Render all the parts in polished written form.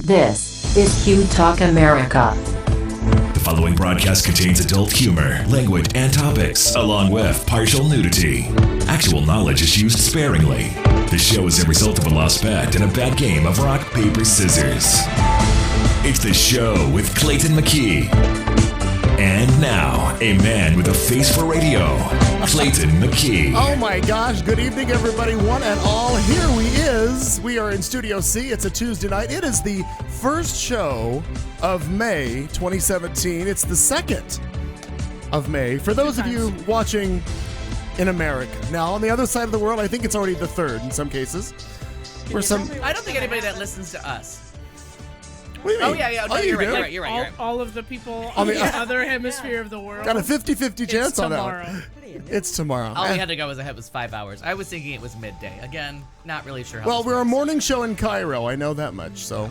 This is Q Talk America. The following broadcast contains adult humor, language, and topics, along with partial nudity. Actual knowledge is used sparingly. The show is a result of a lost bet and a bad game of rock, paper, scissors. It's the show with Clayton McKee. And now, a man with a face for radio, Clayton McKee. Oh my gosh, good evening everybody, one and all. Here we are in Studio C. It's a Tuesday night. It is the first show of May 2017. It's the 2nd of May. For those of you watching in America. Now, on the other side of the world, I think it's already the 3rd in some cases. I don't think anybody that listens to us. What do you mean? Oh, yeah. No, you're right. All of the people on the other hemisphere of the world. Got a 50-50 chance on that one. It's tomorrow. All we had to go ahead was 5 hours. I was thinking it was midday. Again, not really sure how Well, this we're a works. morning show in Cairo. I know that much, so.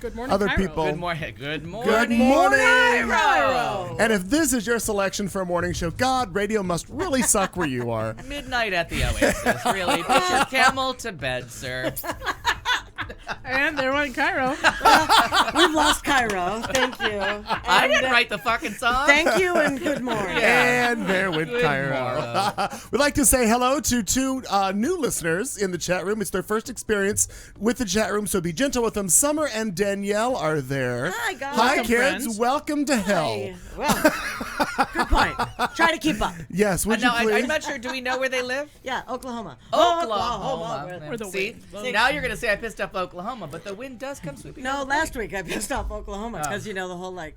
Good morning, Other Cairo. people. Good morning. Good morning, Cairo. And if this is your selection for a morning show, God, radio must really suck where you are. Midnight at the Oasis. Really. Put your camel to bed, sir. And there went Cairo. We've lost Cairo. Thank you. I didn't write the fucking song. Thank you and good morning. And there went Cairo. We'd like to say hello to two new listeners in the chat room. It's their first experience with the chat room, so be gentle with them. Summer and Danielle are there. Hi, guys. Hi, Welcome, kids. friends. Welcome to hell. Hey, well, good point. Try to keep up. Yes, would No, you please? I'm not sure. Do we know where they live? Yeah, Oklahoma. Oklahoma. Where the See, wind- now you're going to say I pissed off Oklahoma, but the wind does come sweeping. No, over. last week I pissed off Oklahoma because, you know, the whole, like,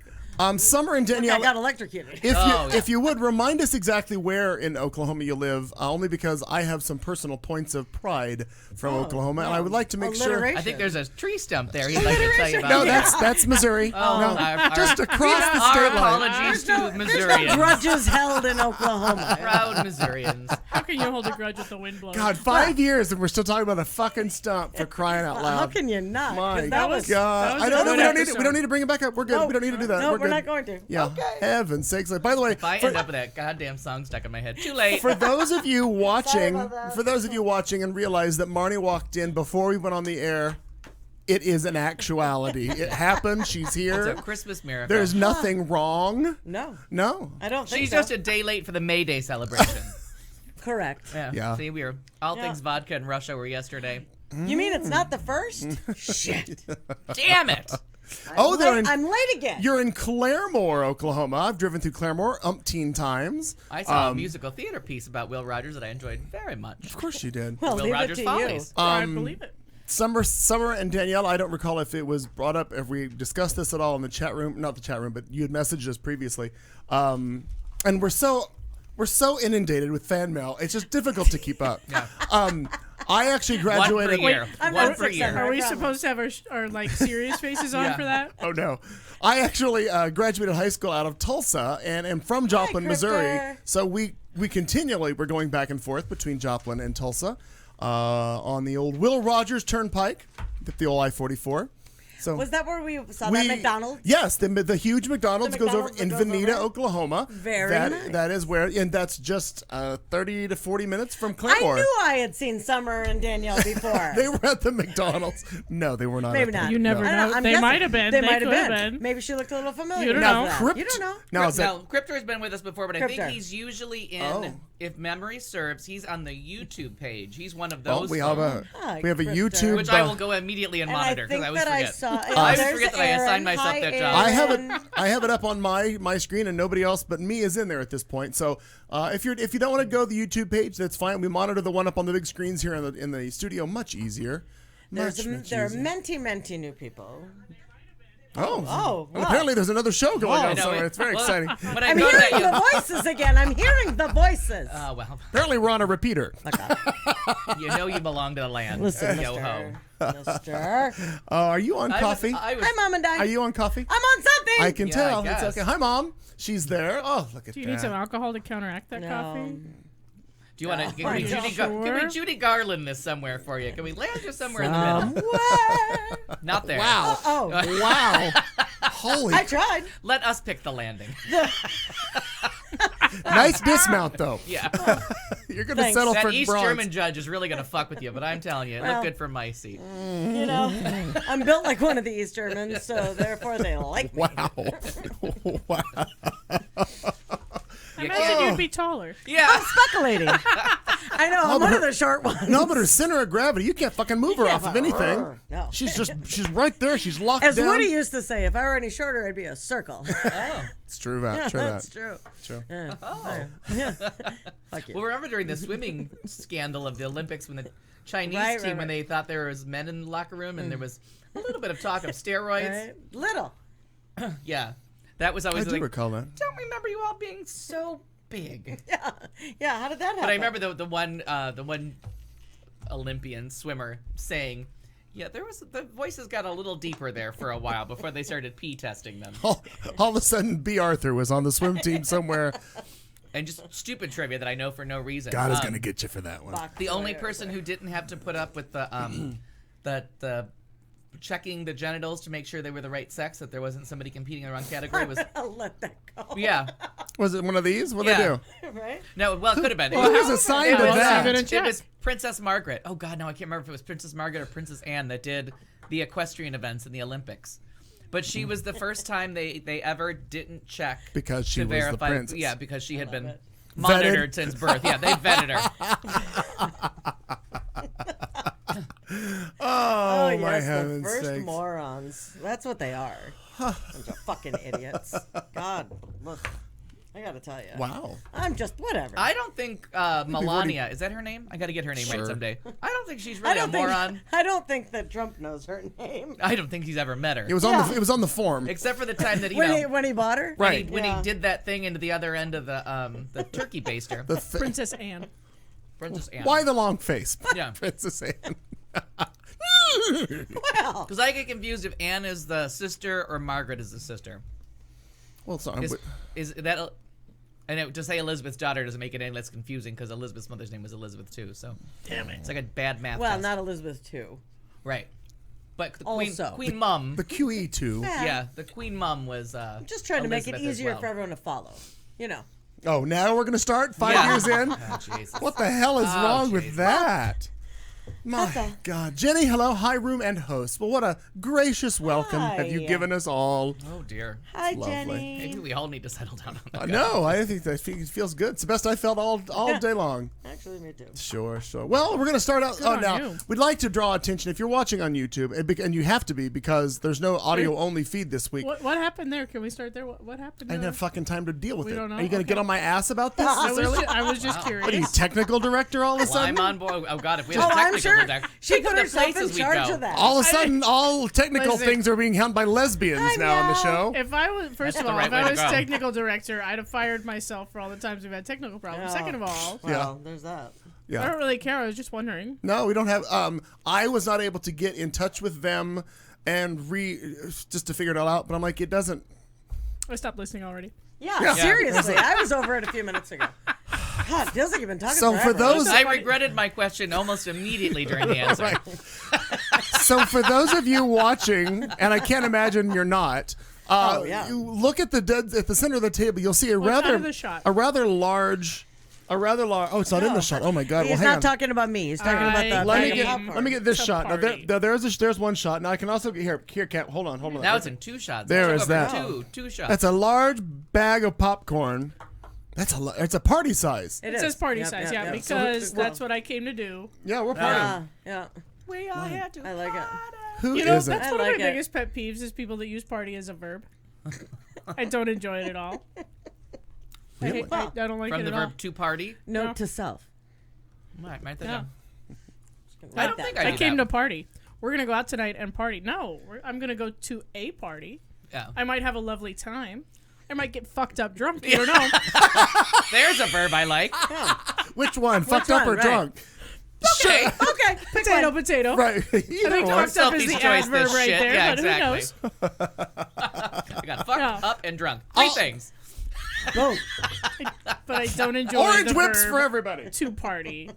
Summer and I Danielle, got electrocuted. if you would remind us exactly where in Oklahoma you live, only because I have some personal points of pride from Oklahoma, and I would like to make sure. I think there's a tree stump there he'd like to tell you about. No, that's Missouri. No, just across the Our state line. apologies to There's no Missourians. grudges held in Oklahoma. Proud Missourians. How can you hold a grudge with the wind blowing? God, 5 years and we're still talking about a fucking stump for crying out loud. How can you not? 'Cause My that was God. was I a know, good we don't need episode. we don't need to bring it back up. We're good. No, we don't need to do that. No, we're we're good. not going to. Yeah. Heaven's sakes. By the way, If I end up with that goddamn song stuck in my head, too late. for those of you watching, about that. for those of you watching and realize that Marnie walked in before we went on the air, it is an actuality. It happened. She's It's here. a Christmas miracle. There's nothing wrong. No, No. I don't think She's so. just a day late for the May Day celebration. Correct. Yeah. See, we were all Yeah. things vodka in Russia were yesterday. You mean it's not the first? Shit. Damn it! Oh, they're in. I'm late again. You're in Claremore, Oklahoma. I've driven through Claremore umpteen times. I saw a musical theater piece about Will Rogers that I enjoyed very much. Of course you did. well, Will leave Rogers it to Follies. I believe it. Summer and Danielle, I don't recall if it was brought up, if we discussed this at all in the chat room. Not the chat room, but you had messaged us previously. And we're so inundated with fan mail. It's just difficult to keep up. I actually graduated. One per year. I'm One not per fixing year. her. Are we promise. supposed to have our like serious faces on Yeah. for that? Oh no! I actually graduated high school out of Tulsa and am from Joplin, Missouri. Cripper. So we continually we're going back and forth between Joplin and Tulsa on the old Will Rogers Turnpike, the old I-44. So Was that where we saw that McDonald's? Yes, the huge McDonald's The goes over McDonald's in that goes Veneta, over? Oklahoma. Very nice. That is where, and that's just 30 to 40 minutes from I Claremore. knew I had seen Summer and Danielle before. They were at the McDonald's. No, they were not. Maybe at the- not. You never I don't know. I'm They guessing. might have been. They They might have could have been. been. Maybe she looked a little familiar. You don't Now, know. Crypt, You don't know. Now, is that, No, Cryptor has been with us before, but I think Cryptor. he's usually in, Oh. if memory serves, he's on the YouTube page. He's one of those. we have a Hi, we have a Crypto. YouTube. which I will go immediately and And I monitor think because I always that I forget. saw. I always there's forget that I Aaron. assigned myself Hi, that Aaron. job. I have it up on my screen and nobody else but me is in there at this point. So if you don't want to go to the YouTube page, that's fine. We monitor the one up on the big screens here in the studio much easier. There Much are easier. menti new people. Oh, wow. Apparently there's another show going I on know somewhere. it. It's very Well, exciting. When I I'm go to hearing that, the voices again. I'm hearing the voices. well, Apparently we're on a repeater. you know you belong to the land. Listen, Yo ho. Mister. Are you on coffee? Hi, Mom and Dad. Are you on coffee? I'm on something. I can Yeah, tell. I guess. It's okay. Hi, Mom. She's there. Oh, look at Do you that. need some alcohol to counteract that No. coffee? Do you want to? Are Can you we sure? Judy Garland this somewhere for you? Can we land you somewhere in the middle? What? Not there. Wow. Oh, Wow. Holy. I tried. Let us pick the landing. Nice dismount, though. Yeah. You're gonna Thanks. settle That for East bronze. German judge is really gonna fuck with you, but I'm telling you, it Well. looked good for my seat. You know, I'm built like one of the East Germans, so therefore they like me. Wow. Wow. I imagine you'd be taller. Yeah. Speculating. I know, I'm one of the short ones. No, but her center of gravity, you can't fucking move her Yeah, off of but- anything. No. She's right there. She's locked As down. Woody used to say, if I were any shorter, I'd be a circle. It's true that. True That's that. true. True. Yeah. Fuck you. Well, remember during the swimming scandal of the Olympics when the Chinese Right, team, right, when right. they thought there was men in the locker room and there was a little bit of talk of steroids. Right? Little. Yeah. That was I always do like, recall that. don't remember you all being so big. Yeah. Yeah, how did that happen? But I remember the one Olympian swimmer saying, yeah, the voices got a little deeper there for a while before they started pee testing them. All of a sudden, B. Arthur was on the swim team somewhere. And just stupid trivia that I know for no reason. God is gonna get you for that one. Fuck. The only person who didn't have to put up with the checking the genitals to make sure they were the right sex, that there wasn't somebody competing in the wrong category was I'll let that go. yeah. Was it one of these? What'd Yeah. they do? Right? No, well, it could have been. Well, who's assigned it to was, that? Even a it check. was Princess Margaret. Oh God, no, I can't remember if it was Princess Margaret or Princess Anne that did the equestrian events in the Olympics. But she was the first time they ever didn't check Because she to was the verify. princess. Yeah, because she had been it. monitored Vetted. since birth. Yeah, they vetted her. Oh, my yes, heavens the first sakes. morons. That's what they are. Bunch of fucking idiots. God, look. I gotta tell you. Wow. I'm just whatever. I don't think Melania, is that her name? I got to get her name Sure. right someday. I don't think she's I really a don't think. moron. I don't think that Trump knows her name. I don't think he's ever met her. It was on the. It was on the form. Except for the time that When he bought her. Right. when Yeah. he did that thing into the other end of the turkey baster. The thi- Princess Anne. Princess Anne. Why the long face? Yeah. Princess Anne. Well, Because I get confused if Anne is the sister or Margaret is the sister. Well, sorry. Is that? And to say Elizabeth's daughter doesn't make it any less confusing because Elizabeth's mother's name was Elizabeth too. So damn it, it's like a bad math. well, test. not Elizabeth too. right. But the Also. Queen Mum. The QE2. Yeah, the Queen Mum was. I'm just trying to make it Elizabeth as easier well. for everyone to follow. You know. Oh, now we're gonna start 5 Yeah. years in. Oh, Jesus. What the hell is Oh, wrong with Jesus. that? That's My all. God, Jenny, hello, hi room and host. Well, what a gracious welcome have you Hi. given us all. Oh dear. Hi, Lovely. Jenny. Maybe we all need to settle down on that. No, I think that feels good. It's the best I felt all day long. Actually, me too. Sure. Well, we're going to start out. on Now, you. we'd like to draw attention if you're watching on YouTube, and you have to be because there's no audio only feed this week. What happened there? Can we start there? What happened? I didn't there? have fucking time to deal with We it. don't know? Are you going to Okay. get on my ass about this? I this was, early? I was just curious. What are you, technical director all of a Well, sudden? I'm on board. Oh God, if we have Oh, a I'm technical sure director, she think of put the herself in places we charge go. of that. All of a sudden, all technical Listen. things are being handled by lesbians Hi, now on the meow. show. If I was, first That's of the all, right if way I to was go. technical director, I'd have fired myself for all the times we've had technical problems. Yeah. Second of all, Well, there's that. I Yeah. don't really care. I was just wondering. No, we don't have. I was not able to get in touch with them and just to figure it all out. But I'm like, it doesn't. I stopped listening already. Yeah, seriously. I was over it a few minutes ago. God, feels like you've been talking So for forever. those, I regretted my question almost immediately during the answer. Right. So for those of you watching, and I can't imagine you're not. Oh, yeah. You look at the center of the table. You'll see a Well, it's out rather of the shot. a rather large. Oh, it's not in the shot. Oh my God! He's well, hang not on. talking about me. He's talking about the Let me bag of get. popcorn. Let me get this It's a shot. Now party. there's one shot. Now I can also get here. Cat. Hold on. Now it's in 2 shots. There It took is over that. Two shots. That's a large bag of popcorn. It's a party size. It says party size, yeah, because that's what I came to do. Yeah, we're partying. Yeah. we all had to. I like it. Who You know, isn't? that's I one of like my it. biggest pet peeves is people that use party as a verb. I don't enjoy it at all. Really? I don't like From it the at all. verb to party. Note No. to self. Right, write that Yeah. down. Write I don't that think down. I I do came that. to party. We're gonna go out tonight and party. No, I'm gonna go to a party. Yeah. I might have a lovely time. I might get fucked up drunk. You don't know. There's a verb I like. Which one? Fucked up one? or Right. drunk? Okay. Okay. Potato, potato. Right. I think Either one. fucked up is Selfie's the choice, adverb this right shit. there, Yeah, but exactly. who knows? I got fucked Yeah. up and drunk. Three things. Boom. But I don't enjoy Orange the whips verb for everybody. to party.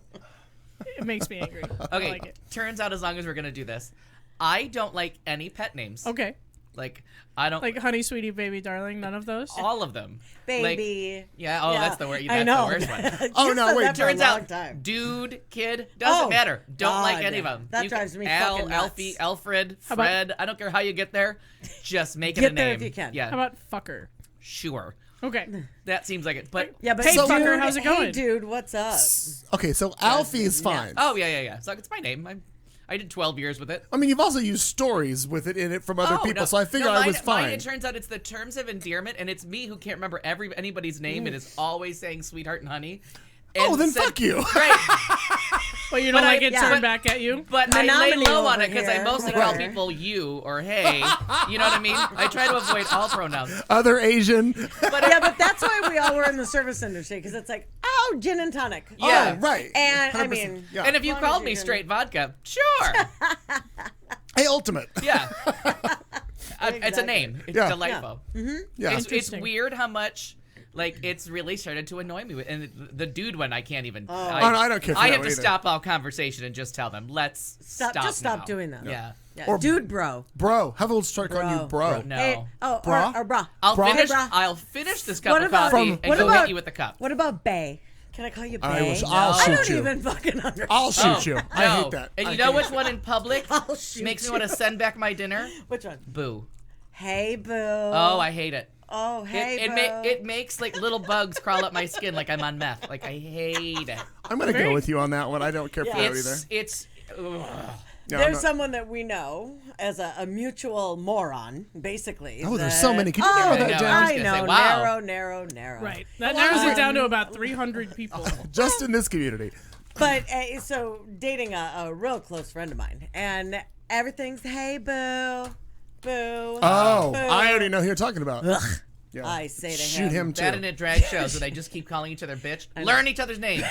It makes me angry. I Okay. like it. Turns out as long as we're gonna do this, I don't like any pet names. Okay. Like, I don't Like honey, sweetie, baby, darling. None of those. all of them. Baby. Like, yeah. Oh, that's the word. I That's know. the worst one. Oh, no, wait, Turns out, out, dude, kid, doesn't matter. Don't like God. any of them. That drives me Al, fucking nuts. Alfie, Alfred, How about- Fred. I don't care how you get there. Just make it Get a there name. if you can. Yeah. How about fucker? Sure. Okay. That seems like it. But Yeah, but Hey, dude, fucker, how's it going? Hey, dude, what's up? Okay, so Alfie is fine. oh yeah. So it's my name. I did 12 years with it. I mean, you've also used stories with it in it from other people, no, so I figured no, I was mine, fine. it turns out it's the terms of endearment, and it's me who can't remember anybody's name and is always saying sweetheart and honey. Oh, And then fuck you. Right. Well, you don't But like I- it yeah. turned but- back at you. But I lay Menominee low on over it because I here. mostly call Whatever. people you or hey. You know what I mean? I try to avoid all pronouns. Other Asian. But Yeah, but that's why we all were in the service industry, because it's like, oh, gin and tonic. Yeah. Oh, right. And, I 100%. mean, yeah. and if you As long called as me you can- straight vodka, sure. Hey, Ultimate. Yeah. It's a name. It's Yeah. delightful. Yeah. It's Interesting. weird how much like it's really started to annoy me. And the dude one, I can't even. I don't care for I that have one to either. stop all conversation and just tell them, let's stop. Just stop now. doing that. Yeah. Yeah. Or- dude, bro. Bro. Have a start calling you bro. No. Hey, oh, Bra? or bra. I'll Bra? finish. Hey, brah. I'll finish this cup What of about- coffee From- and what go about- hit you with the cup. What about Bay? Can I call you Bay? I'll I shoot don't you. even fucking understand. I'll shoot you. I No. hate that. And I you know hate which it. one in public I'll shoot makes me you. want to send back my dinner? Which one? Boo. Hey, boo. Oh, I hate it. Oh, hey, boo. It makes like little bugs crawl up my skin like I'm on meth. Like I hate it. I'm going to go with you on that one. I don't care for that either. It's ugh. Yeah, I'm There's not- someone that we know as a mutual moron, basically. Oh, there's that- so many. Can you Oh, narrow I that know. down? I was I gonna know. say, wow. Narrow. Right. That narrows it down to about 300 people. Just in this community. But so dating a real close friend of mine, and everything's hey boo, boo. Oh, boo. I already know who you're talking about. Yeah. I say to Shoot him too. That and at drag shows where they just keep calling each other bitch. Learn each other's names.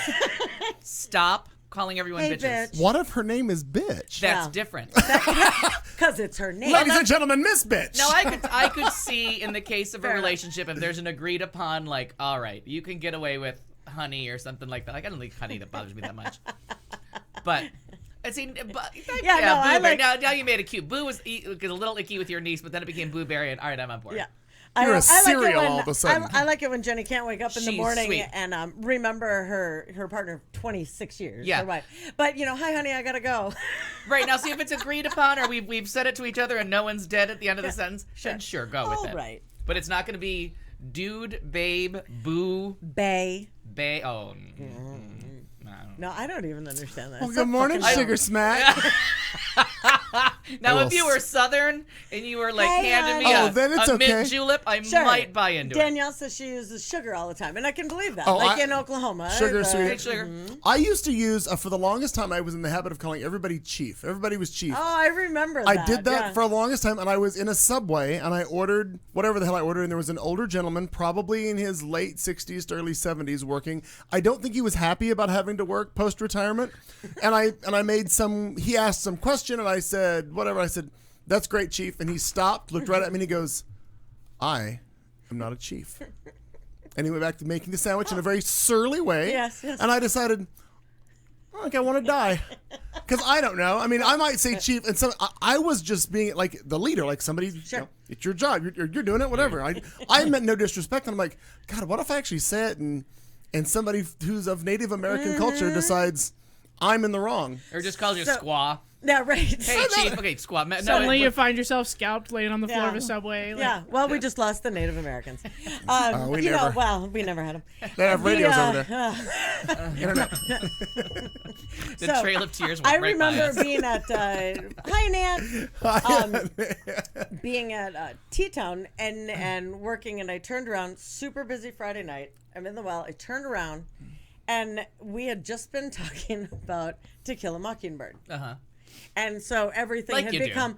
Stop calling everyone Hey, bitches. bitch. What if her name is Bitch? That's Yeah. different. Because it's her name. Ladies and gentlemen, Miss Bitch. No, I could see in the case of a Fair enough. relationship if there's an agreed upon like, all right, you can get away with honey or something like that. Like I don't think honey that bothers me that much. But I seen, but, Yeah, no, I Boo Berry. like- Now you made it cute. Boo was a little icky with your niece, but then it became Boo Berry, and all right, I'm on board. Yeah. You're a like it cereal when, all of a sudden. I like it when Jenny can't wake up in the She's morning sweet. and remember her partner of 26 years. Yeah. Her wife. But, hi, honey, I got to go. Right now, see if it's agreed upon or we've said it to each other and no one's dead at the end of the sentence. Then sure, go with All it. right. But it's not going to be dude, babe, boo, Bay. bae. Oh, No, I don't even understand that. Well, It's good so morning, fucking Sugar Smack. now, I if will you were Southern and you were like Hey, handing me Oh, a, then it's a okay. mint julep, I Sure. might buy into it. Danielle says she uses sugar all the time, and I can believe that. Oh, like I- in Oklahoma. Sugar, the- sweet. Hey, sugar. I used to use, for the longest time, I was in the habit of calling everybody Chief. Everybody was Chief. Oh, I remember I that. did that yeah. for the longest time, and I was in a Subway, and I ordered whatever the hell I ordered, and there was an older gentleman, probably in his late 60s to early 70s, working. I don't think he was happy about having to work post-retirement, and I made some. He asked some question, and I said whatever. I said, "That's great, Chief," and he stopped, looked right at me, and he goes, "I am not a chief." And he went back to making the sandwich in a very surly way. Yes. And I decided, I think I want to die. Because I don't know. I mean, I might say chief, and so I was just being like the leader, like somebody, Sure. it's your job. You're doing it, whatever. I meant no disrespect. And I'm like, God, what if I actually say it and somebody who's of Native American culture decides I'm in the wrong? Or just calls you So- squaw. Yeah, right. Hey, Chief. Okay, squaw. No, Suddenly it- you find yourself scalped laying on the floor Yeah. of a subway. Like, Yeah, well, we just lost the Native Americans. We you never. know, well, we never had them. They have radios over there. Internet. the Trail of Tears went I right by remember us. being at hi Nan, being at T-Town and working, and I turned around, super busy Friday night. I'm in the well. I turned around, and we had just been talking about To Kill a Mockingbird, Uh-huh. and so everything Like had you do. become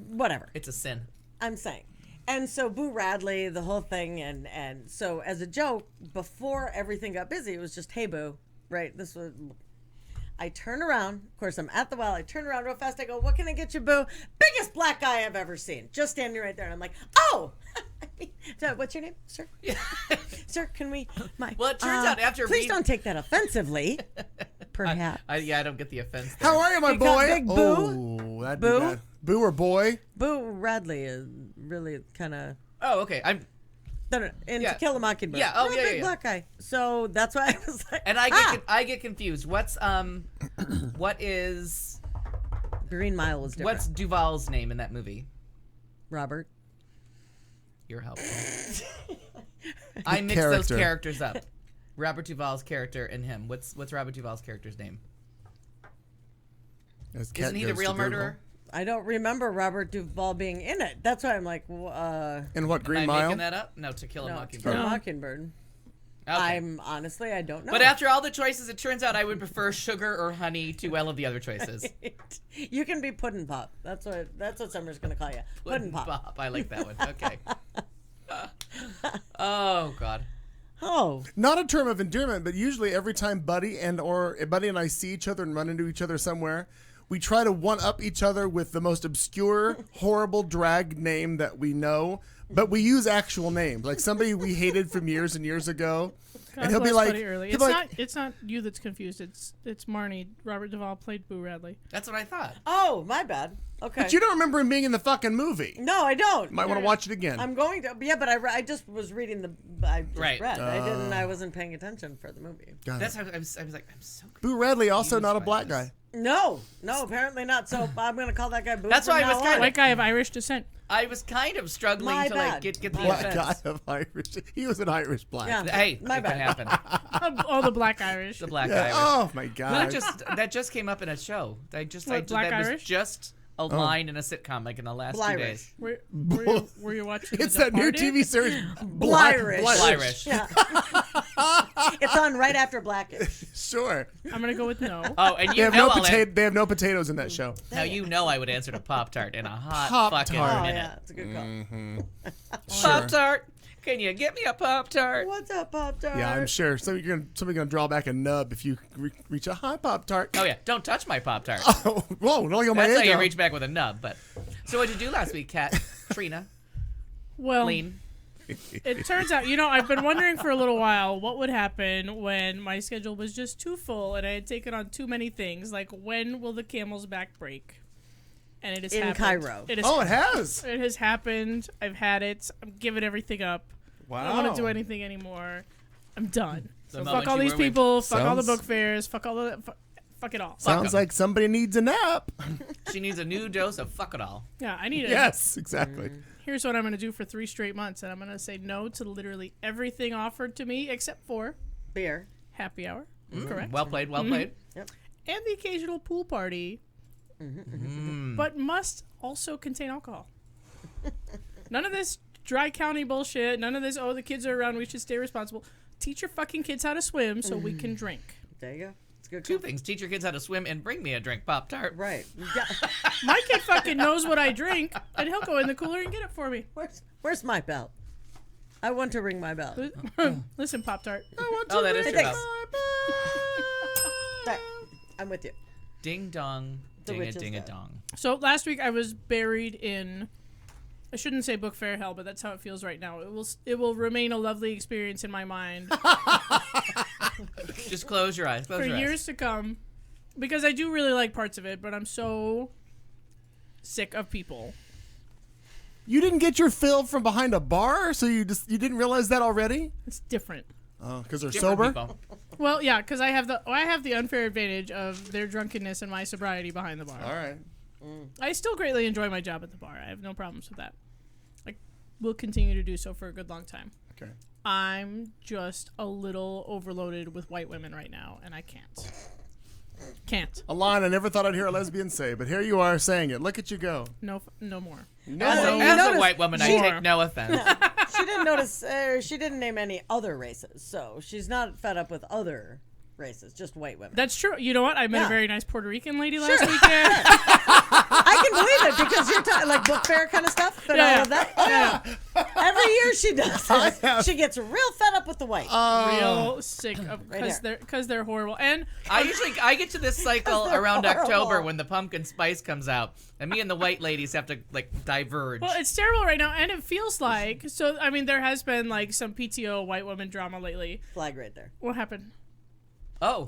whatever. It's a sin. I'm saying. And so Boo Radley, the whole thing, and so as a joke, before everything got busy, it was just, hey, Boo, right? This was, I turn around, of course, I'm at the well, I turn around real fast, I go, what can I get you, Boo? Biggest black guy I've ever seen, just standing right there, and I'm like, oh! So, what's your name, sir? Sir, can we, Well, it turns out after please read- don't take that offensively, perhaps. I don't get the offense. How are you, my You got boy? Big Boo? Oh, that'd be Boo? bad. Boo or boy? Boo Radley is really kind of Oh, okay. I'm in Yeah. To Kill a Mockingbird. Yeah, oh, Real yeah, big yeah. black guy. So that's why I was like, and I get confused. What is Green Mile was different. what's Duvall's name in that movie? Robert? You're helpful. I mix those Character. characters up. Robert Duvall's character and him. What's Robert Duvall's character's name? As Cat Isn't he the goes real to Google. murderer? I don't remember Robert Duvall being in it. That's why I'm like, And what, Green Am I Mile? making that up? No, To Kill a no, Mockingbird. Kill a Mockingbird. Okay. I'm honestly, I don't know. But after all the choices, it turns out I would prefer sugar or honey to all of the other choices. You can be Puddin' Pop. That's what Summer's gonna call you. Puddin' Pop. I like that one. Okay. Oh God. Oh, Not a term of endearment, but usually every time Buddy and I see each other and run into each other somewhere, we try to one-up each other with the most obscure, horrible drag name that we know, but we use actual names. Like somebody we hated from years and years ago. God And he'll be bless like, Buddy Early. he'll be It's not you that's confused. It's Marnie. Robert Duvall played Boo Radley. That's what I thought. oh, my bad. Okay. but you don't remember him being in the fucking movie. No, I don't. Might want to watch it again. I'm going to. Yeah, but I just was reading the. I just Right. read. I wasn't paying attention for the movie. Got it. That's how I was like, I'm so. Boo Radley, also confused not a by black this. guy. No, apparently not. So I'm gonna call that guy Boo. That's from why I was now kinda- on. White guy of Irish descent. I was kind of struggling My to bad. like get the Black guy offense. of Irish. He was an Irish black. Yeah. Hey, My it can bad. happen. All the black Irish. The black Yeah. Irish. Oh my god. That just came up in a show. I just What, Black that was Irish? just a line in a sitcom like in the last 2 Blirish. days. Were you watching It's The that new Departed? TV series. Blirish. Blirish. Yeah. It's on right after Blackish. Sure. I'm gonna go with no. Oh, and They you have know no I'll potato. They have no potatoes in that show. now you know I would answer to Pop-Tart in a hot Pop-Tart. fucking Oh minute. yeah, it's a good call. Pop-Tart, can you get me a Pop-Tart? What's up, Poptart? Yeah, I'm sure. Somebody's gonna draw back a nub if you reach a high Pop Tart. Oh yeah, don't touch my Pop-Tart. Oh, whoa! Don't go my That's how egg you out. reach back with a nub. But so what'd you do last week, Kat? Trina, Well, Lean. it turns out, I've been wondering for a little while what would happen when my schedule was just too full and I had taken on too many things. Like, when will the camel's back break? And it has In happened. Cairo. It has, Oh, it has. it has happened. I've had it. I'm giving everything up. Wow. I don't want to do anything anymore. I'm done. The So moment fuck all you these were with- people. Fuck all the Sounds- book fairs. Fuck all the. Fuck it all. Sounds 'em. like somebody needs a nap. She needs a new dose of fuck it all. Yeah, I need it. Yes, exactly. Here's what I'm going to do for 3 straight months, and I'm going to say no to literally everything offered to me except for Beer. happy hour. Correct. Well played. Well played. And the occasional pool party, but must also contain alcohol. None of this dry county bullshit. None of this, oh, the kids are around, we should stay responsible. Teach your fucking kids how to swim so we can drink. There you go. It's a good. Two call. things: teach your kids how to swim and bring me a drink Pop-Tart. Right. Yeah. My kid fucking knows what I drink, and he'll go in the cooler and get it for me. Where's my belt? I want to ring my bell. Listen, Pop-Tart. Oh, that is true. Thanks. Bob. Right. I'm with you. Ding dong, The ding a witch's ding a dead. dong. So last week I was buried in, I shouldn't say book fair hell, but that's how it feels right now. It will remain a lovely experience in my mind Just close your eyes. Close for your eyes. years to come, because I do really like parts of it, but I'm so sick of people. You didn't get your fill from behind a bar, so you didn't realize that already? It's different. Oh, because they're Different sober. people. Well, yeah, because I have the unfair advantage of their drunkenness and my sobriety behind the bar. All right. I still greatly enjoy my job at the bar. I have no problems with that. I will continue to do so for a good long time. Okay. I'm just a little overloaded with white women right now, and I can't. Can't. A line I never thought I'd hear a lesbian say, but here you are saying it. Look at you go. No more. As a noticed- white woman, I She- take no offense. She didn't notice. She didn't name any other races, so she's not fed up with other races, just white women. That's true. You know what? I met Yeah. a very nice Puerto Rican lady last weekend. I can believe it because you're talking like book fair kind of stuff and all of that. Oh, yeah. Every year she does. have- She gets real fed up with the white. Real sick of Right because they're horrible. And I get to this cycle They're around horrible. October when the pumpkin spice comes out, and me and the white ladies have to like diverge. well, it's terrible right now, and it feels like so. I mean, there has been like some PTO white woman drama lately. Flag right there. What happened? Oh,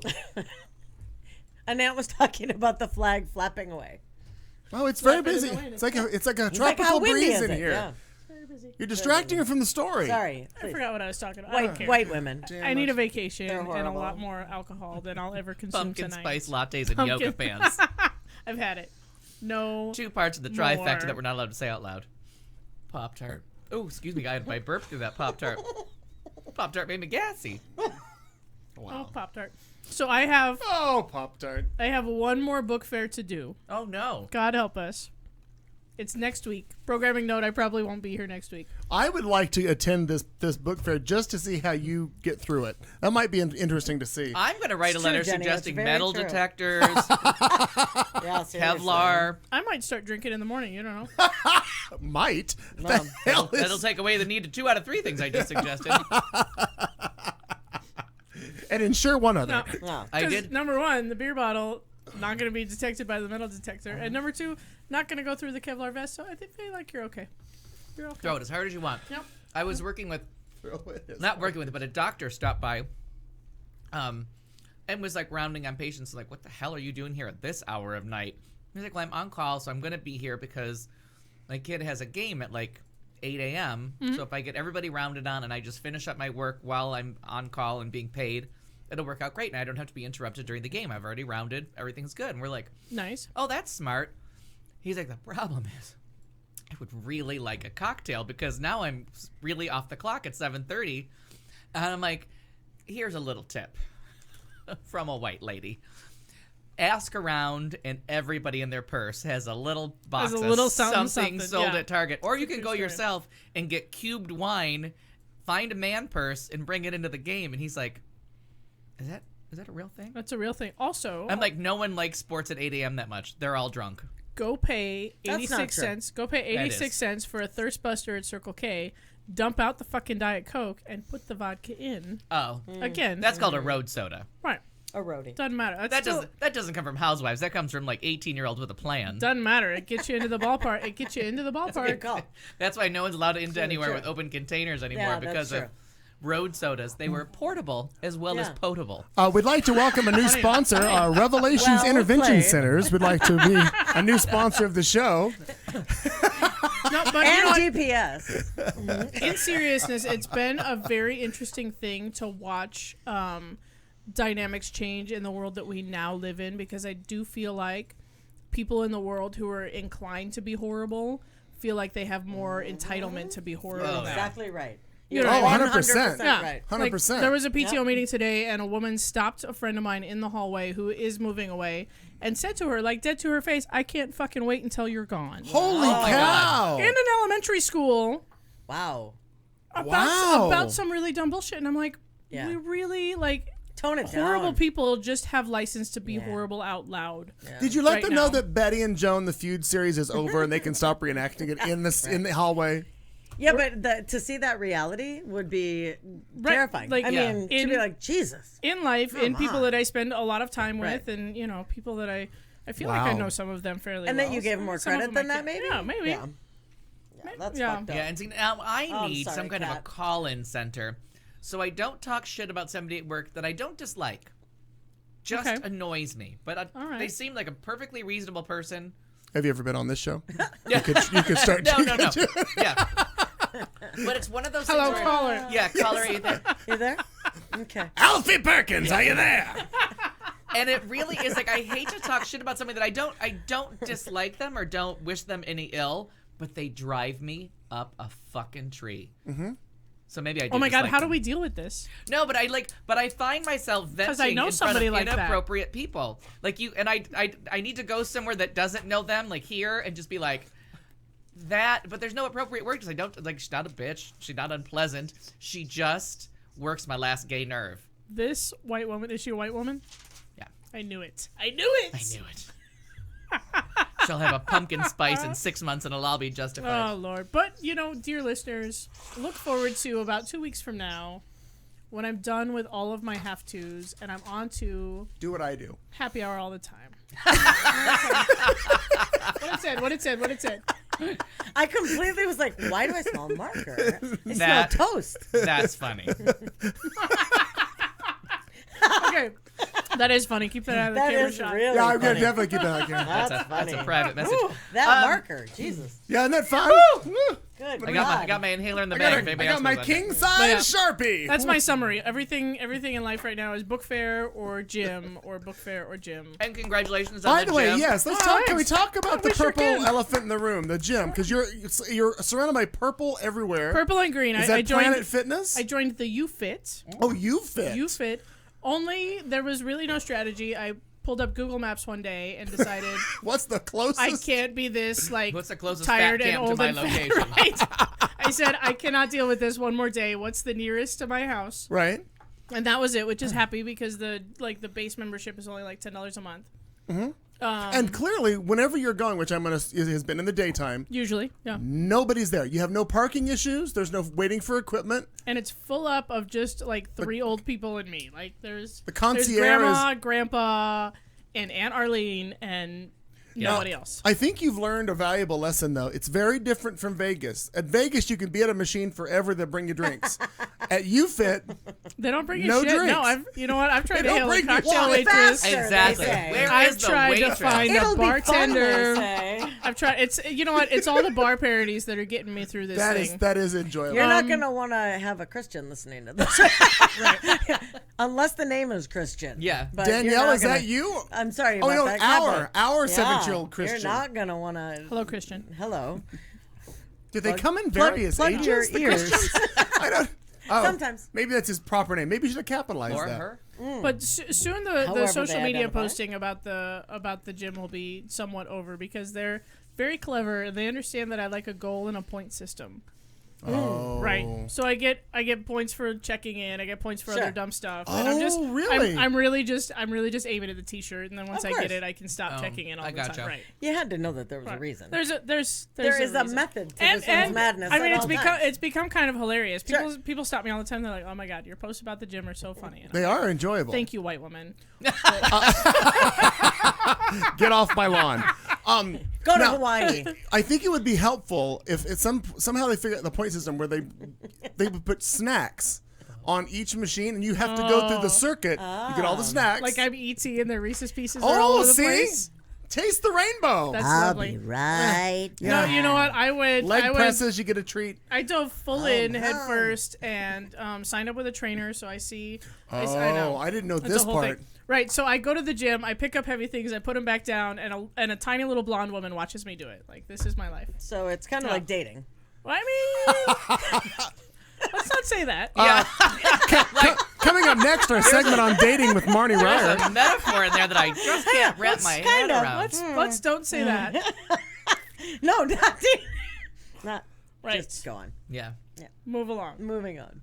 Annette was talking about the flag flapping away. Oh, it's very Slap it in busy. the wind. It's like a It's like tropical how windy breeze is in it? here. Yeah. Very busy. You're distracting her from the story. Sorry. I Please. forgot what I was talking about. I don't care. White women. I need a vacation They're and a horrible. lot more alcohol than I'll ever consume Pumpkin tonight. spice lattes and Pumpkin- yoga pants. I've had it. No. 2 parts of the More. trifecta that we're not allowed to say out loud. Pop-Tart. Oh, excuse me, I had my burp through that Pop-Tart. Pop-Tart made me gassy. Oh, Pop-Tart. So I have Pop-Tart. one more book fair to do. Oh, no. God help us. It's next week. Programming note, I probably won't be here next week. I would like to attend this book fair just to see how you get through it. That might be interesting to see. I'm going to write It's a letter true, Jenny, suggesting that's very metal true. detectors, Yeah, seriously. Kevlar. I might start drinking in the morning. You don't know. Might. Mom, The hell is- That'll take away the need to 2 out of 3 things I just suggested. and ensure one other. No. No. I 'Cause did. Number one, the beer bottle not going to be detected by the metal detector, and number two, not going to go through the Kevlar vest. So I think you're okay. You're okay. Throw it as hard as you want. Yep. I was working with, not working with, but a doctor stopped by, and was like rounding on patients. Like, what the hell are you doing here at this hour of night? He's like, well, I'm on call, so I'm gonna be here because my kid has a game at like 8 a.m. So if I get everybody rounded on and I just finish up my work while I'm on call and being paid, it'll work out great, and I don't have to be interrupted during the game. I've already rounded, everything's good. And we're like, Nice. oh, that's smart. He's like, the problem is, I would really like a cocktail because now I'm really off the clock at 7:30. And I'm like, here's a little tip from a white lady. Ask around, and everybody in their purse has a little box Has a of little something, sold yeah. at Target. Or you can True go story. yourself and get cubed wine, find a man purse, and bring it into the game. And he's like, is that a real thing? That's a real thing. Also, I'm like, no one likes sports at 8 a.m. that much. They're all drunk. go pay That's 86 not true. cents. Go pay That 86 is. cents for a Thirst Buster at Circle K. Dump out the fucking Diet Coke and put the vodka in. Oh, Again, that's called a road soda. right. A roadie. Doesn't matter. That's That still, doesn't come from housewives. That comes from like 18-year-olds with a plan. doesn't matter. It gets you into the ballpark. It gets you into the Good ballpark. call. That's why no one's allowed into anywhere true. with open containers anymore Yeah, that's because of true. road sodas. They were portable as well as Yeah. potable. We'd like to welcome a new sponsor, Revelations Well Intervention played. Centers. Would like to be a new sponsor of the show. No, but you know And what? GPS. In seriousness, it's been a very interesting thing to watch dynamics change in the world that we now live in, because I do feel like people in the world who are inclined to be horrible feel like they have more entitlement to be horrible. Oh, now. Exactly right. You're You're right. 100%. Yeah, right. 100%. Like, there was a PTO Yep. meeting today, and a woman stopped a friend of mine in the hallway who is moving away and said to her, like dead to her face, "I can't fucking wait until you're gone." Holy my cow! In an elementary school Wow. about some really dumb bullshit, and I'm like, Yeah. we really like Tone it horrible down. people just have license to be horrible out loud. Did you let Right them know now. that Betty and Joan, the feud series, is over and they can stop reenacting it in the hallway? Yeah, but to see that reality would be terrifying. like, I yeah. mean, to In- be like, Jesus. In life, in people on. that I spend a lot of time with, Right. and people that I feel like I Wow. know some of them fairly And well. that you gave them more Some of credit them than I that, can't- maybe? Yeah, maybe. Yeah. Yeah, that's Yeah. fucked up. Yeah, and see, now I I'm need sorry, some kind of a Kat. call-in center, so I don't talk shit about somebody at work that I don't dislike. Just Okay. annoys me, but All right. they seem like a perfectly reasonable person. Have you ever been on this show? Yeah. You could start. No. Yeah. But it's one of those Hello, things where, caller. yeah, caller, are you there? You there? Okay. Alfie Perkins, are you there? And it really is like, I hate to talk shit about somebody that I don't dislike them or don't wish them any ill, but they drive me up a fucking tree. Mm-hmm. So maybe I do Oh my god, dislike how do them. we deal with this? No, but I find myself venting I know in front somebody of like that. inappropriate people. Like you, and I need to go somewhere that doesn't know them, like here, and just be like that. But there's no appropriate word because I don't like. She's not a bitch. She's not unpleasant. She just works my last gay nerve. This white woman, is she a white woman? Yeah, I knew it. I knew it. I knew it. She'll have a pumpkin spice in 6 months, and it'll all be justified. Oh Lord. But dear listeners, look forward to about 2 weeks from now, when I'm done with all of my have tos and I'm on to Do what I do. happy hour all the time. What it said. I completely was like, why do I smell marker? I smell That- toast. That's funny. Okay. That is funny. Keep that out of the That camera is shot. really Yeah, I'm funny. gonna definitely keep that. That's funny. That's a private message. Ooh, that marker. Jesus. Yeah, isn't that fun? Woo! Good. I got my inhaler in the bag. if I anybody got else my knows about king that. size Sharpie. That's my summary. Everything in life right now is book fair or gym or book fair or gym. And congratulations on By the way, gym. yes, let's talk. Can we thanks. talk about the we sure purple can. elephant in the room, the gym? Because you're surrounded by purple everywhere. Purple and green. Is I that joined. Planet Fitness? I joined the UFit. Oh, you fit. UFit. Only there was really no strategy. I pulled up Google Maps one day and decided What's the closest? I can't be this like What's the closest tired fat and camp to old my and fat, location? right? I said I cannot deal with this one more day. What's the nearest to my house? Right. And that was it, which is happy because the base membership is only like $10 a month. And clearly, whenever you're going, which has been in the daytime, Usually, yeah. nobody's there. You have no parking issues. There's no waiting for equipment. And it's full up of just like three old people and me. Like there's concierge grandma, grandpa, and Aunt Arlene and nobody else. I think you've learned a valuable lesson, though. It's very different from Vegas. At Vegas, you can be at a machine forever that bring you drinks. At UFit, They don't bring you No shit. drinks. No, you know what? I've tried They to don't hail a bring you cocktail water. waitress. Exactly. They say. Where I've is the tried to waitress? find a It'll be fun, bartender. they say. I've tried. It's you know what? It's all the bar parodies that are getting me through this thing. that is enjoyable. You're not gonna want to have a Christian listening to this, unless the name is Christian. Yeah. But you're Danielle, not is gonna- that you? I'm sorry. Oh, about no, that. our Yeah. 7-year-old Christian. You're not gonna want to. Hello, Christian. Hello. Do they come in plug- various plug ages? your the ears. Christians? I don't. Oh, Sometimes. Maybe that's his proper name. Maybe you should have capitalized Or that. her? But soon the However social they media identify. posting about the gym will be somewhat over because they're very clever and they understand that I like a goal and a point system. Oh. Right. So I get points for checking in. I get points for Sure. other dumb stuff. Oh, And I'm just really? I'm really just aiming at the T-shirt, and then once Of I get course. it, I can stop checking in all I the gotcha. time. Right. You had to know that there was a Right. reason. There's there is is a reason. method to And, this one's and madness. I mean, at it's all become times. it's become kind of hilarious. Sure. People stop me all the time. They're like, "Oh my god, your posts about the gym are so funny." And I'm They like, are enjoyable. Thank you, white woman. Get off my lawn. Go to now, Hawaii. I think it would be helpful if it's somehow they figure out the point system where they would put snacks on each machine, and you have to go through the circuit. You get all the snacks. Like I'm E.T. and the Reese's Pieces are all oh, over the see, place. taste the rainbow. That's lovely. right. No, you know what? I would. Leg presses, you get a treat. I dove full in head first and signed up with a trainer, so I see. I know. I didn't know That's this a whole part. thing. Right, so I go to the gym, I pick up heavy things, I put them back down, and a tiny little blonde woman watches me do it. Like, this is my life. So it's kind of like dating. Well, I mean, let's not say that. Coming up next, our segment on dating with Marnie There's Ryer. a metaphor in there that I just can't wrap my head kinda, around. Let's don't say that. No, not dating. Not. Right. Just go on. Yeah. Move along. Moving on.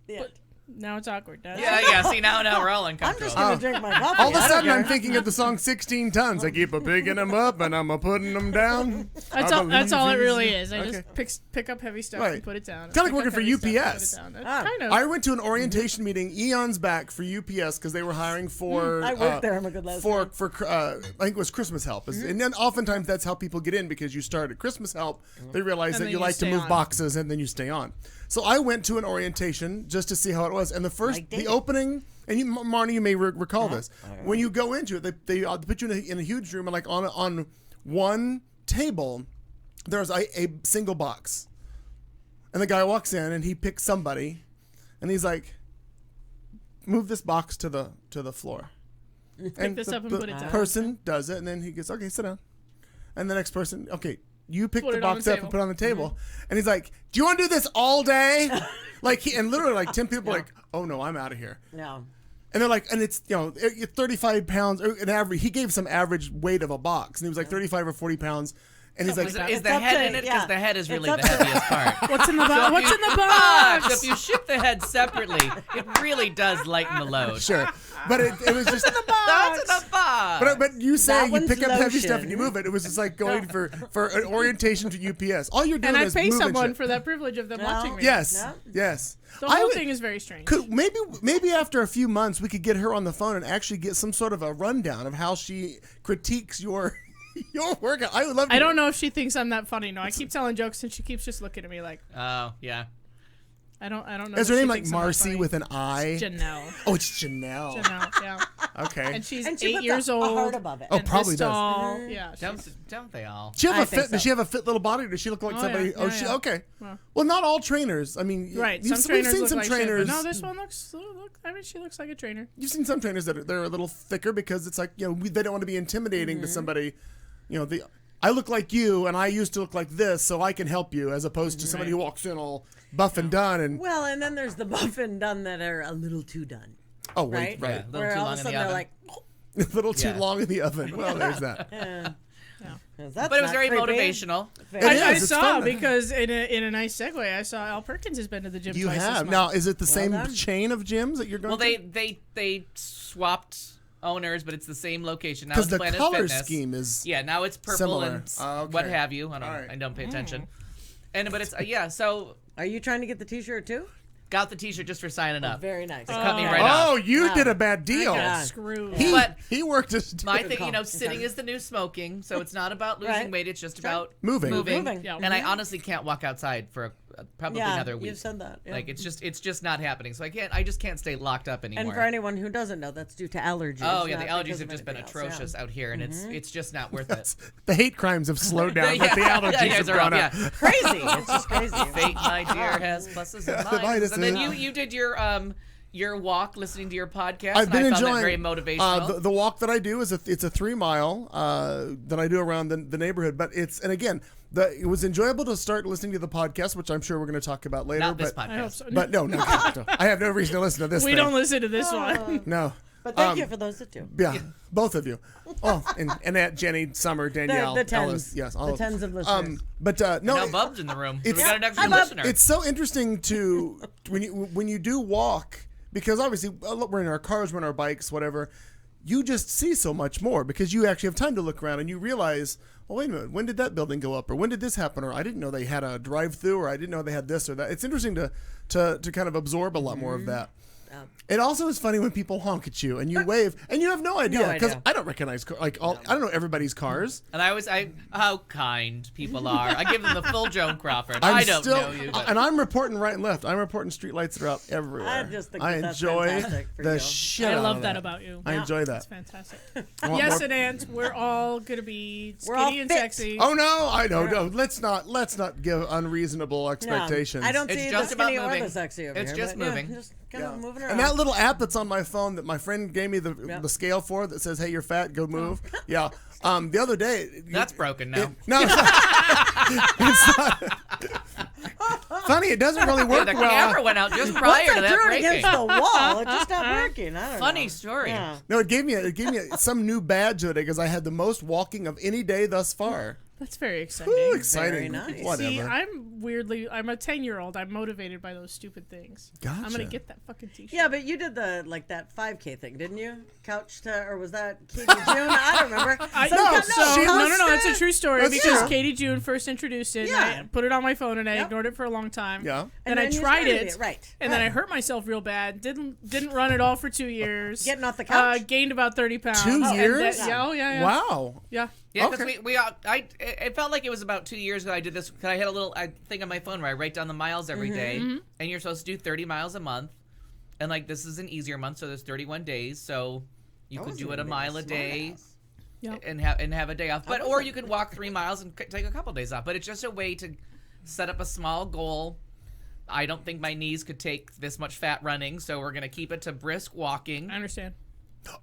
Yeah. Now it's awkward. Doesn't Yeah, it? yeah. See, now we're all I'm uncomfortable. just gonna drink my coffee. All of a I don't sudden, I'm care. thinking of the song 16 Tons. I keep a picking them up and I'm a putting them down. That's all it really is. I Okay. just pick up heavy stuff Right. and put it down. Kinda like Pick working up for heavy stuff and put UPS. it down. Ah. Kind of. I went to an orientation meeting eons back for UPS because they were hiring for. I worked there. I'm a good last for name. for I think it was Christmas help, and then oftentimes that's how people get in because you start at Christmas help. They realize And that then you you like to stay move on. boxes and then you stay on. So I went to an orientation just to see how it was, and the first Like the dating. opening. And you, Marnie, you may recall this. When you go into it, they put you in a huge room, and like on one table, there's a single box. And the guy walks in, and he picks somebody, and he's like, "Move this box to the floor." And this up and put it down. person does it, and then he goes, "Okay, sit down." And the next person, "Okay, you pick Put the it on box the up table. and put it on the table." And he's like, "Do you want to do this all day?" And literally like 10 people are like, "Oh no, I'm out of here." No. And they're like, and it's 35 pounds, or an average. He gave some average weight of a box, and he was like 35 or 40 pounds. And he's like, Is It's the up head to- in it? yeah. Because the head is It's really up the to- heaviest part. What's in the box? What's in the So box? if you ship the head separately, it really does lighten the load. sure. But it was just, That's enough box. but you say That you one's pick up heavy lotion. stuff and you move it. It was just like going for an orientation to UPS. All you're doing And I is pay moving someone shit. for that privilege of them No. watching me. Yes, No. yes. The I whole would- thing is very strange. Could maybe after a few months we could get her on the phone and actually get some sort of a rundown of how she critiques your workout. I would love to. I don't know if she thinks I'm that funny. No, I keep telling jokes and she keeps just looking at me like Oh, yeah. I don't know. Is if her she name like thinks I'm that Marcy funny. with an I? Janelle? Oh, it's Janelle. Janelle, yeah. Okay. And she's And she 8 puts years a old. heart above it. Oh, and probably this does. tall. Yeah. Don't they all? Does she have I a think fit? Does so. she have a fit little body? Does she look like Oh, somebody? yeah. Oh, Yeah, she yeah. okay. Well. Well, not all trainers. I mean, Right. We've Some trainers seen look some like shit, trainers. but no, this one looks. I mean, she looks like a trainer. You've seen some trainers that they're a little thicker because it's like they don't want to be intimidating to somebody. I look like you, and I used to look like this, so I can help you, as opposed to somebody who walks in all buff and done and Well, and then there's the buff and done that are a little too done. oh Right? wait, right, Yeah. little Where too all long of a in the sudden they're oven. like, a little too Yeah. long in the oven. Well, there's that. that's But it was not very creepy. motivational. It I is, it's saw fun. because in a nice segue, I saw Al Perkins has been to the gym You twice this have month. now. Is it the same done. chain of gyms that you're going Well, to? they swapped owners, but it's the same location now. Because It's the Planet color Fitness. scheme is Yeah, now it's purple similar. and Oh, okay. what have you. I don't. All right. I don't pay attention. But it's So Are you trying to get the T-shirt too? got the T-shirt just for signing up. Very nice. Cut me right off. Oh, you Wow. did a bad deal. Yeah. Screw. He But he worked his My thing, call. sitting is the new smoking, so it's not about losing Right. weight. It's just about Moving. Moving. Yeah. And I honestly can't walk outside for probably Yeah, another week. you've said that. Yeah. Like it's just not happening. So I just can't stay locked up anymore. And for anyone who doesn't know, that's due to allergies. Oh yeah, not the allergies because have of just been anything else, atrocious yeah. out here, and it's just not worth it. The hate crimes have slowed down, but the allergies yeah, you have guys are gone up. up. Yeah. Crazy. It's just crazy. Fate, my dear, has pluses and minuses. minuses. And then you did your walk, listening to your podcast. I've and been I found enjoying that very motivational. the walk that I do is it's a 3 mile that I do around the neighborhood. But it was enjoyable to start listening to the podcast, which I'm sure we're going to talk about later. Not this but I hope podcast. so. but no, I have no reason to listen to this. We thing. don't listen to this one. No. But thank you for those that do. Yeah, both of you. Oh, and Aunt Jenny, Summer, Danielle, The tens. Ellis. Yes, all The of tens of listeners. But no, Now Bub's in the room. So we it's- got an extra Hi, Bub. listener. it's so interesting to when you do walk, because obviously we're in our cars, we're in our bikes, whatever. You just see so much more because you actually have time to look around and you realize, well, wait a minute, when did that building go up, or when did this happen, or I didn't know they had a drive-through, or I didn't know they had this or that. It's interesting to kind of absorb a lot more of that. It also is funny when people honk at you and you wave and you have no idea because idea. I don't recognize I don't know everybody's cars. And how kind people are. I give them the full Joan Crawford. I'm I don't still, know you, but and I'm reporting right and left. I'm reporting streetlights that are out everywhere. I just think I that's enjoy fantastic for the you. shit. I out love of that about you. I enjoy that. It's fantastic. I want Yes, more- and Aunt, we're all gonna be We're all skinny and fit. sexy. Oh no, I don't know. Let's not give unreasonable expectations. No, I don't It's see just the about skinny or moving. the sexy over It's here, just but, yeah, moving. just kind of moving around. And that little app that's on my phone that my friend gave me the scale for that says, "Hey, you're fat, go move." Yeah. The other day. that's broken now. No, it's not. It's not. Funny, it doesn't really work the well. camera went out just Once prior to I that threw it breaking. against the wall, it just stopped working. I don't Funny know. story. Yeah. No, it gave me some new badge today because I had the most walking of any day thus far. That's very exciting. Ooh, exciting. Very nice. Whatever. See, I'm a 10-year-old. I'm motivated by those stupid things. I'm Gotcha. gonna get that fucking t-shirt. Yeah, but you did that 5K thing, didn't you? Couch to, or was that Katie June? I don't remember. No, it's a true story That's because true. Katie June first introduced it. Yeah. And I put it on my phone and I Yep. ignored it for a long time. Yeah. And And I then you tried started it, right. and then I hurt myself real bad. Didn't run at all for 2 years. Getting off the couch? Gained about 30 pounds. 2 And years? yeah. Wow. Yeah. Yeah, because Okay. it felt like it was about 2 years ago I did this, because I had a little thing on my phone where I write down the miles every day, and you're supposed to do 30 miles a month, and this is an easier month, so there's 31 days, so you could do it a mile a day Yep. and have a day off, or you could walk 3 miles and take a couple days off, but it's just a way to set up a small goal. I don't think my knees could take this much fat running, so we're going to keep it to brisk walking. I understand.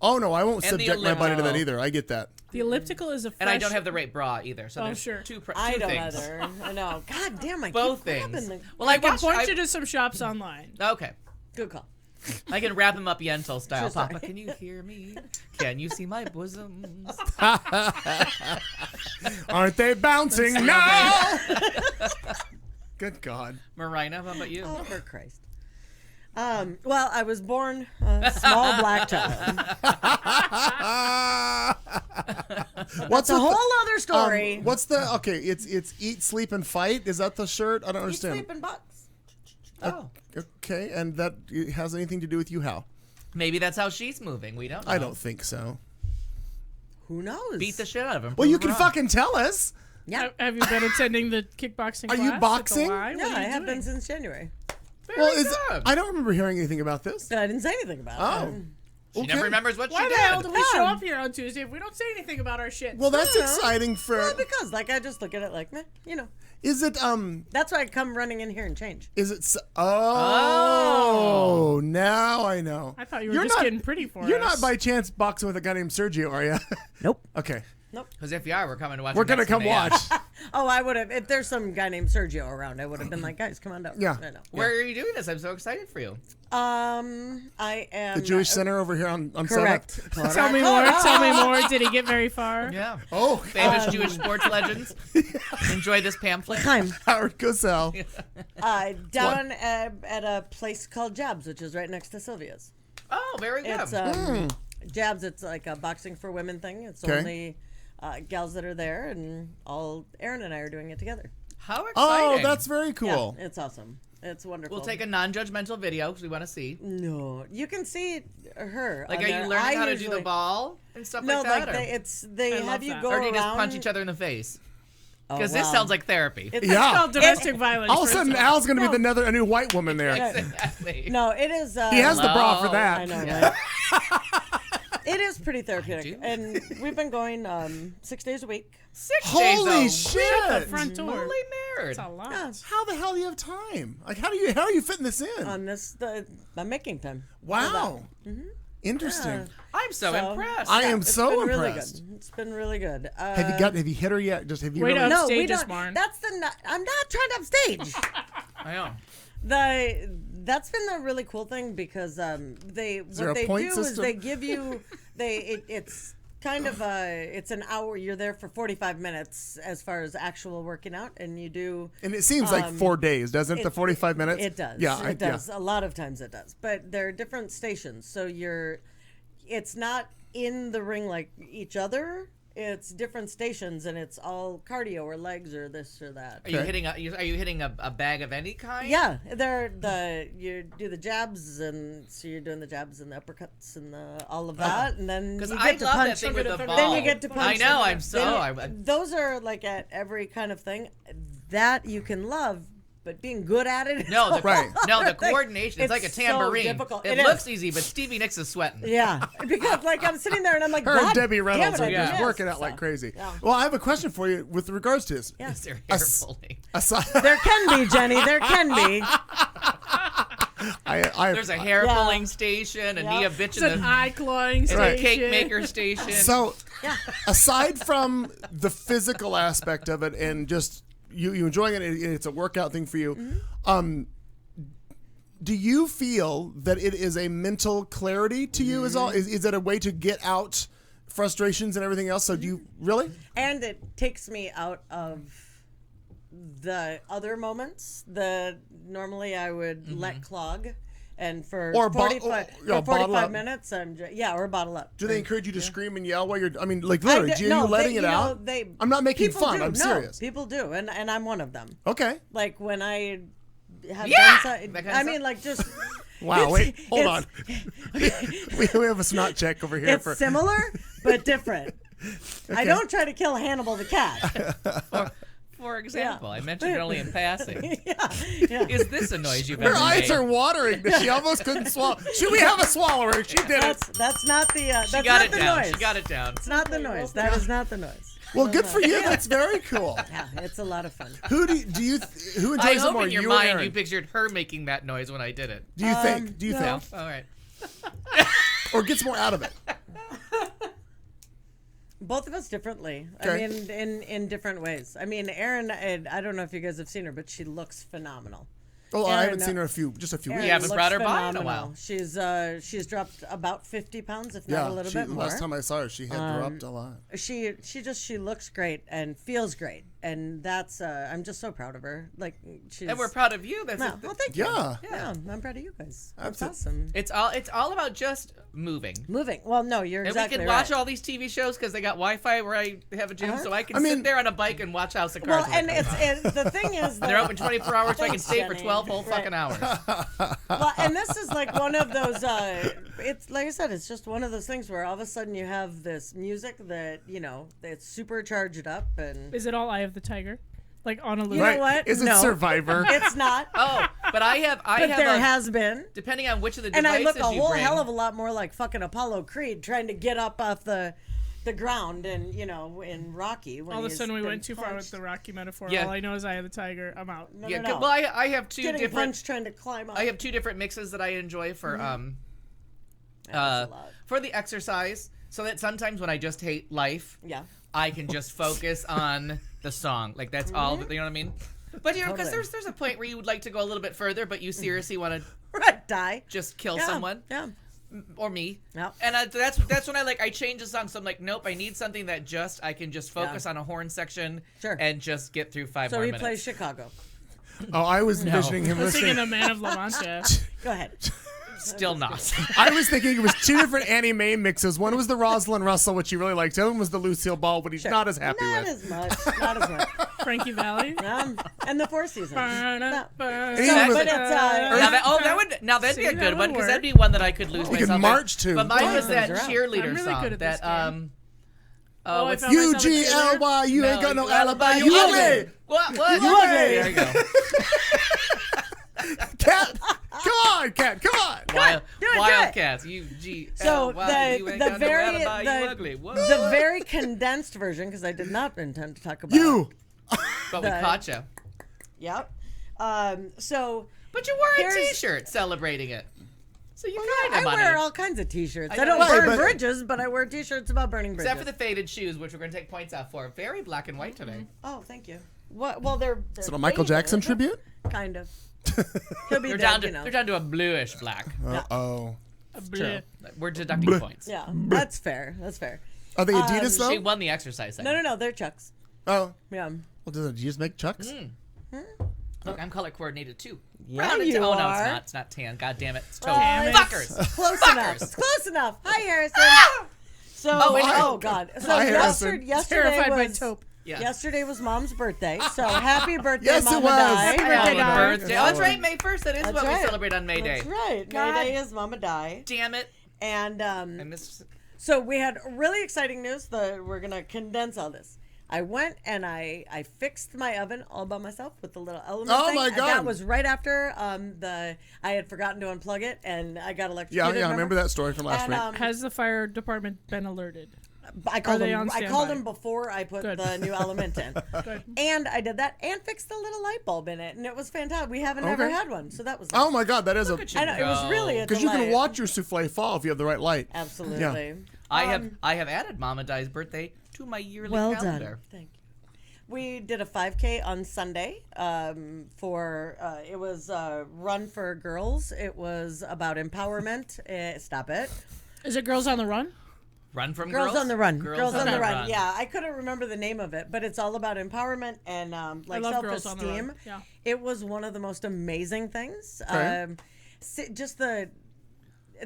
Oh no, I won't And the subject my body to that elliptical. either. I get that. The elliptical is a fresh... And I don't have the right bra either, so Oh, there's sure. two I don't things. either. I know. God damn, I Both keep grabbing things. the- Well, I can watched- point you to some shops online. Okay. Good call. I can wrap them up Yentl style. Sure, sorry. Papa, can you hear me? Can you see my bosoms? Aren't they bouncing now? Good God. Marina, how about you? Oh, for Christ. Well, I was born a small black child. What's It's a with whole other story. what's the okay? It's eat, sleep, and fight. Is that the shirt? I don't Eat, understand. sleep, and bucks. Oh, Okay, and that has anything to do with you? How? maybe that's how she's moving. We don't know. I don't think so. Who knows? Beat the shit out of him. Well, you Prove can her wrong. fucking tell us. Yeah. Have you been attending the kickboxing Are class? you at the boxing? Y? What Yeah, are I you have been doing? since January. Well, is good. I don't remember hearing anything about this. I didn't say anything about Oh. it. She never remembers what Why she the did. hell do we show up here on Tuesday if we don't say anything about our shit? Well, that's exciting for. Well, because like I just look at it like, meh, Is it That's why I come running in here and change. Is it? Oh, now I know. I thought you were just getting pretty for us. You're not by chance boxing with a guy named Sergio, are you? Nope. Okay. Because if you are, we're coming to watch. We're gonna come watch. Oh, I would have. If there's some guy named Sergio around, I would have been like, guys, come on down. Yeah. I know. Where are you doing this? I'm so excited for you. I am The Jewish Center over here on correct. 7th. Tell me more. Tell me more. Did he get very far? Yeah. Oh, Famous Jewish sports legends. Enjoy this pamphlet. Time. Howard Cosell. Down at a place called Jabs, which is right next to Sylvia's. Oh, very good. It's Jabs. It's like a boxing for women thing. It's Okay. only gals that are there, and all Aaron and I are doing it together. How exciting. Oh, that's very cool. Yeah, it's awesome. It's wonderful. We'll take a non-judgmental video because we want to see. No, you can see her. Like, on are there. you learning I how to do usually- the ball and stuff No, like that? like or? they I have love you that. go Or do you just around. punch each other in the face? Oh, Because this wow. sounds like therapy. It's Yeah. It's called domestic violence. All of a sudden, first of all. Al's going to be a new white woman there. Exactly. No, it is. He has the bra for Hello. that. I know, Yeah. right? It is pretty therapeutic, do. and we've been going 6 days a week. 6 days Holy though. shit! Front door. Holy nerd. That's a lot. Yeah. How the hell do you have time? Like, how are you fitting this in? On I'm making time. Wow. Interesting. Yeah. I'm so So- impressed. I am It's so been really impressed. good. It's been really good. Have you hit her yet? Just have you Wait really? up. No, we Upstage is don't. Marn. That's I'm not trying to upstage. I know. That's been the really cool thing because there what a they point do is system? they give you it's kind of it's an hour. You're there for 45 minutes as far as actual working out, and you do. And it seems like 4 days, doesn't it? The 45 minutes. It does. Yeah, it does. A lot of times it does. But there are different stations, so it's not in the ring like each other. It's different stations, and it's all cardio or legs or this or that. Are you hitting a bag of any kind? Yeah, you do the jabs, and so you're doing the jabs and the uppercuts and all of that, and then Because you I get to love that punch. thing with the ball. Then you get to I punch. know. I'm Then those are like at every kind of thing that you can love, but being good at it. No, the Right. No, the coordination. It's like a so tambourine. difficult. It It looks is. easy, but Stevie Nicks is sweating. Yeah, because like I'm sitting there and I'm like, Her and God Debbie Reynolds damn are it, I just missed. working out So, like crazy. yeah. Well, I have a question for you with regards to this. Yeah. Is there hair pulling? Aside, There can be, Jenny. There can be. There's a hair Yeah. pulling station, a Yeah. Nia bitch It's in an the eye clawing it's station. a cake maker station. so Yeah. aside from the physical aspect of it and just you enjoying it, and it's a workout thing for you. Mm-hmm. Do you feel that it is a mental clarity to you? Mm-hmm. Is it a way to get out frustrations and everything else? So do you really? And it takes me out of the other moments that normally I would let clog. And for Or 45, bottle for 45 up. minutes, or bottle up. Do they encourage you to scream and yell while you're? I mean, like I literally, d- do you no, letting they- it you know, out? they- I'm not making people fun. do. I'm No, serious. People do, and I'm one of them. Okay. Like when I have Yeah! done so, That kind of I stuff? mean, like just. Wow. Wait. Hold on. it's- we have a snot check over here. It's similar but different. I don't try to kill Hannibal the cat. For example, I mentioned it only in passing. Yeah. Is this a noise you've Her ever eyes made? are watering. She almost couldn't swallow. Should we have a swallower? She did it. That's not the that's She got not it the down. noise. She got it down. It's not the noise. That is not the noise. Well, good for you. That's very cool. Yeah, it's a lot of fun. Who who I enjoys it hope more? in your You or mind Aaron? you pictured her making that noise when I did it. Do you think? Do you no. think? All right. Or gets more out of it? Both of us differently. Okay. I mean, in different ways. I mean, Erin, I don't know if you guys have seen her, but she looks phenomenal. Oh, I Erin, haven't seen her just a few Erin weeks. You haven't looks brought her by in a phenomenal. while. She's dropped about 50 pounds, if Yeah, not a little bit more. last time I saw her, she had dropped a lot. She looks great and feels great, and that's I'm just so proud of her. Like she's. And we're proud of you. That's No, well, thank you. Yeah. Yeah, I'm proud of you guys. That's Absolutely. awesome. it's all about just moving. Moving. Well, no, you're And exactly we can right. watch all these TV shows because they got Wi-Fi where I have a gym, so I can I mean- sit there on a bike and watch House of Well, Cards. when and it comes on. it's the thing is that They're open 24 hours, so I can Thanks, stay for Jenny. 12 whole Right. fucking hours. well, and this is like one of those. It's like I said, it's just one of those things where all of a sudden you have this music that that's super charged up, and Is it all Eye of the Tiger? Like on a loop? you know what? Is it No. Survivor? It's not. Oh, But I have there has been. Depending on which of the And I devices look a you whole bring. hell of a lot more like fucking Apollo Creed trying to get up off the ground and, in Rocky. When All of a he's sudden we been went too far with punched. the Rocky metaphor. Yeah. All I know is I have the tiger. I'm out. No, Yeah, no, no. well, I have two Getting different. punched trying to climb up. I have two different mixes that I enjoy for That's a lot. for the exercise, so that sometimes when I just hate life, Yeah. I can just focus on the song. Like that's all. You know what I mean? But because Totally. there's a point where you would like to go a little bit further, but you seriously want to Right, die. just kill Yeah, someone Yeah. or me. Yeah. And that's when I change the song. So I'm like, nope, I need something that I can just focus on a horn section Sure. and just get through 5 So more he minutes. plays Chicago. Oh, I was envisioning him I was thinking listening. of Man of La Mancha. Go ahead. Still not. I was thinking it was two different Annie Mae mixes. One was the Rosalind Russell, which you really liked. The other one was the Lucille Ball, but he's not as happy Not with. as much. Not as much. Frankie Valley. And the Four Seasons. No. Burn. He So, was- but it's that'd See, be a that good would one because work. that'd be one that I could lose We could myself in. march to. But mine was that Those are out. cheerleader I'm really song good at this that game. oh, I what's found myself a UGLY, you ain't got no alibi, you ugly. ugly. What? You What? ugly. There you go. Cat, come on, Cat, come on. Do it. Wildcats. UGLY. So you ain't got no alibi, you the, ugly. What? the very condensed version, because I did not intend to talk about You. But we the- caught you. Yep. So But you wore a Here's- T-shirt celebrating it. So you I kind of wear all kinds of T-shirts. I I don't know. burn Right, but- bridges, but I wear T-shirts about burning bridges. Except for the faded shoes, which we're going to take points out for. Very black and white today. Oh, thank you. What? Well, they're Is it a Michael faded, Jackson isn't it? tribute? Kind of. He'll be They're dead, down to you know. a bluish black. Oh. Bleh. We're deducting points. Yeah, that's fair. That's fair. Are they Adidas She though? won the exercise. No, they're Chucks. Oh. Yeah. Well, does Adidas make Chucks? Look, I'm color coordinated too. Yeah, Round it you to- Oh no, are. it's not. It's not tan. God damn it. It's taupe. Damn it. Fuckers. Close Fuckers. enough. It's close enough. Hi, Harrison. So, Oh, wait, oh God. So Hi, Harrison. yesterday Terrified by was taupe. Yeah. yesterday was Mom's birthday. So happy birthday, Yes, it Mama was. Di. Happy birthday, Happy Dar. birthday. Oh, that's right. May 1st. That is That's what we right. celebrate on May Day. That's right. God. May Day is Mama Di. Damn it. And I missed. so we had really exciting news. We're gonna condense all this. I went and I fixed my oven all by myself with the little element Oh thing. my God. That was right after I had forgotten to unplug it and I got electrocuted. Yeah, I remember that story from last And, week. Has the fire department been alerted? I called they him. on I called standby? him before I put Good. the new element in, Good. and I did that and fixed the little light bulb in it, and it was fantastic. We haven't ever Okay. had one, so that was. Oh my God, that is a at you. I know it was really a because you can delight. watch your souffle fall if you have the right light. Absolutely. I have added Mama Di's birthday to my yearly Well calendar. done. Thank you. We did a 5K on Sunday. It was a run for girls. It was about empowerment. Stop it. Is it Girls on the Run? Run from Girls on the run. Girls Girls on the the run. Yeah, I couldn't remember the name of it, but it's all about empowerment and like love Girls on the self-esteem. Run. Yeah. It was one of the most amazing things. Okay. Just the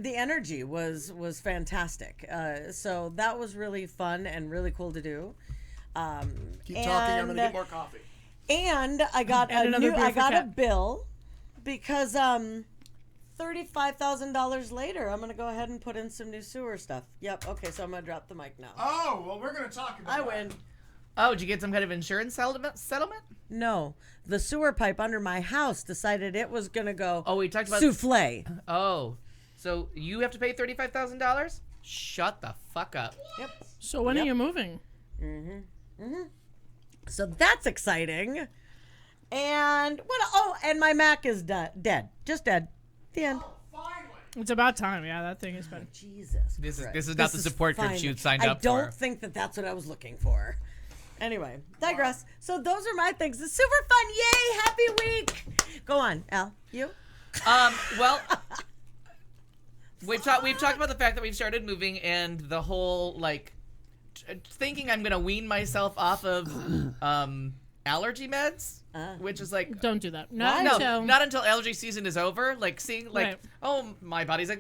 energy was fantastic. So that was really fun and really cool to do. Keep talking. I'm gonna get more coffee. And I got And another beer I for got a Kat. bill because $35,000 later, I'm gonna go ahead and put in some new sewer stuff. Yep. Okay, so I'm gonna drop the mic now. Oh well, we're gonna talk about. I win. Oh, did you get some kind of insurance settlement? No, the sewer pipe under my house decided it was gonna go. Oh, we talked about souffle. Oh, so you have to pay $35,000? Shut the fuck up. Yep. So when are you moving? So that's exciting. And what? Oh, and my Mac is dead. Just dead. The end. It's about time. Yeah, that thing has been. Jesus. This is- Christ. this is not the support group finally- you signed up I don't for. think that that's what I was looking for. Anyway, digress. So those are my things. It's super fun. Yay! Happy week. Go on, Al. You? Well, we've talked about the fact that we've started moving and the whole like thinking I'm gonna wean myself off of allergy meds, which is like Don't do that. no, not until allergy season is over. Like seeing like, Right. oh, my body's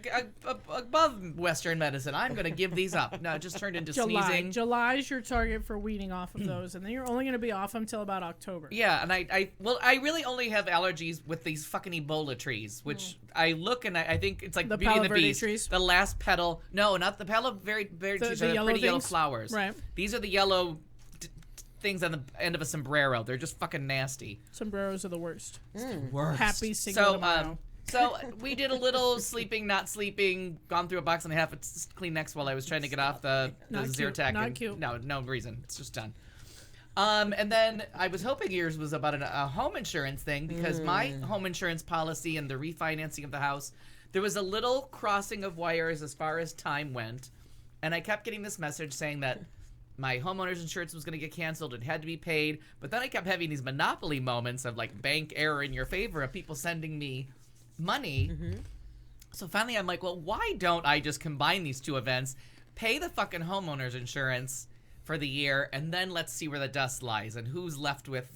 above Western medicine. I'm gonna give these up. No, it just turned into July. sneezing. July's your target for weaning off of those, and then you're only going to be off until about October. Yeah, and I really only have allergies with these fucking Ebola trees, which I look and I think it's like The Beauty and Palo the Verde Beast. trees? The last petal. No, not the Palo Verde trees. the Are the yellow pretty yellow things? flowers. Right. These are the yellow things on the end of a sombrero. They're just fucking nasty. Sombreros are the worst. Worst. Happy single tomorrow. So we did a little sleeping, not sleeping, gone through a box and a half of Kleenex while I was trying to get off the Not cute. Zyrtec. Not and- cute. No reason. It's just done. And then I was hoping yours was about a home insurance thing because my home insurance policy and the refinancing of the house, there was a little crossing of wires as far as time went. And I kept getting this message saying that my homeowner's insurance was going to get canceled. It had to be paid. But then I kept having these monopoly moments of like bank error in your favor of people sending me money. So finally I'm like, well, why don't I just combine these two events, pay the fucking homeowner's insurance for the year, and then let's see where the dust lies and who's left with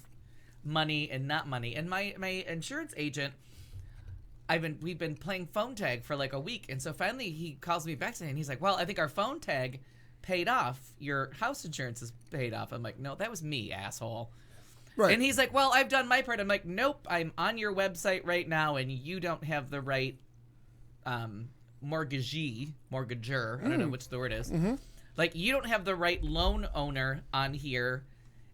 money and not money. And my insurance agent, we've been playing phone tag for like a week, and so finally he calls me back today and he's like, well, I think our phone tag paid off. Your house insurance is paid off. I'm like, no, that was me, asshole. Right. And he's like, well, I've done my part. I'm like, nope, I'm on your website right now, and you don't have the right mortgager. I don't know which the word is. Like, you don't have the right loan owner on here,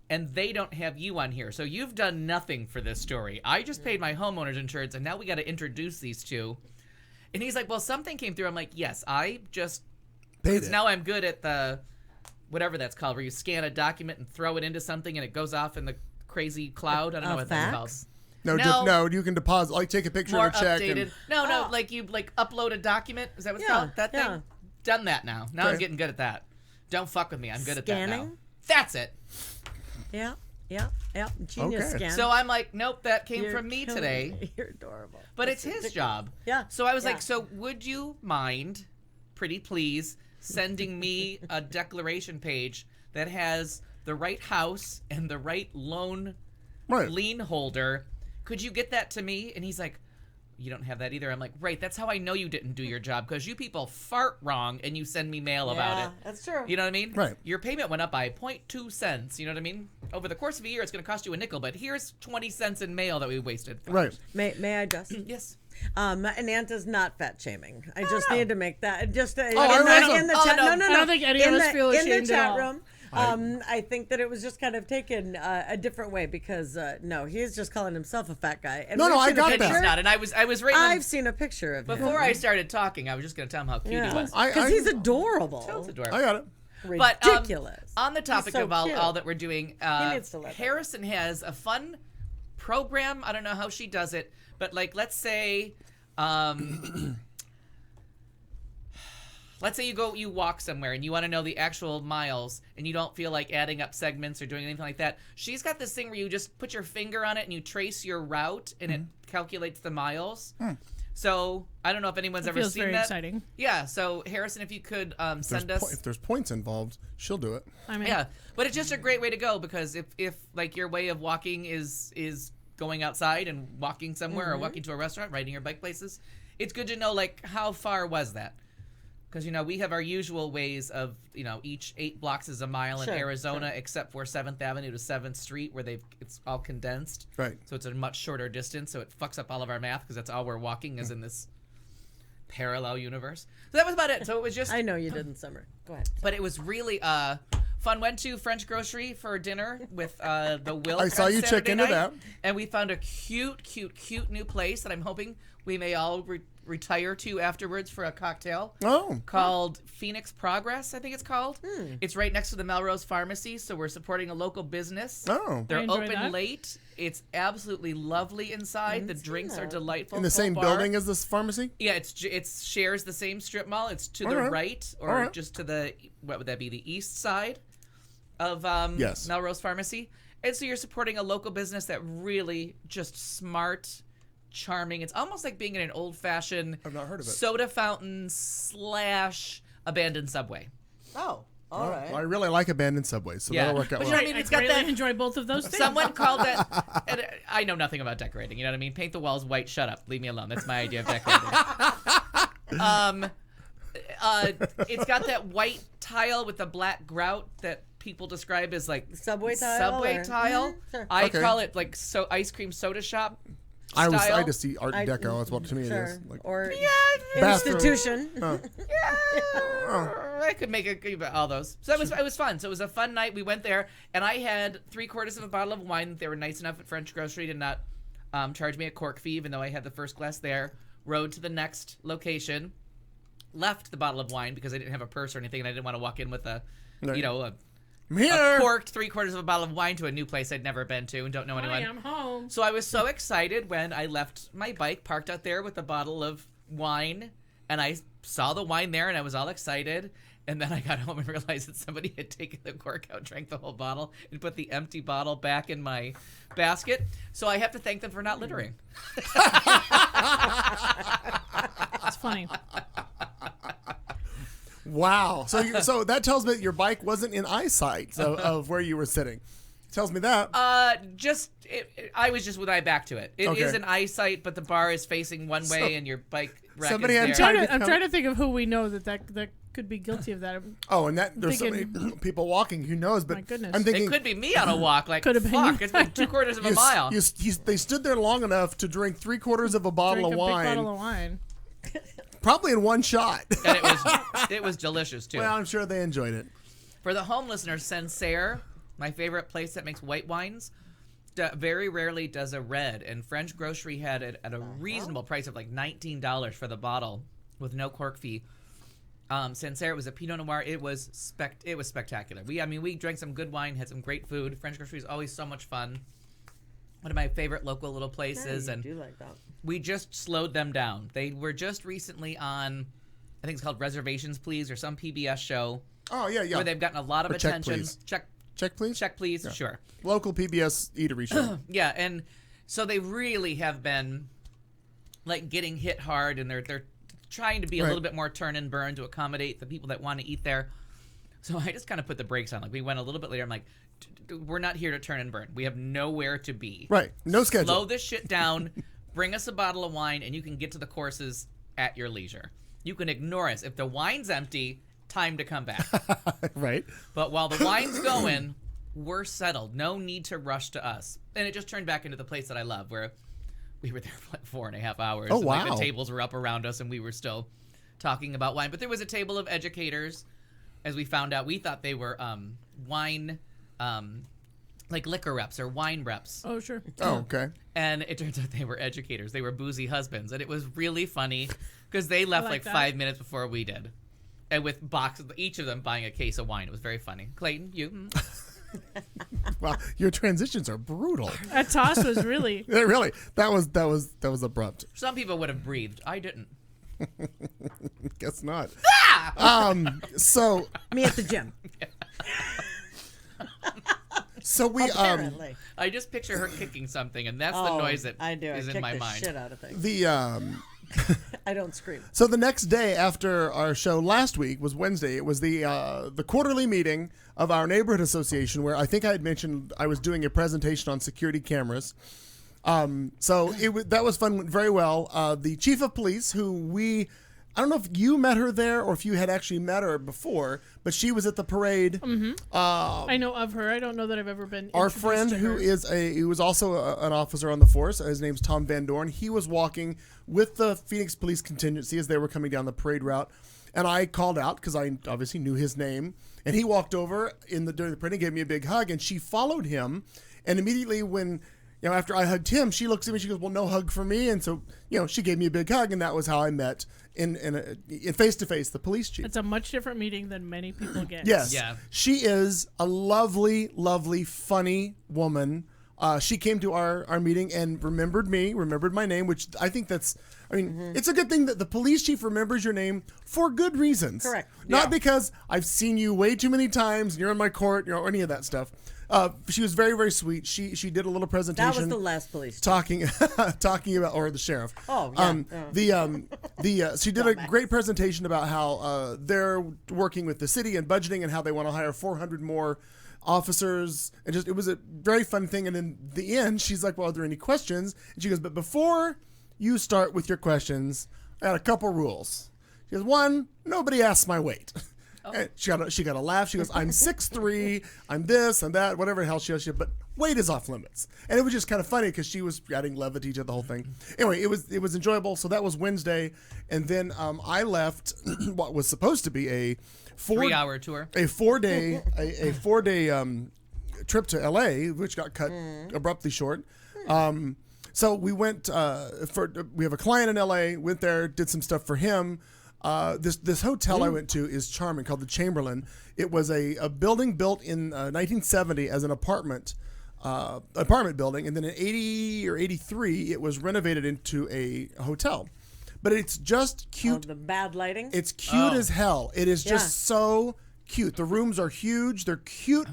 and they don't have you on here. So you've done nothing for this story. I just paid my homeowner's insurance, and now we got to introduce these two. And he's like, well, something came through. I'm like, yes, I just Paid it. now I'm good at the whatever that's called, where you scan a document and throw it into something, and it goes off in the crazy cloud. I don't know what that's called. fax? No, you can deposit. Like, take a picture More of a check. updated. And, No, like you like upload a document. Is that what it's called? That thing? Yeah. Done that now. Now I'm Okay. getting good at that. Don't fuck with me. I'm good at that now. Scanning? That's it. Yeah. Genius Okay. scan. So I'm like, nope, that came You're from me killing today. me. You're adorable. But That's it's his ridiculous. job. Yeah. So I was Yeah. like, so would you mind, pretty please, sending me a declaration page that has the right house and the right loan right. lien holder? Could you get that to me? And he's like, you don't have that either. I'm like, right, that's how I know you didn't do your job, because you people fart wrong and you send me mail about Yeah, it. that's true. You know what I mean? Right. Your payment went up by 0.2 cents. You know what I mean? Over the course of a year, it's going to cost you a nickel, but here's 20 cents in mail that we wasted. Right. May I just? Yes. And Aunt is not fat shaming. I just no. need to make that just in I wasn't. the Oh, chat. no. No. I don't think any of in us the, feel in ashamed the at chat all. room. I think that it was just kind of taken a different way because no, he's just calling himself a fat guy. And No, we've I seen a got And that. he's picture. not. And I was right I've seen a picture of him. before I started talking, I was just going to tell him how cute he was. I- because he's adorable. That's adorable. I got it. But Ridiculous. on the topic so of all cute. that we're doing, needs to let Harrison has a fun program. I don't know how she does it, but like, let's say you walk somewhere and you want to know the actual miles and you don't feel like adding up segments or doing anything like that. She's got this thing where you just put your finger on it and you trace your route and it calculates the miles. So I don't know if anyone's ever Feels seen very that. exciting. Yeah. So Harrison, if you could send us. If there's points involved, she'll do it. I mean, Yeah, but it's just a great way to go because if like your way of walking is going outside and walking somewhere or walking to a restaurant, riding your bike places, it's good to know like how far was that? Because we have our usual ways of each 8 blocks is a mile in Sure, Arizona, except for 7th Avenue to 7th Street where it's all condensed. Right. So it's a much shorter distance. So it fucks up all of our math because that's all we're walking is in this parallel universe. So that was about it. So it was just. I know you did in summer. Go ahead. But it was really fun. Went to French Grocery for dinner with the Will. I saw on you check Saturday into night, that. and we found a cute new place that I'm hoping we may all retire to afterwards for a cocktail. Oh. Called Phoenix Progress, I think it's called. It's right next to the Melrose Pharmacy, so we're supporting a local business. Oh. They're I enjoy open that. late. It's absolutely lovely inside. The drinks are delightful. In the same Full bar. building as this pharmacy? Yeah, it's shares the same strip mall. It's to the Alright. right, or Alright. just to the what would that be? The east side of Yes. Melrose Pharmacy. And so you're supporting a local business that really just smart, charming. It's almost like being in an old-fashioned I've not heard of it. soda fountain / abandoned Subway. Oh, all right. Well, I really like abandoned subways, so Yeah. that'll work out But well. I mean, I it's got greatly that. enjoy both of those things. Someone called that. And I know nothing about decorating. You know what I mean? Paint the walls white. Shut up. Leave me alone. That's my idea of decorating. It's got that white tile with the black grout that people describe as like Subway tile. Subway or- tile. Mhm, sure. I Okay. call it like ice cream soda shop. I just see Art Deco. That's what to me it is. Like, or bathroom. institution. I could make all those. So it was fun. So it was a fun night. We went there, and I had 3/4 of a bottle of wine. They were nice enough at French Grocery to not charge me a cork fee, even though I had the first glass there. Rode to the next location, left the bottle of wine because I didn't have a purse or anything, and I didn't want to walk in with a corked 3/4 of a bottle of wine to a new place I'd never been to and don't know anyone. I'm home. So I was so excited when I left my bike parked out there with a bottle of wine, and I saw the wine there, and I was all excited. And then I got home and realized that somebody had taken the cork out, drank the whole bottle, and put the empty bottle back in my basket. So I have to thank them for not littering. It's funny. Wow. So that tells me that your bike wasn't in eyesight of where you were sitting. Tells me that. I was just with my back to it. It is an eyesight, but the bar is facing one way, and your bike rack is there. I'm trying to think of who we know that could be guilty of that. Oh, and there's so many people walking. Who knows? But my goodness. I'm thinking it could be me on a walk. Like, could have been. Fuck, it's been 2/4 of a mile. They stood there long enough to drink 3/4 of a bottle of wine. Big bottle of wine. Probably in one shot. And it was delicious too. Well, I'm sure they enjoyed it. For the home listeners, Sancerre, my favorite place that makes white wines, very rarely does a red. And French Grocery had it at a reasonable price of like $19 for the bottle with no cork fee. Sancerre was a Pinot Noir. It was spectacular. We drank some good wine, had some great food. French Grocery is always so much fun. One of my favorite local little places, and do like that. We just slowed them down. They were just recently on, I think it's called Reservations Please or some PBS show. Oh yeah. Where they've gotten a lot of attention. Check please. Check please. Yeah. Sure. Local PBS eatery show. Yeah, and so they really have been like getting hit hard, and they're trying to be a little bit more turn and burn to accommodate the people that want to eat there. So I just kind of put the brakes on. Like, we went a little bit later. I'm like, we're not here to turn and burn. We have nowhere to be. Right. No schedule. Slow this shit down. Bring us a bottle of wine, and you can get to the courses at your leisure. You can ignore us. If the wine's empty, time to come back. Right. But while the wine's going, we're settled. No need to rush to us. And it just turned back into the place that I love, where we were there for like 4.5 hours. Oh, and wow. Like, the tables were up around us, and we were still talking about wine. But there was a table of educators, as we found out. We thought they were wine, like liquor reps or wine reps. Oh, sure. Oh, okay. And it turns out they were educators. They were boozy husbands. And it was really funny because they left like 5 minutes before we did. And with boxes, each of them buying a case of wine. It was very funny. Clayton, you? Wow, your transitions are brutal. That toss was really. Yeah, really. That was abrupt. Some people would have breathed. I didn't. Guess not. Ah! So Me at the gym. So we Apparently. I just picture her kicking something, and that's the noise that is in my mind. Shit out of things. the I don't scream. So the next day after our show last week was Wednesday. It was the quarterly meeting of our neighborhood association, where I think I had mentioned I was doing a presentation on security cameras. So that was fun, went very well. The chief of police, who I don't know if you met her there or if you had actually met her before, but she was at the parade. Mm-hmm. I know of her. I don't know that I've ever been. Our friend, who was also an officer on the force, his name's Tom Van Dorn. He was walking with the Phoenix Police Contingency as they were coming down the parade route, and I called out because I obviously knew his name, and he walked over during the parade and gave me a big hug, and she followed him, and immediately when. After I hugged him, she looks at me. She goes, "Well, no hug for me." And so, she gave me a big hug, and that was how I met in face to face the police chief. It's a much different meeting than many people get. Yes, yeah. She is a lovely, lovely, funny woman. She came to our meeting and remembered my name, which I think it's a good thing that the police chief remembers your name for good reasons. Correct. Not because I've seen you way too many times and you're in my court, or any of that stuff. She was very, very sweet. She did a little presentation. That was the last police chief. Talking about, or the sheriff. Oh, yeah. She did a great presentation about how they're working with the city and budgeting and how they want to hire 400 more officers, and it was a very fun thing. And in the end, she's like, "Well, are there any questions?" And she goes, "But before you start with your questions, I got a couple rules." She goes, "One, nobody asks my weight." Oh. And she got a laugh. She goes, "I'm 6'3", I'm this and that, whatever the hell she has. But weight is off limits. And it was just kind of funny because she was adding levity to the whole thing. Anyway, it was enjoyable. So that was Wednesday. And then I left what was supposed to be a 3-hour tour. A 4-day a 4-day trip to LA, which got cut abruptly short. So we went we have a client in LA, went there, did some stuff for him. This hotel I went to is charming, called the Chamberlain. It was a building built in 1970 as an apartment building, and then in 80 or 83 it was renovated into a hotel. But it's just cute. Oh, the bad lighting? It's cute as hell. It is just so cute. The rooms are huge. They're cute.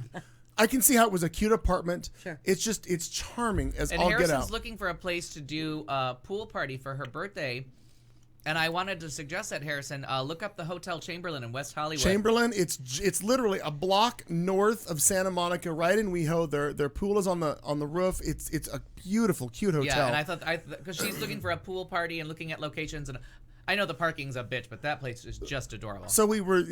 I can see how it was a cute apartment. Sure. It's charming as And all get Harrison's out. looking for a place to do a pool party for her birthday. And I wanted to suggest that, Harrison, look up the Hotel Chamberlain in West Hollywood. Chamberlain, it's literally a block north of Santa Monica, right in WeHo. Their pool is on the roof. It's a beautiful, cute hotel. Yeah, and I thought because she's looking for a pool party and looking at locations, and I know the parking's a bitch, but that place is just adorable. So we were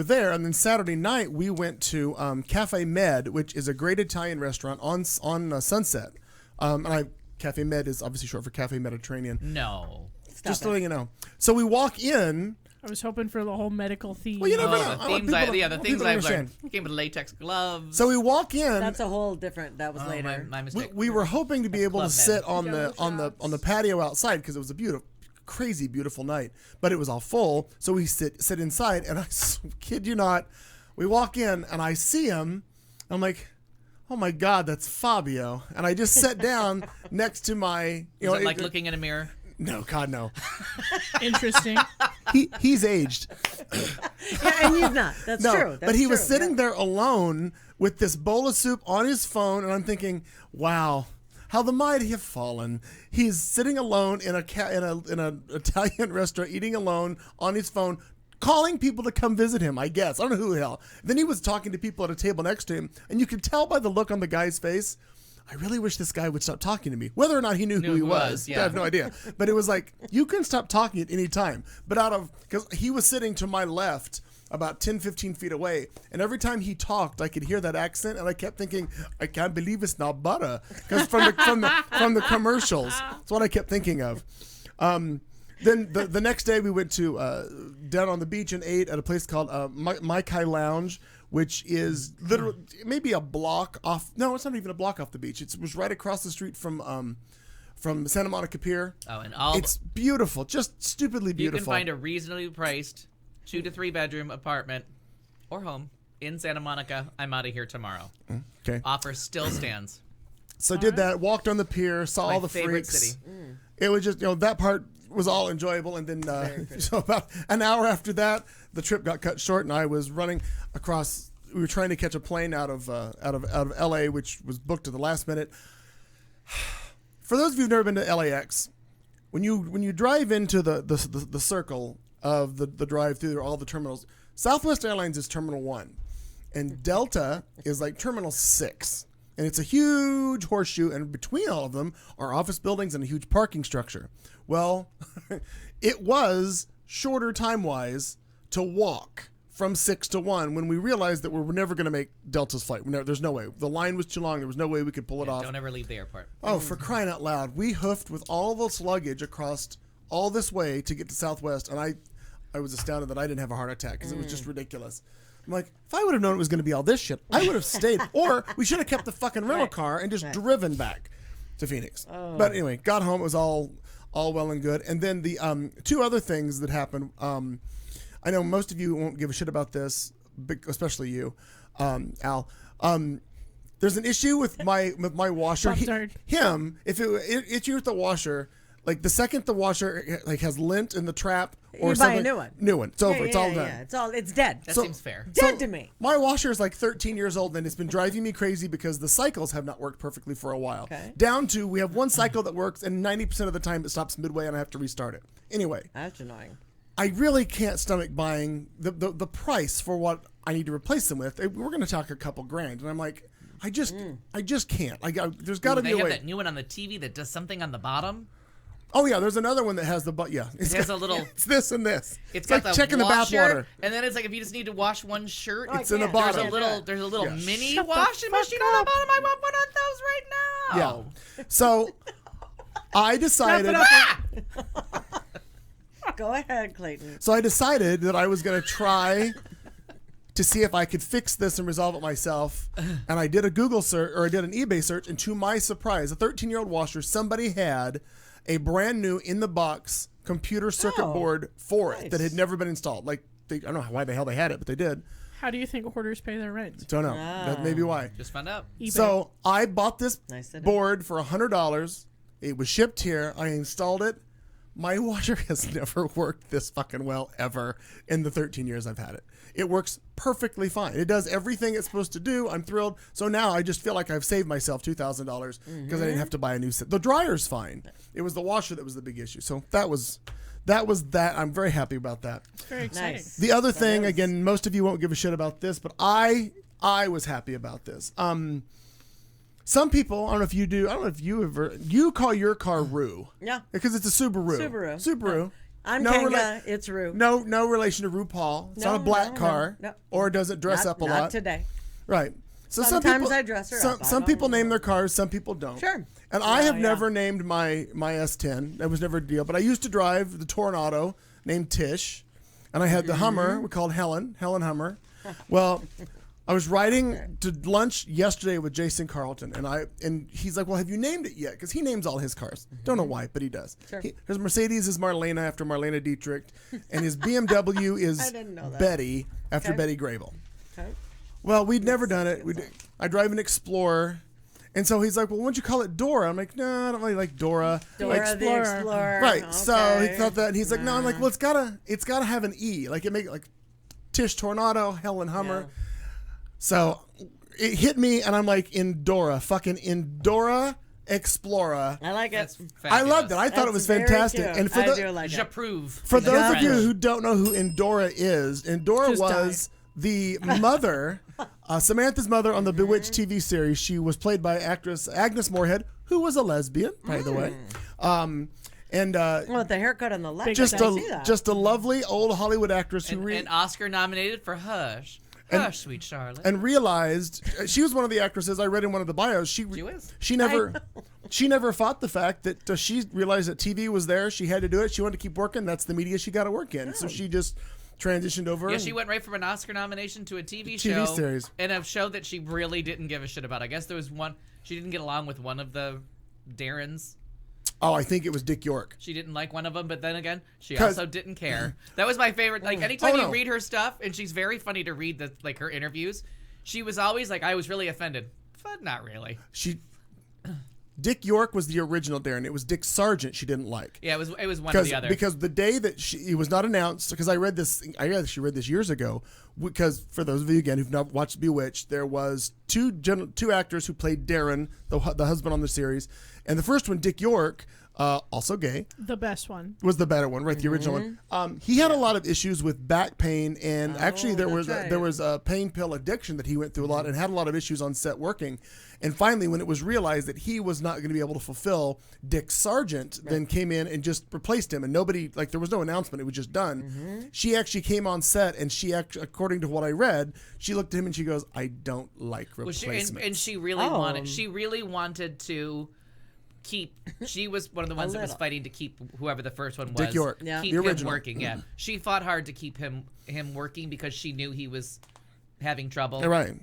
there, and then Saturday night we went to Cafe Med, which is a great Italian restaurant on Sunset. Cafe Med is obviously short for Cafe Mediterranean. No. Just letting you know. So we walk in. I was hoping for the whole medical theme. Well, you never know. The things I've learned. understand. Came with latex gloves. So we walk in. That's a whole different. That was later. My mistake. We were hoping to be able to Club sit Med. on the patio outside because it was a crazy beautiful night, but it was all full. So we sit inside, and I kid you not, we walk in and I see him. I'm like, oh my God, that's Fabio, and I just sat down next to my. Is it like looking in a mirror? No, God, no. Interesting. He's aged. Yeah, and you've not. That's true. But he was sitting there alone with this bowl of soup on his phone, and I'm thinking, wow, how the mighty have fallen. He's sitting alone in an Italian restaurant, eating alone on his phone, calling people to come visit him, I guess. I don't know who the hell. Then he was talking to people at a table next to him, and you could tell by the look on the guy's face, I really wish this guy would stop talking to me. Whether or not he knew who he was, yeah. I have no idea. But it was like, you can stop talking at any time. But because he was sitting to my left about 10, 15 feet away, and every time he talked, I could hear that accent, and I kept thinking, I can't believe it's not butter. Because from the commercials, that's what I kept thinking of. Then the next day we went to down on the beach and ate at a place called Mai Kai Lounge, which is literally maybe a block off. No, it's not even a block off the beach. It was right across the street from Santa Monica Pier. Oh, and it's beautiful, just stupidly beautiful. You can find a reasonably priced 2 to 3 bedroom apartment or home in Santa Monica. I'm out of here tomorrow. Okay. Offer still stands. So did that. Walked on the pier. Saw all the favorite freaks. city. It was just that part was all enjoyable, and then so about an hour after that, the trip got cut short, and I was running across. We were trying to catch a plane out of LA, which was booked to the last minute. For those of you who've never been to LAX, when you drive into the circle of the drive through all the terminals, Southwest Airlines is Terminal 1, and Delta is like Terminal 6. And it's a huge horseshoe, and between all of them are office buildings and a huge parking structure. Well, it was shorter time-wise to walk from 6 to 1 when we realized that we were never going to make Delta's flight. There's no way. The line was too long. There was no way we could pull it off. Don't ever leave the airport. Oh, for crying out loud. We hoofed with all this luggage across all this way to get to Southwest, and I was astounded that I didn't have a heart attack because it was just ridiculous. I'm like, if I would have known it was going to be all this shit, I would have stayed. Or we should have kept the fucking rental car and just driven back to Phoenix. Oh. But anyway, got home. It was all well and good. And then the 2 other things that happened. I know most of you won't give a shit about this, especially you, Al. There's an issue with my washer. If you're at the washer, like the second the washer has lint in the trap or you something, buy a new one. New one. It's over. It's all done. Yeah. It's dead. That seems fair. Dead to me. My washer is like 13 years old, and it's been driving me crazy because the cycles have not worked perfectly for a while. Okay. Down to we have one cycle that works, and 90% of the time it stops midway, and I have to restart it. Anyway. That's annoying. I really can't stomach buying the price for what I need to replace them with. We're going to talk a couple grand, and I'm like, I just can't. There's got to be a way. They have that new one on the TV that does something on the bottom. Oh yeah, there's another one that has the but. Yeah, It has a little. It's this and this. It's like got the checking the washer, bathwater. and then it's like if you just need to wash one shirt, It's in the can't. bottom. There's a little Yeah. mini Shut the washing fuck machine on the up. bottom. I want one of those right now. Yeah. So I decided. Go ahead, Clayton. So I decided that I was going to try to see if I could fix this and resolve it myself. And I did a Google search, or I did an eBay search, and to my surprise, a 13-year-old washer, somebody had a brand new in the box computer circuit board for it that had never been installed. Like I don't know why the hell they had it, but they did. How do you think hoarders pay their rent? Don't know. That may be why. Just found out. eBay. So I bought this Nice to know. board for $100. It was shipped here. I installed it. My washer has never worked this fucking well ever in the 13 years I've had it. It works perfectly fine. It does everything it's supposed to do. I'm thrilled. So now I just feel like I've saved myself $2,000 because I didn't have to buy a new set. The dryer's fine. It was the washer that was the big issue. So that was that. I'm very happy about that. Very exciting. Nice. The other thing, again, most of you won't give a shit about this, but I was happy about this. Some people, I don't know if you do, I don't know if you ever, you call your car Roo. Yeah. Because it's a Subaru. Subaru. I'm No Kanga. It's Rue. No relation to RuPaul. It's No, not a black no, car. no. Or does it dress up a lot? Not today. Right. So Sometimes some people, I dress her up. I Some don't people name know. their cars, some people don't. Sure. And I have yeah. never named my S10. That was never a deal. But I used to drive the Tornado named Tish. And I had the Hummer we called Helen Hummer. Well, I was riding to lunch yesterday with Jason Carlton, and he's like, "Well, have you named it yet?" Because he names all his cars. Don't know why, but he does. Sure. His Mercedes is Marlena after Marlena Dietrich, and his BMW is I didn't know that. Betty after Okay. Betty Grable. Okay. Well, we'd never done it. I drive an Explorer, and so he's like, "Well, why don't you call it Dora?" I'm like, "No, I don't really like Dora." Dora the Explorer. Explorer. Right. So he Okay. thought that, and he's like, "No." I'm like, "Well, it's gotta have an E. Like it make like Tish Tornado, Helen Hummer." Yeah. So it hit me, and I'm like, fucking Indora Explorer. I like it. That's I loved it. I thought it That's was very fantastic. cute. And for I the, do like it. J'approve. for those of you French. who don't know who Indora is, Indora Just was the mother, Samantha's mother on the Bewitched TV series. She was played by actress Agnes Moorehead, who was a lesbian, by the way. And Well, with the haircut on the left, just I see that. a lovely old Hollywood actress who And Oscar nominated for Hush. Hush, sweet Charlotte. and realized she was one of the actresses I read in one of the bios. She was. she never fought the fact that she realized that TV was there. She had to do it. She wanted to keep working. That's the media she got to work in. So she just transitioned over. Yeah, and- she went right from an Oscar nomination to a TV TV show. series. And a show that she really didn't give a shit about. I guess there was one, she didn't get along with one of the Darrens. Oh, I think it was Dick York. She didn't like one of them, but then again, she 'Cause- also didn't care. That was my favorite. Like, anytime Oh, you no. read her stuff, and she's very funny to read, like, her interviews, she was always like, I was really offended. But not really. Dick York was the original Darren. It was Dick Sargent she didn't like. Yeah, it was one or the other. Because the day that it was not announced, because I actually read this years ago, because for those of you, again, who've not watched Bewitched, there was two actors who played Darren, the husband on the series, and the first one, Dick York, also gay, The best one. was the better one, right? The original one. He had a lot of issues with back pain, and actually there was a pain pill addiction that he went through a lot, and had a lot of issues on set working. And finally, when it was realized that he was not going to be able to fulfill, Dick Sargent then came in and just replaced him, and nobody, like, there was no announcement; it was just done. She actually came on set, and she actually, according to what I read, she looked at him and she goes, "I don't like replacements." and she really wanted to keep. She was one of the ones that was little. fighting to keep whoever the first one was. Dick York. Yeah. Keep The him original. working. Yeah, she fought hard to keep him working because she knew he was having trouble. Right.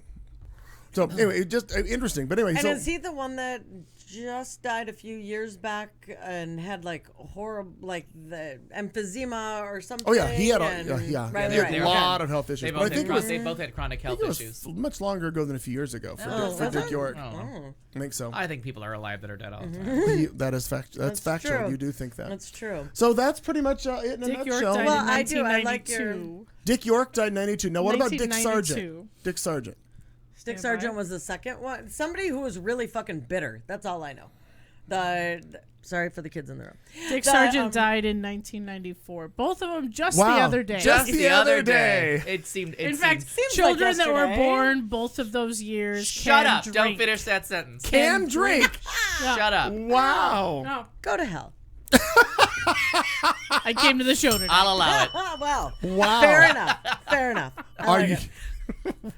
So anyway, it just interesting. But anyway, And so is he the one that just died a few years back and had like horrible, like the emphysema or something? oh yeah, he had and- Right, Right, he had right, a lot of health issues. They But both, I think they both had chronic health it was issues. much longer ago than a few years ago for was Dick it? York. Oh. I think so. I think people are alive that are dead all the time. That is fact. That's factual. true. You do think that. That's true. So that's pretty much it in a Dick York nutshell. died Well, in I do. I like 1992. Dick York died in 92. Now what about Dick 1992. Sargent? Dick Sargent. Dick Yeah, Sargent right. was the second one. Somebody who was really fucking bitter. That's all I know. Sorry for the kids in the room. Dick The, Sargent died in 1994. Both of them just Wow. the other day. Just the other day. It seemed. in fact, seems children like that were yesterday. born both of those years. shut can up! Don't drink. finish that sentence. Can drink. Shut up. Wow. No, Go to hell. I came to the show tonight. I'll allow it. Wow. Wow. Fair enough. I Are like you? it.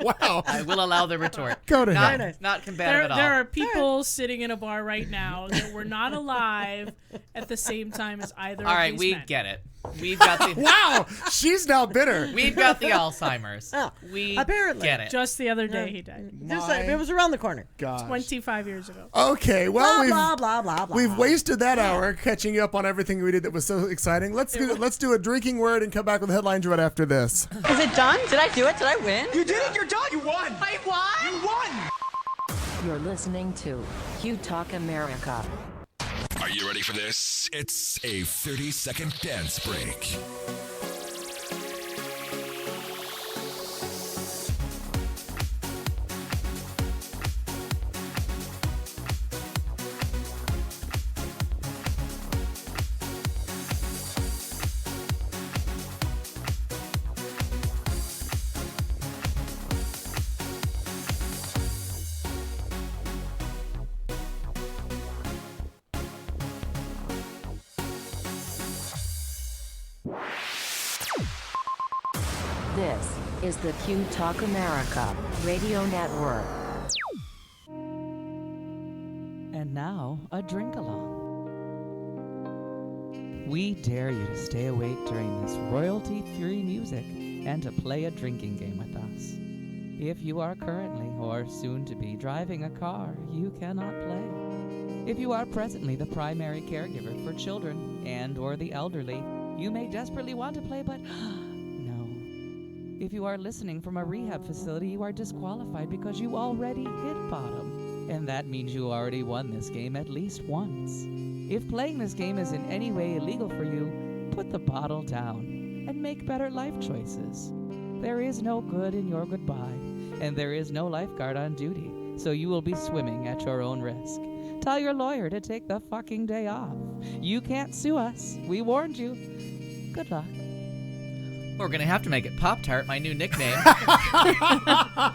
Wow. I will allow the retort. Go to Not, hell. not combative at all. There are people sitting in a bar right now that were not alive at the same time as either all of right, these we men. get it. We've got the Wow. She's now bitter. we've got the Alzheimer's. Oh, We apparently. get it. Just the other day he died. Just like, it was around the corner. Gosh. 25 years ago. Okay. Well, Blah, blah, blah, blah, blah. we've wasted that hour catching you up on everything we did that was so exciting. Let's do a drinking word and come back with headlines right after this. Is it done? Did I do it? Did I win? You did it! You're done! You won! I won! You won! You're listening to Q Talk America. Are you ready for this? It's a 30-second dance break. This is the Q Talk America Radio Network. And now, a drink along. We dare you to stay awake during this royalty-free music and to play a drinking game with us. If you are currently or soon to be driving a car, you cannot play. If you are presently the primary caregiver for children and or the elderly, you may desperately want to play, but no. If you are listening from a rehab facility, you are disqualified because you already hit bottom. And that means you already won this game at least once. If playing this game is in any way illegal for you, put the bottle down and make better life choices. There is no good in your goodbye, and there is no lifeguard on duty, so you will be swimming at your own risk. Tell your lawyer to take the fucking day off. You can't sue us. We warned you. Good luck. We're going to have to make it Poptart, my new nickname.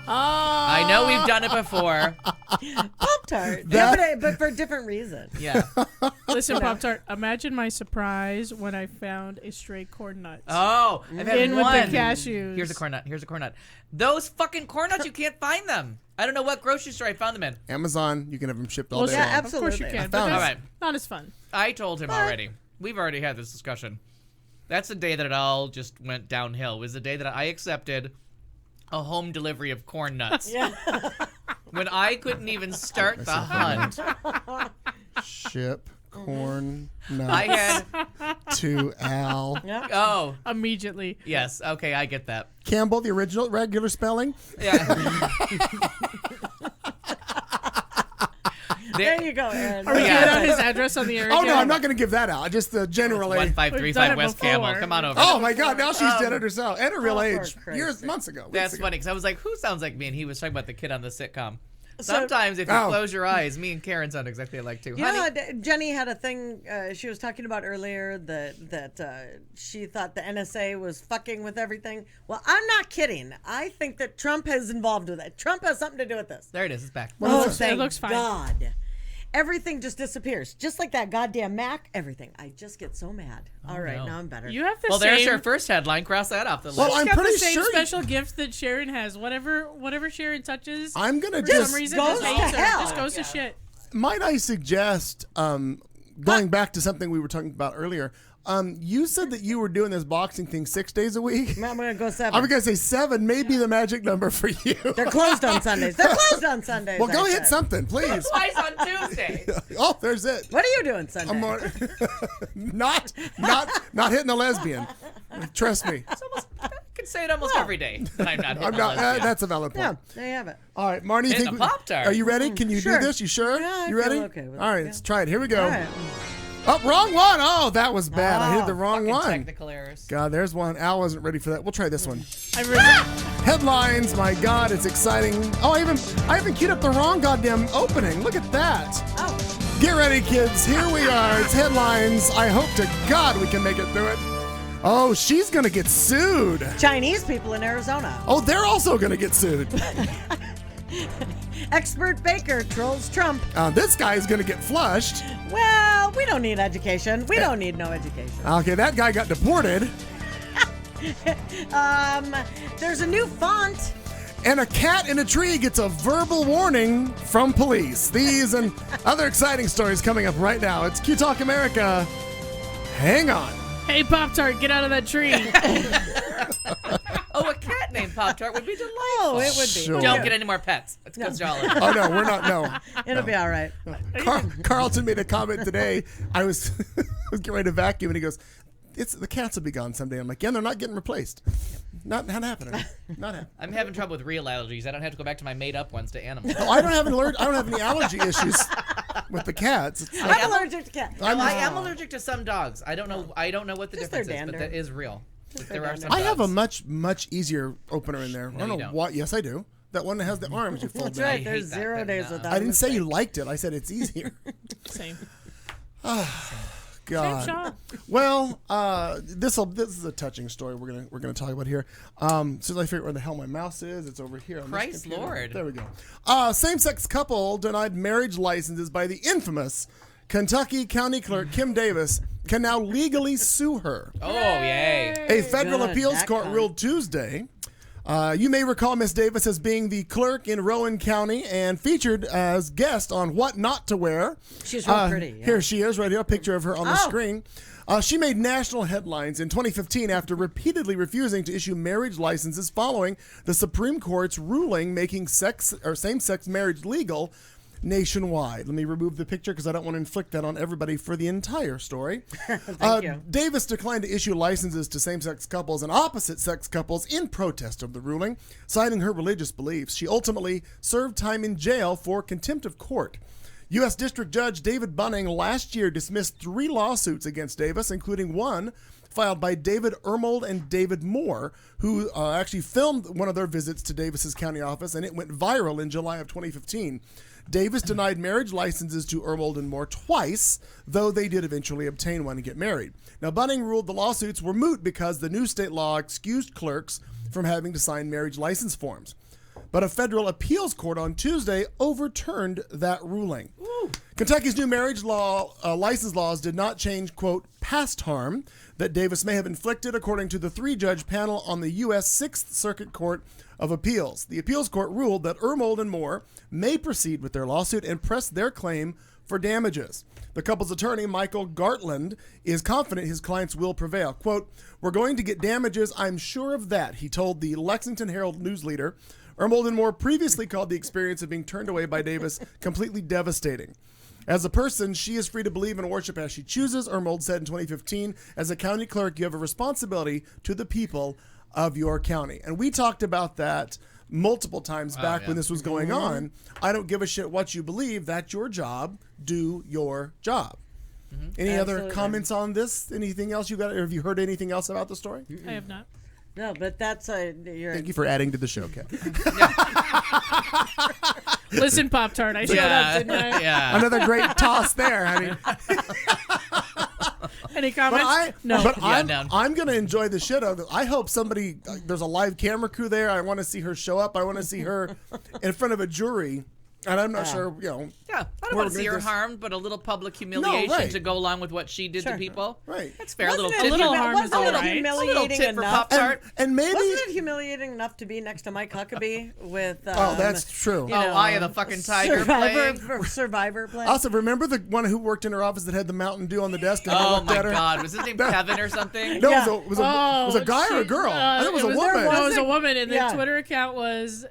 I know we've done it before. Pop-Tart. Yeah, but for a different reason. Yeah. Listen, Pop-Tart, imagine my surprise when I found a stray corn nut. Oh, I've had In one. with the cashews. Here's a corn nut. Here's a corn nut. Those fucking corn nuts, you can't find them. I don't know what grocery store I found them in. Amazon, you can have them shipped all Well, day yeah, long. absolutely. Of course you can, I but found that's it. Alright. not as fun. I told him already. We've already had this discussion. That's the day that it all just went downhill. Was the day that I accepted a home delivery of corn nuts. Yeah. When I couldn't even start the hunt. Ship corn nuts I had to Al. Yeah. oh Immediately. yes, okay, I get that. Campbell, the original regular spelling. Yeah. There you go, Aaron. Are we Yeah. giving out his address on the air? Oh again? no, I'm not going to give that out. Just the generally. 1535 We've West done it Campbell. before. Come on over. Oh my God! Now she's dead at herself and her real for age Christ's years, sake. months ago. weeks That's ago. funny because I was like, who sounds like me? And he was talking about the kid on the sitcom. So- Sometimes if you Oh. close your eyes, me and Karen sound exactly alike too. You know, Honey, Jenny had a thing she was talking about earlier that she thought the NSA was fucking with everything. Well, I'm not kidding. I think that Trump is involved with it. Trump has something to do with this. there it is. It's back. Oh, looks- it thank looks fine. God. Everything just disappears. Just like that goddamn Mac, everything. I just get so mad. All right, no. now I'm better. You have the Well, same. there's your first headline. Cross that off the list. Well, I'm got pretty the same sure. special gift that Sharon has. Whatever Sharon touches, I'm gonna for just some reason goes just hates to her. hell. Just goes to shit. might I suggest going back to something we were talking about earlier. You said that you were doing this boxing thing 6 days a week. I'm going to go 7. I'm gonna say 7 may be the magic number for you. They're closed on Sundays. They're closed on Sundays. Well, go I hit said. something, please. Twice on Tuesday. Oh, there's it. What are you doing Sunday? I'm not hitting a lesbian. Trust me. I can say it almost every day. That I'm not. I'm hitting not. a lesbian. That's a valid point. Yeah, there you have it. All right, Marnie, you It's think a Pop-Tart. are you ready? Can you Sure. do this? You sure? Yeah, I you feel ready? okay with it. All right, Yeah. let's try it. Here we go. All right. Oh, wrong one. Oh, that was bad. I hit the wrong Fucking one. technical errors. God, there's one. Al wasn't ready for that. We'll try this one. I Headlines. My God, it's exciting. Oh, I even queued up the wrong goddamn opening. Look at that. Oh, Get ready, kids. Here we are. It's headlines. I hope to God we can make it through it. Oh, she's gonna get sued. Chinese people in Arizona. Oh, they're also gonna get sued. Expert baker trolls Trump. This guy is gonna get flushed. Well, we don't need education. We don't need no education. Okay, that guy got deported. There's a new font. And a cat in a tree gets a verbal warning from police. These and other exciting stories coming up right now. It's Q Talk America. Hang on. Hey, Poptart, get out of that tree. Oh, a cat named Poptart would be delightful. Oh, it would be. Sure. Don't get any more pets. Let's go jolly. Oh, no, we're not. No. It'll be all right. Carlton made a comment today. I was getting ready to vacuum, and he goes, the cats will be gone someday. I'm like, yeah, they're not getting replaced. Not happening. Not happening. I'm having trouble with real allergies. I don't have to go back to my made-up ones to animals. No, I don't have any allergy issues with the cats. It's like, I'm allergic to cats. No, I am allergic to some dogs. I don't know what the Just difference their is, but dander. that is real. There are some I have a dogs. much easier opener in there. I don't you know don't. what. Yes, I do. That one that has the arms you fold That's down. right. hate There's that, 0 but days no. without I didn't say you mistake. liked it. I said it's easier. Same. God. Shot. Well, this is a touching story we're gonna talk about here. Soon as I figure out where the hell my mouse is, it's over here. On this Christ computer. Lord. There we go. Same-sex couple denied marriage licenses by the infamous Kentucky County Clerk Kim Davis can now legally sue her. Oh, yay. A federal Good, appeals that court kind. ruled Tuesday. You may recall Miss Davis as being the clerk in Rowan County and featured as guest on What Not to Wear. She's real pretty. Yeah. Here she is, right here, a picture of her on the Oh. screen. She made national headlines in 2015 after repeatedly refusing to issue marriage licenses following the Supreme Court's ruling making same-sex marriage legal nationwide. Let me remove the picture because I don't want to inflict that on everybody for the entire story. Thank you. Davis declined to issue licenses to same-sex couples and opposite-sex couples in protest of the ruling, citing her religious beliefs. She ultimately served time in jail for contempt of court. U.S. District Judge David Bunning last year dismissed 3 lawsuits against Davis, including one filed by David Ermold and David Moore, who actually filmed one of their visits to Davis's county office, and it went viral in July of 2015. Davis denied marriage licenses to Ermold and Moore twice, though they did eventually obtain one and get married. Now, Bunning ruled the lawsuits were moot because the new state law excused clerks from having to sign marriage license forms. But a federal appeals court on Tuesday overturned that ruling. Ooh. Kentucky's new marriage law license laws did not change, quote, past harm that Davis may have inflicted, according to the 3-judge panel on the U.S. 6th Circuit Court of Appeals. The appeals court ruled that Ermold and Moore may proceed with their lawsuit and press their claim for damages. The couple's attorney, Michael Gartland, is confident his clients will prevail. Quote, "We're going to get damages, I'm sure of that," he told the Lexington Herald news leader. Ermold and Moore previously called the experience of being turned away by Davis completely devastating. As a person, she is free to believe and worship as she chooses, Ermold said in 2015. As a county clerk, you have a responsibility to the people of your county. And we talked about that multiple times back when this was going on. I don't give a shit what you believe. That's your job. Do your job. Any other comments on this? Anything else you got? Or have you heard anything else about the story? I have not. No, but that's Thank you for adding to the show, Kat. Listen, Pop-Tart, I showed up, didn't I? Yeah. Another great toss there, honey. Any comments? I'm going to enjoy the shit out of it. I hope somebody, there's a live camera crew there. I want to see her show up. I want to see her in front of a jury. And I'm not sure, Yeah, I don't want to see her harmed, but a little public humiliation to go along with what she did to people. Right. That's fair. Wasn't A little harm is all right. humiliating tip for enough? Pop-Tart. And maybe. Wasn't it humiliating enough to be next to Mike Huckabee with? Oh, that's true. you know, Eye of the fucking tiger Survivor play. Also, remember the one who worked in her office that had the Mountain Dew on the desk? And I Oh looked at my her? God, was his name Kevin or something? No, Yeah. it was a guy or a girl? I think it was a woman. No, it was a woman, and the Yeah. Twitter account was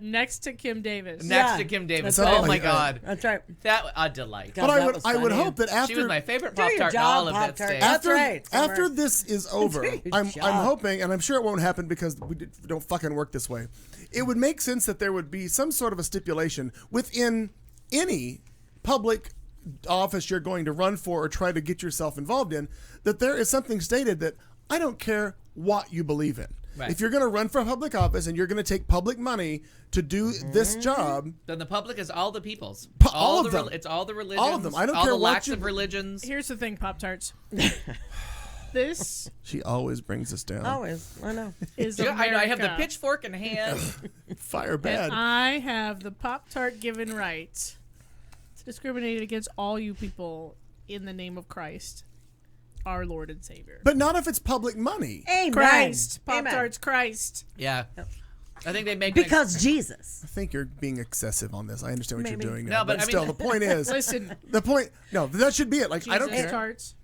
next to Kim Davis. Next Yeah. to Kim Davis. That's Oh right. my God, That's right. that a delight. God, But that was I would funny. hope that after She was my favorite Do your Pop-Tart in job, all of that Pop-Tart. state. That's right. After this is over, your I'm job. hoping, and I'm sure it won't happen because we don't fucking work this way. It would make sense that there would be some sort of a stipulation within any public office you're going to run for or try to get yourself involved in, that there is something stated that I don't care what you believe in. Right. If you're going to run for public office and you're going to take public money to do this job, Then the public is all the peoples. all of them. It's all the religions. All of them. I don't all care the what lacks you- of religions. Here's the thing, Pop-Tarts. This she always brings us down. Always, I know. is Yeah, America. I have the pitchfork in hand. Fire And bad. I have the Pop-Tart given right to discriminate against all you people in the name of Christ, our Lord and Savior. But not if it's public money. Amen. Christ. Amen. Pop-Tarts Christ. Yeah. I think they make Because Jesus. I think you're being excessive on this. I understand what Maybe. you're doing No, now. but But I mean- still, the point is... Listen, No, that should be it. Like, I don't Jesus care. tarts.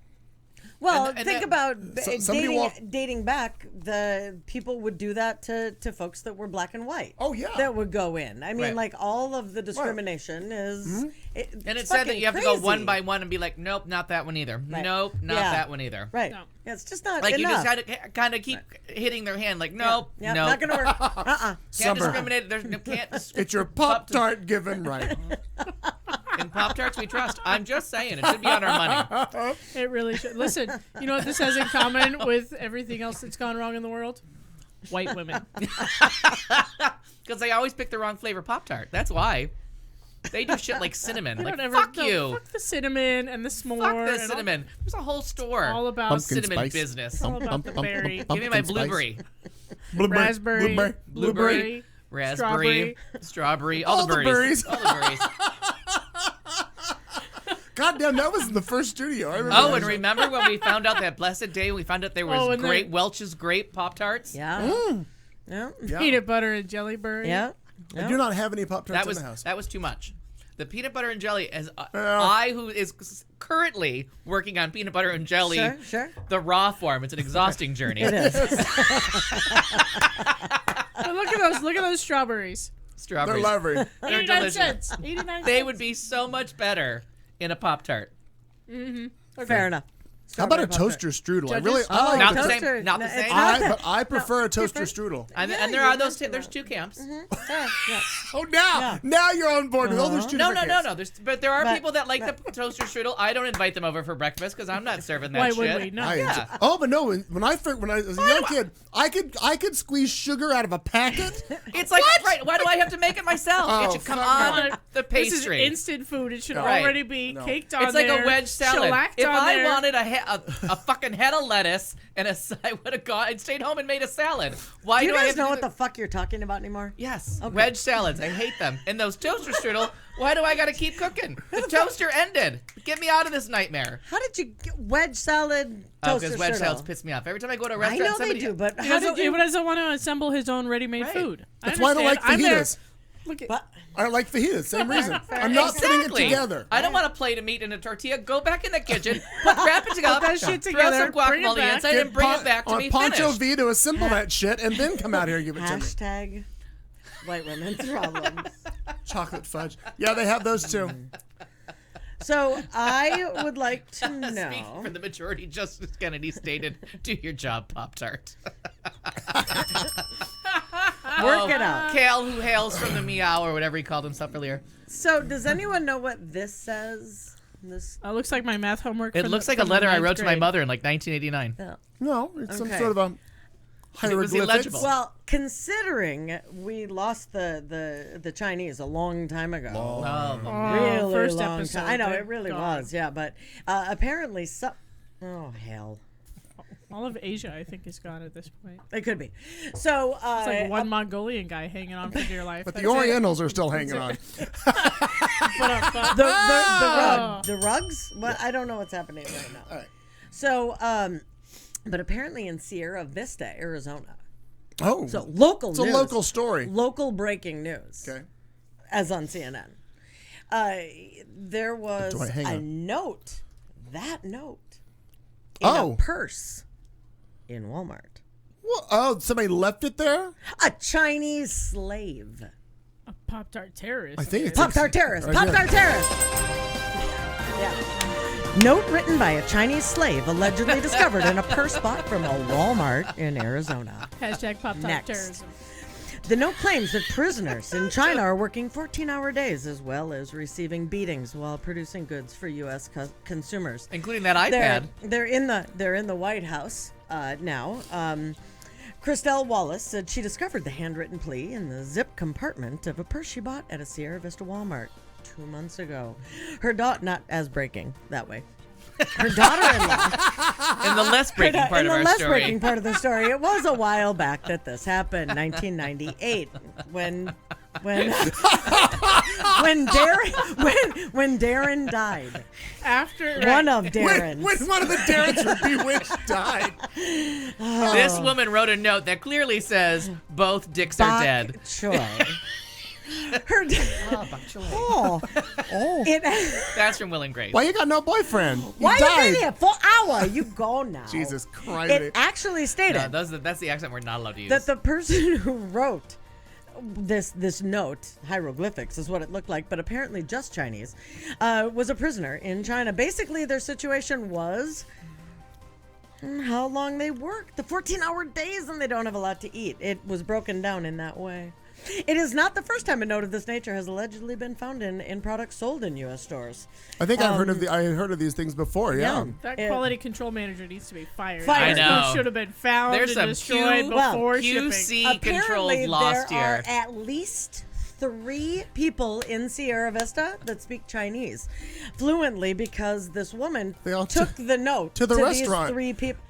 Well, And think that- about somebody dating back. The people would do that to folks that were black and white. Oh, yeah. That would go in. I mean, Right. like all of the discrimination is. Mm-hmm. And it's said that you have to go one by one and be like, nope, not that one either. Right. Nope, not Yeah. that one either. Right. No. Yeah, it's just not Like enough. you just kind of keep hitting their hand, like, nope, Yeah, nope. not gonna work. Can't Summer. discriminate. There's no can't. It's your Pop-Tart given right. In Pop-Tarts we trust. I'm just saying, it should be on our money. It really should. Listen, you know what this has in common with everything else that's gone wrong in the world? White women. Because they always pick the wrong flavor Pop-Tart. That's why. They do shit like cinnamon. They Like, don't ever- fuck no, you. Fuck the cinnamon and the s'more. Fuck and the cinnamon. There's a whole store. All about Pumpkin cinnamon spice. business. all about the berry. Give me my blueberry. Raspberry. Blueberry. Blueberry. Raspberry. Strawberry. All the berries. All the berries. God damn, that was in the first studio. I remember Oh, that. and remember when we found out that blessed day we found out there was and great then- Welch's grape Pop-Tarts? Yeah. Yeah. Yeah. Peanut butter and jelly berry. Yeah. I do not have any Pop-Tarts That was in the house. that was too much. The peanut butter and jelly, as I who is currently working on peanut butter and jelly, Sure. the raw form, it's an exhausting journey. It is. But look at those strawberries. They're Strawberries. lovely. They're 89 delicious. cents. 89 They cents. would be so much better in a Pop-Tart. Fair enough. How about a Strawberry toaster strudel? I Judges? really, I like Not the the toaster. same. Not the No, same. it's not that- but I prefer a toaster different. strudel. And Yeah, there you are those. mentioned There's that. two camps. Yeah. Oh, now you're on board with all those two No. different camps. But there are But- people that like the toaster strudel. I don't invite them over for breakfast because I'm not serving that Why shit. would we? No. I but no. When I was a young kid, I could squeeze sugar out of a packet. It's like, right, why do I have to make it myself? Oh, It should come fuck on no. the This is pastry. instant food. It should Right. already be caked on It's like there. a wedge salad. shellacked If on I there. wanted a fucking head of lettuce and I would have gone and stayed home and made a salad. Why Do you I guys have know to what do the fuck you're talking about anymore? Yes, Okay. wedge salads. I hate them. And those toaster strudel, why do I got to keep cooking? The toaster ended. Get me out of this nightmare. How did you get wedge salad Oh, toaster because wedge strudel? salads piss me off. Every time I go to a I restaurant, know somebody they do, but He how doesn't, did you? he doesn't want to assemble his own ready-made Right. food. That's why I don't like understand. I'm there. fajitas. Look at But I don't like fajitas. Same reason. I'm not putting it Exactly. together. I don't want a plate of meat and a tortilla. Go back in the kitchen, wrap it together, that shit throw together, some bring it guacamole back. inside, and bring it back to on me Poncho finished. V to assemble that shit and then come out here and give it to me. hashtag white women's problems. Chocolate fudge. Yeah, they have those too. So I would like to Speaking know. for the majority, Justice Kennedy stated, "Do your job, Pop-Tart." Work it out. Cal, who hails from the Meow or whatever he called himself earlier. So does anyone know what this says? This. It looks like my math homework. It from looks the- like a from the letter I ninth wrote to my grade. mother in like 1989. Yeah. No, it's some Okay. sort of a It was hieroglyphics. illegible. Well, considering we lost the Chinese a long time ago. Oh, Really first long episode, time. I know they're it really gone. was, yeah. But apparently, oh hell, All of Asia, I think, is gone at this point. it could be. So It's like one Mongolian guy hanging on for dear life. But the That's it. Orientals are still hanging on. the rugs. Well, I don't know what's happening right now. All right. So, but apparently in Sierra Vista, Arizona. Oh, So local it's news. a local story. Local breaking news. Okay. As on CNN. There was Do I hang a on? note. That note. In Oh. a purse in Walmart. Well, oh, somebody left it there? A Chinese slave. A Pop-Tart terrorist. I think it's Pop-Tart terrorist. Oh, yeah. Pop-Tart terrorist. Yeah. Note written by a Chinese slave allegedly discovered in a purse bought from a Walmart in Arizona. Hashtag Pop-Tart Next. terrorism. The note claims that prisoners in China are working 14-hour days as well as receiving beatings while producing goods for U.S. consumers. including that iPad. They're in the White House now. Christelle Wallace said she discovered the handwritten plea in the zip compartment of a purse she bought at a Sierra Vista Walmart 2 months ago. Her daughter, not as breaking that way. Her daughter-in-law. In the less breaking part in of the our less story. breaking part of the story, it was a while back that this happened, 1998, when when Darren died. After One of Darren's. When one of the Darrens from Bewitched died. This woman wrote a note that clearly says both dicks are dead. Choy. Her Oh. That's from Will and Grace. Why you got no boyfriend? He Why died. you been here for an hour? You go now. Jesus Christ. It actually stated No, that's the accent we're not allowed to use. that the person who wrote this note, hieroglyphics is what it looked like, but apparently just Chinese, was a prisoner in China. Basically, their situation was how long they work, the 14-hour days, and they don't have a lot to eat. It was broken down in that way. It is not the first time a note of this nature has allegedly been found in products sold in U.S. stores. I think I've heard of these things before. Yeah. That quality control manager needs to be fired. I This know. note should have been found There's and some destroyed before shipping. QC controls Apparently, lost there here. are at least 3 people in Sierra Vista that speak Chinese fluently because this woman They all took the note to the restaurant. These 3 people.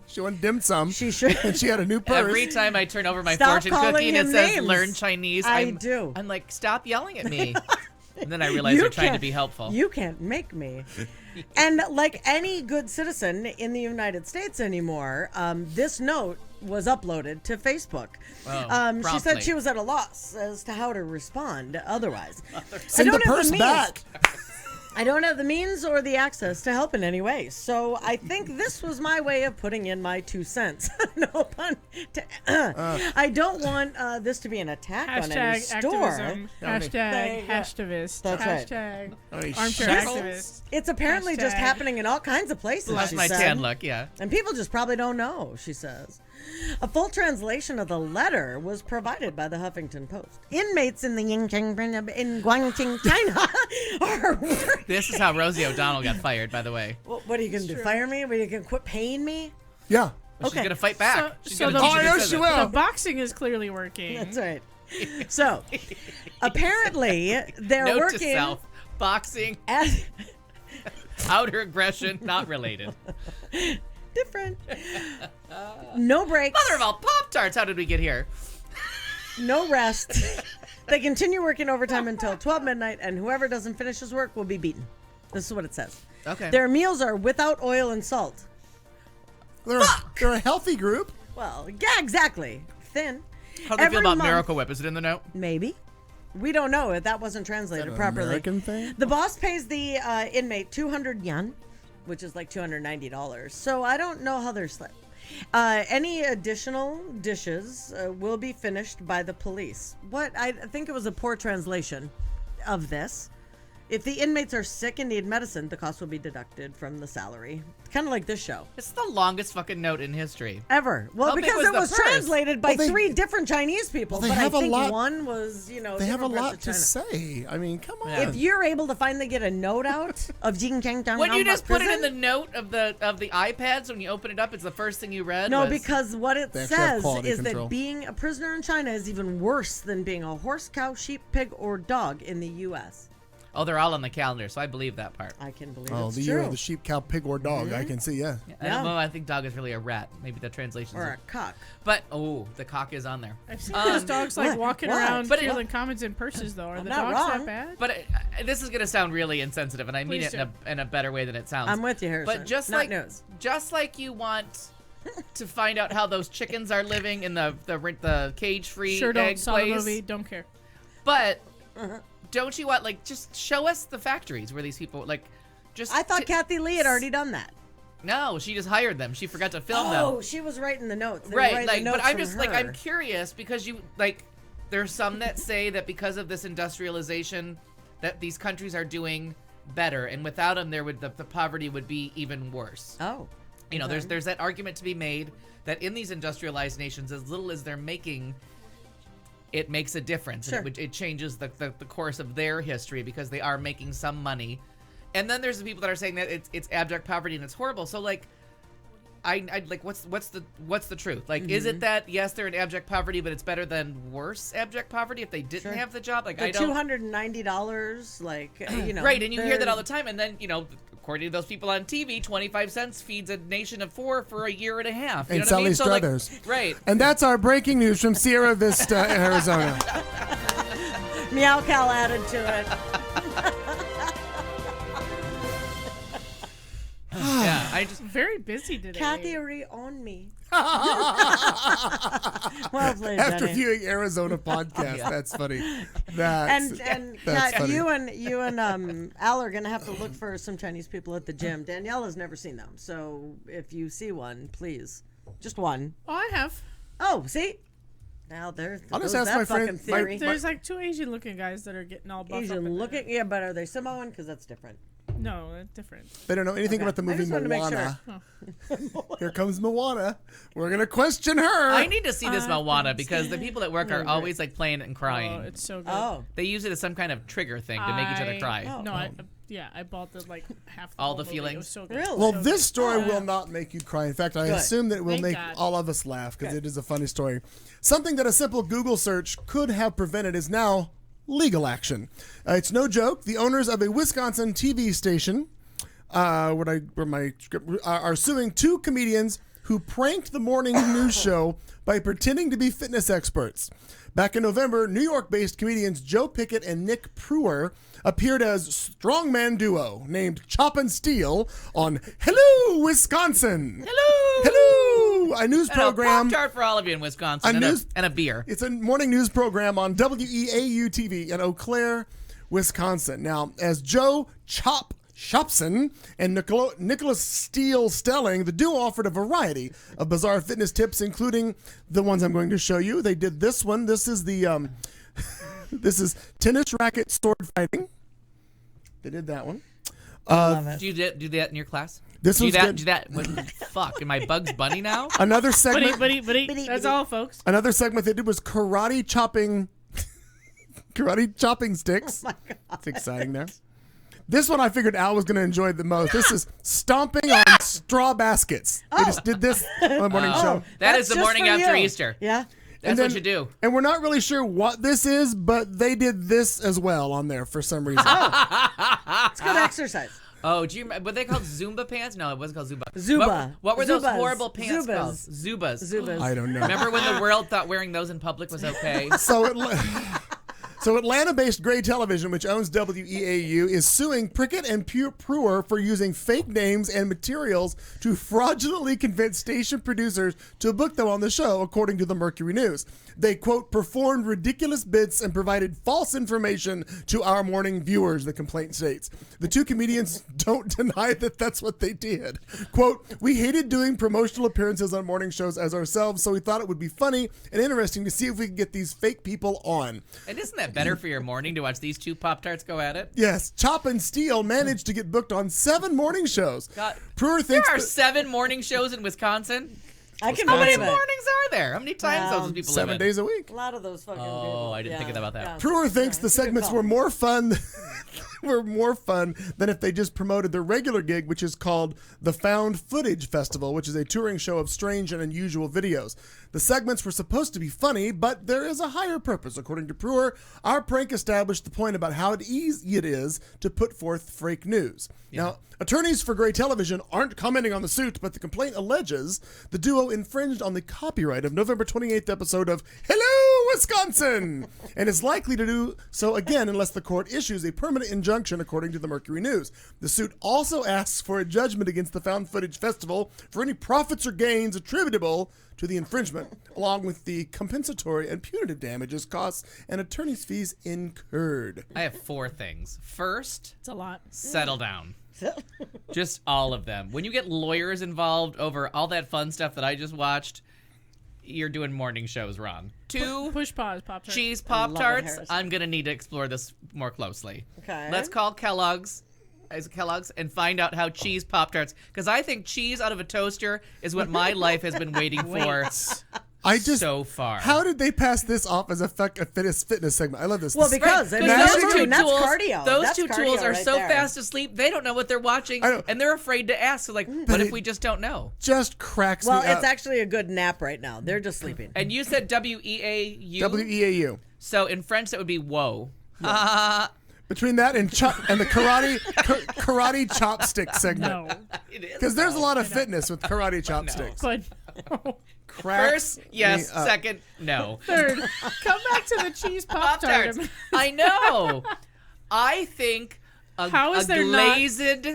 She went dim sum. She should. And she had a new purse. Every time I turn over my Stop fortune calling cookie and it him says names. learn Chinese, I do. I'm like, stop yelling at me. And then I realize they're trying to be helpful. You can't make me. And like any good citizen in the United States anymore, this note was uploaded to Facebook. Oh, she said promptly. she was at a loss as to how to respond otherwise. Send the don't have purse means. back. I don't have the means or the access to help in any way. So I think this was my way of putting in my 2 cents. No pun. I don't want this to be an attack on any Hashtag store. activism. There Hashtag you go. hastivist. That's right. Hashtag Hey, armchair shackles. activist. It's apparently just Hashtag. happening in all kinds of places. That's she my said. tan look, yeah. And people just probably don't know, she says. A full translation of the letter was provided by the Huffington Post. Inmates in the in Guangqing, China are working. This is how Rosie O'Donnell got fired, by the way. What are you going to do? Fire me? Are you going to quit paying me? Yeah. Well, Okay. She's going to fight back. She's so gonna the- do Oh, what yes, says she it. will. The boxing is clearly working. That's right. So, apparently, they're Note to working self, boxing, at outer aggression, not related. different. No breaks. Mother of all Pop-Tarts, how did we get here? No rest. They continue working overtime until 12 midnight, and whoever doesn't finish his work will be beaten. This is what it says. Okay. Their meals are without oil and salt. They're a healthy group. Well, yeah, exactly. Thin. How do they feel Every about month- Miracle Whip? Is it in the note? Maybe. We don't know if that wasn't translated An properly. American thing? The boss pays the inmate 200 yen, which is like $290. So I don't know how they're split. Any additional dishes will be finished by the police. I think it was a poor translation of this. If the inmates are sick and need medicine, the cost will be deducted from the salary. Kind of like this show. It's the longest fucking note in history. Ever. Well, How big because was it the was purse? translated by Well, they- 3 different Chinese people. Well, they but have I a think lot- one was, They have a different parts lot of to China. say. I mean, come on. Yeah. If you're able to finally get a note out of Jing Chang Dong When you just put it in prison, the note of the iPads, when you open it up, it's the first thing you read. no, was- because what it They actually have says quality is control. that being a prisoner in China is even worse than being a horse, cow, sheep, pig, or dog in the U.S. Oh, they're all on the calendar, so I believe that part. I can believe Oh, it's the true. year of the sheep, cow, pig, or dog. I can see, yeah. I don't know. I think dog is really a rat. Maybe the translation. Or a cock. But the cock is on there. I've seen those dogs like what? walking What? around But it- stealing comments in purses, though. Are the not dogs wrong. that bad? But this is gonna sound really insensitive, and I mean Please it in a better way than it sounds. I'm with you, Harrison. But just Not like news. just like you want to find out how those chickens are living in the cage-free Sure don't. egg Saw the place, movie. Don't care. but don't you want just show us the factories where these people just? I thought Kathy Lee had already done that. No, she just hired them. She forgot to film them. Oh, she was writing the notes. They were Right, writing the but notes I'm from just her. I'm curious because there's some that say that because of this industrialization that these countries are doing better, and without them the poverty would be even worse. Oh. You know, okay. there's that argument to be made that in these industrialized nations, as little as they're making, it makes a difference. Sure. And it changes the course of their history because they are making some money. And then there's the people that are saying that it's abject poverty and it's horrible. So I like what's the truth? Like, is it that yes, they're in abject poverty, but it's better than worse abject poverty if they didn't have the job? Like, The I don't. $290, like, Right, and you hear that they're- all the time, and then of according to those people on TV, 25 cents feeds a nation of 4 for a year and a half. You And know what I Sally mean? So, like, Struthers. right. And that's our breaking news from Sierra Vista, Arizona. Meow Cal added to it. Yeah, I just Very busy today. Kathy on me. Well played, After Jenny. viewing Arizona podcast, that's funny. That's And that's Kat, funny. you and Al are gonna have to look for some Chinese people at the gym. Danielle has never seen them, so if you see one, please, just one. Oh, I have. Oh, see, now there's I'll just goes ask that my friend- fucking theory. There's like 2 Asian-looking guys that are getting all buff up. Asian in looking, yeah, but are they Samoan? Because that's different. No, that's different. They don't know anything Okay. about the I movie just wanted to make Moana. sure. Here comes Moana. We're gonna question her. I need to see this Moana because the people at work are Right. always like playing it and crying. Oh, it's so good. Oh, They use it as some kind of trigger thing to make each other cry. No, I bought the like half All the whole movie. It feelings? was so good. Really? Well, So this story good. will not make you cry. In fact, I Good. assume that it will Thank make God. all of us laugh because it is a funny story. Something that a simple Google search could have prevented is now legal action. It's no joke. The owners of a Wisconsin TV station are suing 2 comedians who pranked the morning news show by pretending to be fitness experts. Back in November, New York-based comedians Joe Pickett and Nick Pruer appeared as strongman duo named Chop and Steal on Hello, Wisconsin. Hello, a news And a program. Poptart for all of you in Wisconsin and a beer. It's a morning news program on WEAU TV in Eau Claire, Wisconsin. Now, as Joe Chop Shopson and Nicholas Steele Stelling, the duo offered a variety of bizarre fitness tips, including the ones I'm going to show you. They did this one. This is the this is tennis racket sword fighting. They did that one. love it. Do you do that in your class? This do one's that. good. Do that. What the fuck? Am I Bugs Bunny now? Another segment. Buddy. That's all, folks. Another segment they did was karate chopping sticks. Oh my God. It's exciting there. This one I figured Al was going to enjoy the most. This is stomping on straw baskets. They just did this on the morning show. That That's is the just morning for after you. Easter. Yeah. That's then- what you do. And we're not really sure what this is, but they did this as well on there for some reason. It's good exercise. Oh, do you remember? Were they called Zumba pants? No, it wasn't called Zumba. Zuba. What were those Zubas. horrible pants Zubas. called? Zubas. Zubas. I don't know. Remember when the world thought wearing those in public was okay? So Atlanta-based Gray Television, which owns WEAU, is suing Prickett and Pruer for using fake names and materials to fraudulently convince station producers to book them on the show, according to the Mercury News. They, quote, performed ridiculous bits and provided false information to our morning viewers, the complaint states. The 2 comedians don't deny that that's what they did. Quote, we hated doing promotional appearances on morning shows as ourselves, so we thought it would be funny and interesting to see if we could get these fake people on. And isn't that better for your morning to watch these 2 Pop-Tarts go at it? Yes, Chop and Steele managed to get booked on 7 morning shows. God. Pruer There thinks are 7 morning shows in Wisconsin. I can How many believe it. mornings are there? How many times Well, those people 7 live in? days a week. A lot of those fucking Oh, people. I didn't think about that. Pruer thinks the it's a good segments call. were more fun than if they just promoted their regular gig, which is called the Found Footage Festival, which is a touring show of strange and unusual videos. The segments were supposed to be funny, but there is a higher purpose. According to Pruer, our prank established the point about how easy it is to put forth fake news. Now, attorneys for Gray Television aren't commenting on the suit, but the complaint alleges the duo infringed on the copyright of November 28th episode of Hello, Wisconsin, and is likely to do so again unless the court issues a permanent injunction, according to the Mercury News. The suit also asks for a judgment against the Found Footage Festival for any profits or gains attributable to the infringement, along with the compensatory and punitive damages, costs, and attorney's fees incurred. I have 4 things. First, It's a lot. settle down. Just all of them. When you get lawyers involved over all that fun stuff that I just watched, you're doing morning shows wrong. 2, Push pause, Pop-Tart. cheese I love it, Pop-Tarts. Harrison. I'm going to need to explore this more closely. Okay. Let's call Kellogg's and find out how cheese Pop-Tarts, because I think cheese out of a toaster is what my life has been waiting for so far. How did they pass this off as a fitness segment? I love this. Well, This- because I mean, Because that's cardio. those That's 2 cardio tools are right so there. fast asleep, they don't know what they're watching, I know. and they're afraid to ask. So, like, what if we just don't know? just cracks Well, me up. it's actually a good nap right now. They're just sleeping. And you said WEAU? WEAU. So in French, that would be whoa. Between that and the karate chopstick segment. No. It is. Because there's a lot of fitness with karate chopsticks. But Cracks First, yes. me up. Second, no. third, come back to the cheese Pop-Tart. Pop-Tarts. I know. I think How is a there not- glazed...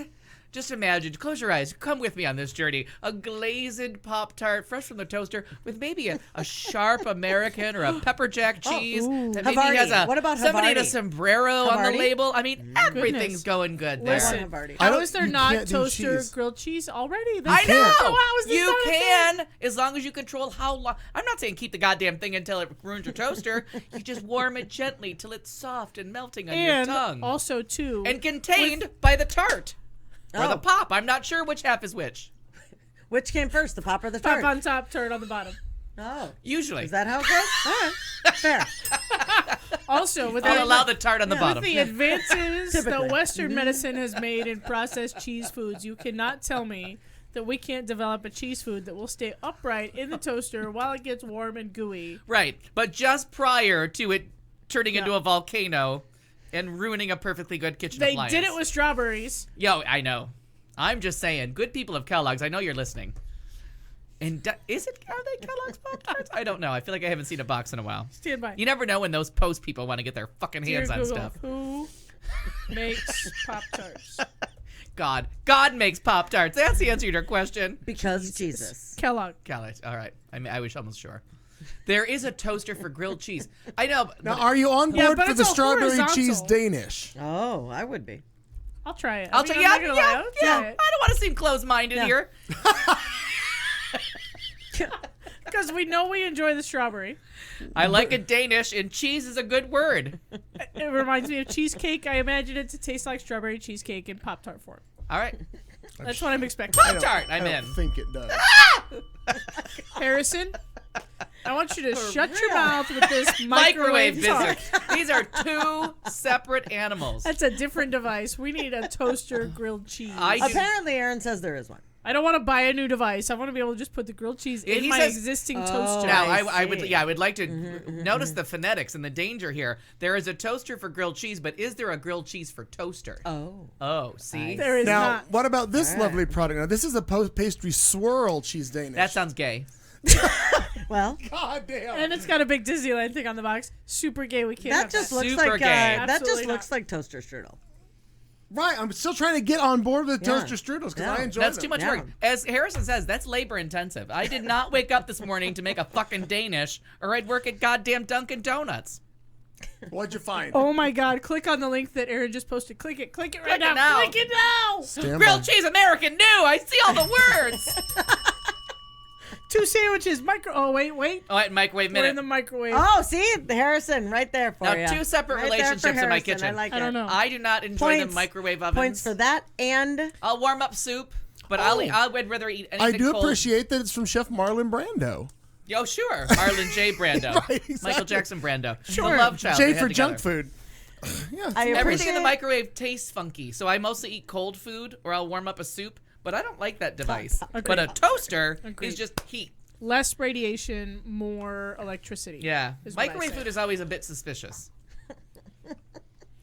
Just imagine, close your eyes, come with me on this journey. A glazed Pop-Tart, fresh from the toaster, with maybe a sharp American or a pepper jack cheese. That maybe Havarti. has a What about somebody had a Havarti? sombrero on the Havarti? label. I mean, everything's going good there. Listen, Havarti. I how don't- is there you not can't do toaster cheese. grilled cheese already? I can't. know. How is this You not a thing? can, as long as you control how long. I'm not saying keep the goddamn thing until it ruins your toaster. You just warm it gently till it's soft and melting on And your tongue. also, too, And contained by the tart. Or Oh. the pop. I'm not sure which half is which. Which came first, the pop or the pop tart? on top, tart on the bottom. Oh, Usually. is that how it goes? All right, fair. Also, with I'll the, allow the tart on the with bottom. the advances that Typically. Western medicine has made in processed cheese foods, you cannot tell me that we can't develop a cheese food that will stay upright in the toaster while it gets warm and gooey. Right. But just prior to it turning into a volcano and ruining a perfectly good kitchen They appliance. did it with strawberries. Yo, I know. I'm just saying, good people of Kellogg's, I know you're listening. And are they Kellogg's Pop-Tarts? I don't know. I feel like I haven't seen a box in a while. Stand by. You never know when those post people want to get their fucking Dear hands on Google, stuff. who makes Pop-Tarts? God. God makes Pop-Tarts. That's the answer to your question. Because Jesus. Kellogg. Kellogg's. All right. I mean, I was almost sure. There is a toaster for grilled cheese. I know. Now, are you on Yeah, board but for it's the all strawberry horizontal. cheese Danish? Oh, I would be. I'll try it. I'll I mean, tell I'm you. not gonna lie, Yeah. I'll try I it. don't want to seem closed-minded Yeah. here. Because we know we enjoy the strawberry. I like a Danish, and cheese is a good word. It reminds me of cheesecake. I imagine it to taste like strawberry cheesecake in Pop-Tart form. All right. That's what I'm expecting. Pop-Tart, I'm I in. don't think it does. Harrison, I want you to shut your mouth with this Microwave microwave talk. business. These are two separate animals. That's a different device. We need a toaster grilled cheese. I do- Apparently, Aaron says there is one. I don't want to buy a new device. I want to be able to just put the grilled cheese Yeah, in he my says- existing Oh. toaster. Now, I I would like to Mm-hmm, notice the phonetics and the danger here. There is a toaster for grilled cheese, but is there a grilled cheese for toaster? Oh. Oh, see? There is Now, not. what about this All right. lovely product? Now, this is a pastry swirl cheese Danish. That sounds gay. Well, God damn. And it's got a big Disneyland thing on the box. Super gay. We can't that have just that. looks Super like gay. that just Absolutely looks not. like toaster strudel. Right, I'm still trying to get on board with Yeah. toaster strudels because Yeah. I enjoy That's them. too much Yeah. work. As Harrison says, that's labor intensive. I did not wake up this morning to make a fucking Danish, or I'd work at goddamn Dunkin' Donuts. What'd you find? Oh my God! Click on the link that Aaron just posted. Click it right Click it now. now. Click it now. Stand Grilled by. cheese American new. I see all the words. 2 sandwiches. Oh wait. All right, microwave We're in minute. the microwave. Oh, see? Harrison, right there for Now, you. two separate Right there for relationships in my Harrison. kitchen. I like I don't it. know. I do not enjoy Points. the microwave ovens. Points for that and I'll warm up soup, but I'd rather eat anything I do cold. appreciate that it's from Chef Marlon Brando. Yo, sure. Arlen J. Brando. Right, exactly. Michael Jackson Brando. Sure. The love child. J they had for together. junk food. Yeah, I Everything in the appreciate- microwave tastes funky, so I mostly eat cold food or I'll warm up a soup, but I don't like that device. But a toaster Agreed. is just heat. Less radiation, more electricity. Yeah. is what I Microwave say. food is always a bit suspicious.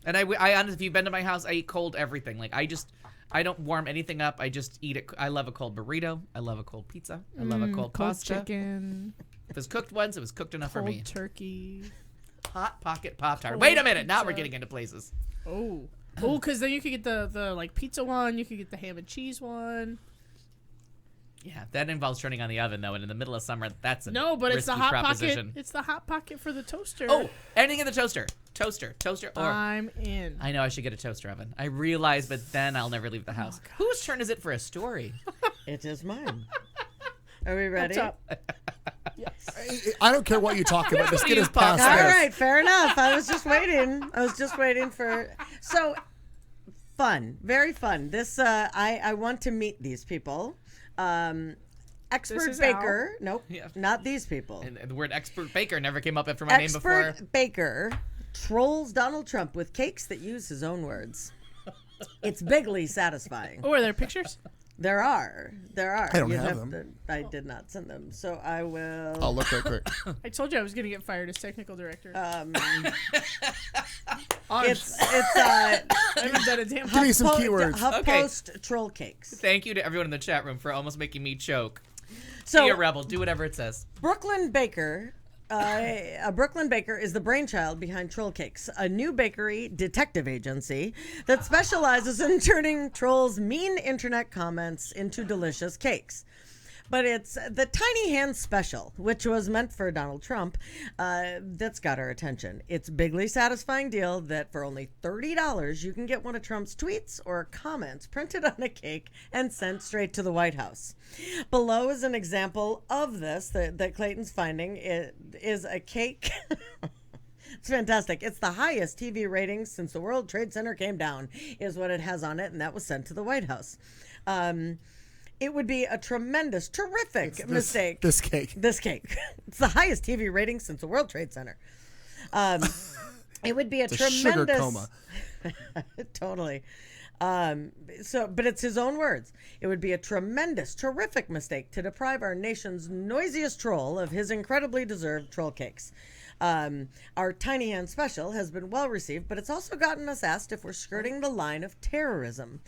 And I honestly, if you've been to my house, I eat cold everything. Like, I don't warm anything up. I just eat it. I love a cold burrito. I love a cold pizza. I love a cold Cold pasta. chicken, If it's cooked once, it was cooked enough for cold me. turkey. Hot Pocket Pop-Tart. Cold Wait a minute. Now pizza. we're getting into places. Oh, because then you could get the like pizza one. You could get the ham and cheese one. Yeah, that involves turning on the oven, though, and in the middle of summer, that's a No, but it's the risky hot proposition. pocket. It's the hot pocket for the toaster. Oh, anything in the toaster. Toaster. Or I'm in. I know I should get a toaster oven. I realize, but then I'll never leave the house. Whose turn is it for a story? it is mine. Are we ready? What's up? I don't care what you talk about. Just get us Use pop- past All this. right, fair enough. I was just waiting for. So fun, very fun. This I want to meet these people. Expert This is baker. Nope, Yeah. not these people. And the word expert baker never came up after my name before. Expert baker trolls Donald Trump with cakes that use his own words. It's bigly satisfying. Oh, are there pictures? There are. I don't have them. I did not send them, so I will. I'll look right quick. I told you I was going to get fired as technical director. It's I haven't done a damn Give me some keywords. HuffPost troll cakes. Thank you to everyone in the chat room for almost making me choke. So Be a rebel. Do whatever it says. Brooklyn Baker. A Brooklyn baker is the brainchild behind Troll Cakes, a new bakery detective agency that specializes in turning trolls' mean internet comments into delicious cakes. But it's the Tiny Hand Special, which was meant for Donald Trump, that's got our attention. It's a bigly satisfying deal that for only $30, you can get one of Trump's tweets or comments printed on a cake and sent straight to the White House. Below is an example of this that Clayton's finding. It is a cake. It's fantastic. It's the highest TV ratings since the World Trade Center came down, is what it has on it, and that was sent to the White House. It would be a tremendous, terrific mistake. This cake. It's the highest TV rating since the World Trade Center. It would be a tremendous sugar coma. Totally. But it's his own words. It would be a tremendous, terrific mistake to deprive our nation's noisiest troll of his incredibly deserved troll cakes. Our Tiny Hand Special has been well received, but it's also gotten us asked if we're skirting the line of terrorism.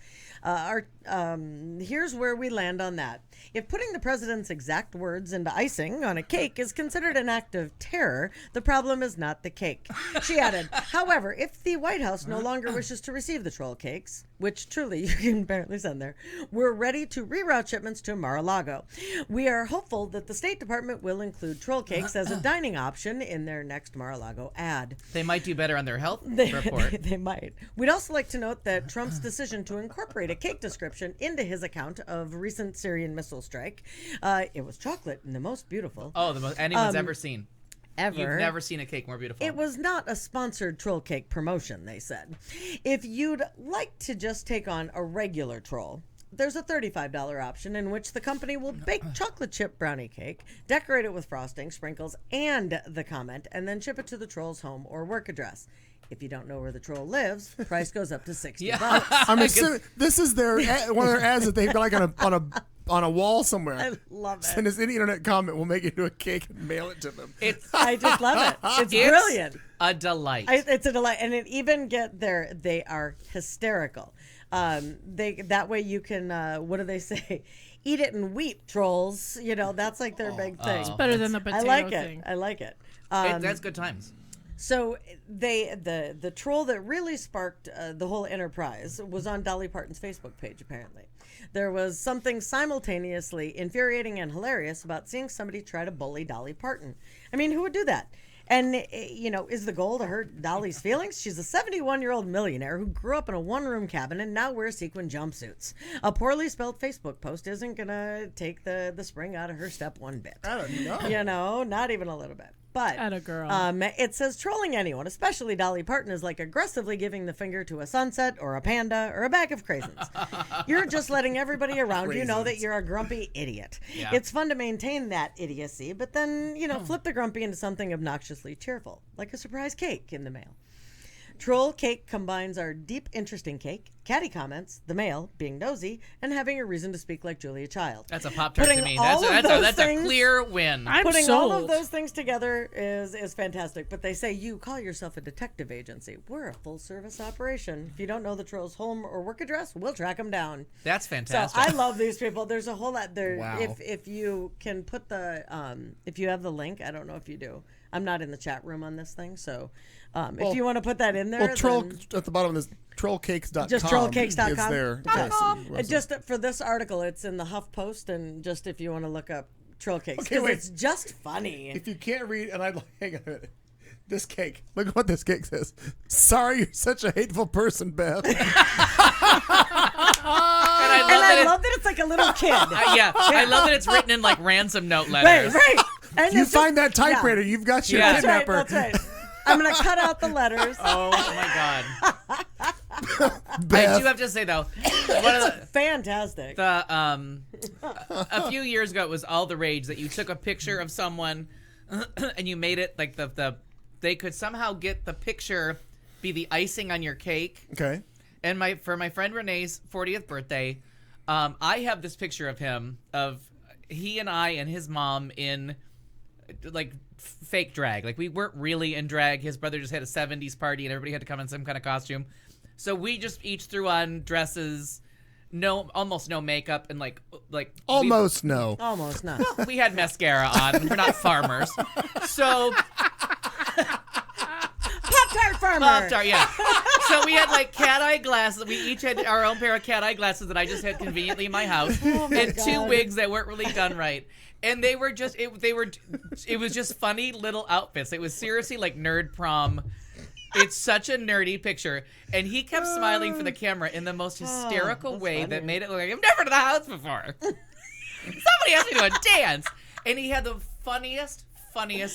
Here's where we land on that. If putting the president's exact words into icing on a cake is considered an act of terror, the problem is not the cake. She added, however, if the White House no longer wishes to receive the troll cakes, which truly you can apparently send there, we're ready to reroute shipments to Mar-a-Lago. We are hopeful that the State Department will include troll cakes as a dining option in their next Mar-a-Lago ad. They might do better on their health report. They might. We'd also like to note that Trump's decision to incorporate a cake description into his account of recent Syrian missile strike, it was chocolate and the most beautiful. Oh, the most anyone's ever seen. Ever. You've never seen a cake more beautiful. It was not a sponsored troll cake promotion, they said. If you'd like to just take on a regular troll, there's a $35 option in which the company will bake chocolate chip brownie cake, decorate it with frosting, sprinkles, and the comment, and then ship it to the troll's home or work address. If you don't know where the troll lives, the price goes up to $60. I'm assuming this is one of their ads that they've got like on a wall somewhere. I love it. Send us any internet comment, we'll make it into a cake and mail it to them. I just love it. It's brilliant. A delight. It's a delight, and it even get there. They are hysterical. That way you can. What do they say? Eat it and weep, trolls. You know, that's like their big thing. It's better than the potato thing. I like it. That's good times. So the troll that really sparked the whole enterprise was on Dolly Parton's Facebook page, apparently. There was something simultaneously infuriating and hilarious about seeing somebody try to bully Dolly Parton. I mean, who would do that? And, is the goal to hurt Dolly's feelings? She's a 71-year-old millionaire who grew up in a one-room cabin and now wears sequin jumpsuits. A poorly spelled Facebook post isn't going to take the spring out of her step one bit. I don't know. Not even a little bit. But Atta girl. It says trolling anyone, especially Dolly Parton, is like aggressively giving the finger to a sunset or a panda or a bag of craisins. You're just letting everybody around you know that you're a grumpy idiot. Yeah. It's fun to maintain that idiocy, but then, flip the grumpy into something obnoxiously cheerful, like a surprise cake in the mail. Troll cake combines our deep interest in cake, catty comments, the mail, being nosy, and having a reason to speak like Julia Child. That's a Pop-Tart to me. That's a clear win. Putting all of those things together is fantastic. But they say, you call yourself a detective agency. We're a full-service operation. If you don't know the troll's home or work address, we'll track them down. That's fantastic. So I love these people. There's a whole lot there. Wow. If you can put if you have the link, I don't know if you do. I'm not in the chat room on this thing, so if you want to put that in there. Well, troll at the bottom of this, trollcakes.com. Just trollcakes.com. Is there. Just for this article, it's in the HuffPost, and just if you want to look up troll cakes, Okay, wait. it's just funny. If you can't read, and hang on a minute. This cake. Look at what this cake says. Sorry, you're such a hateful person, Beth. I love that it's like a little kid. I love that it's written in like ransom note letters. Right. And you find that typewriter, you've got your kidnapper. That's right. I'm going to cut out the letters. Oh my God. Beth. I do have to say though, fantastic. A few years ago, it was all the rage that you took a picture of someone and you made it like they could somehow get the picture be the icing on your cake. Okay. And for my friend Renee's 40th birthday, I have this picture of him, of he and I and his mom in like fake drag. Like we weren't really in drag. His brother just had a 70s party and everybody had to come in some kind of costume. So we just each threw on dresses, almost no makeup, and almost no. Almost not. We had mascara on. We're not farmers. So Poptart farmer. Poptart, yeah. So we had like cat eye glasses. We each had our own pair of cat eye glasses that I just had conveniently in my house, and two wigs that weren't really done right. And they were just it was just funny little outfits. It was seriously like nerd prom. It's such a nerdy picture, and he kept smiling for the camera in the most hysterical way funny. that made it look like I've never to the house before. Somebody asked me to do a dance, and he had the funniest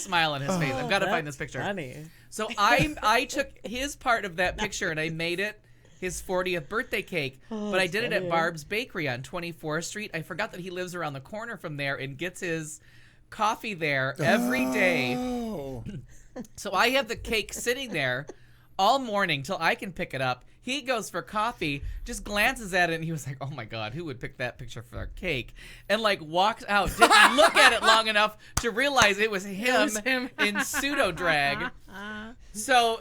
smile on his face. I've got to find this picture. Funny. So I took his part of that picture and I made it his 40th birthday cake, but I did it at Barb's Bakery on 24th Street. I forgot that he lives around the corner from there and gets his coffee there every day. So I have the cake sitting there all morning till I can pick it up. He goes for coffee, just glances at it, and he was like, oh my God, who would pick that picture for our cake? And like walks out, didn't look at it long enough to realize it was him in pseudo drag. So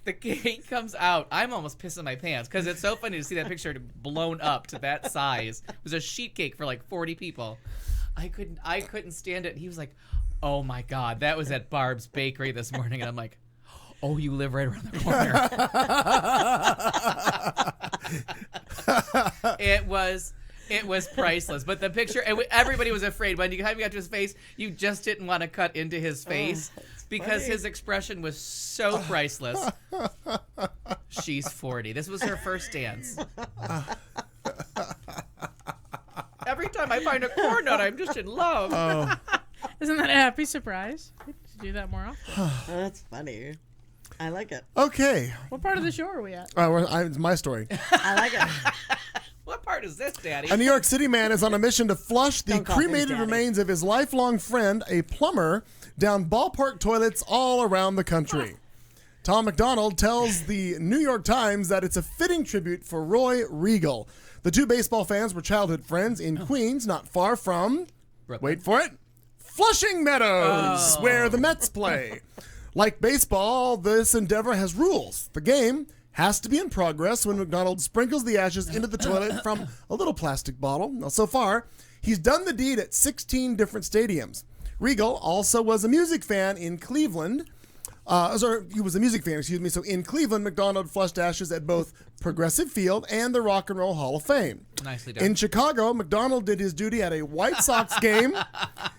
the cake comes out. I'm almost pissing my pants because it's so funny to see that picture blown up to that size. It was a sheet cake for like 40 people. I couldn't stand it. And he was like, oh my God, that was at Barb's Bakery this morning. And I'm like, oh, you live right around the corner. It was priceless. But the picture, everybody was afraid. When you got to his face, you just didn't want to cut into his face because his expression was so priceless. She's 40. This was her first dance. Every time I find a corn nut, I'm just in love. Isn't that a happy surprise? We should do that more often. That's funny. I like it. Okay. What part of the show are we at? It's my story. I like it. What part is this, Daddy? A New York City man is on a mission to flush the Don't call him cremated Daddy. remains of his lifelong friend, a plumber, down ballpark toilets all around the country. Tom McDonald tells the New York Times that it's a fitting tribute for Roy Regal. The two baseball fans were childhood friends in Queens, not far from, Brooklyn. wait for it, Flushing Meadows, where the Mets play. Like baseball, this endeavor has rules. The game has to be in progress when McDonald sprinkles the ashes into the toilet from a little plastic bottle. Now, so far, he's done the deed at 16 different stadiums. Regal also was a music fan in Cleveland. He was a music fan, excuse me. So in Cleveland, McDonald flushed ashes at both Progressive Field and the Rock and Roll Hall of Fame. Nicely done. In Chicago, McDonald did his duty at a White Sox game,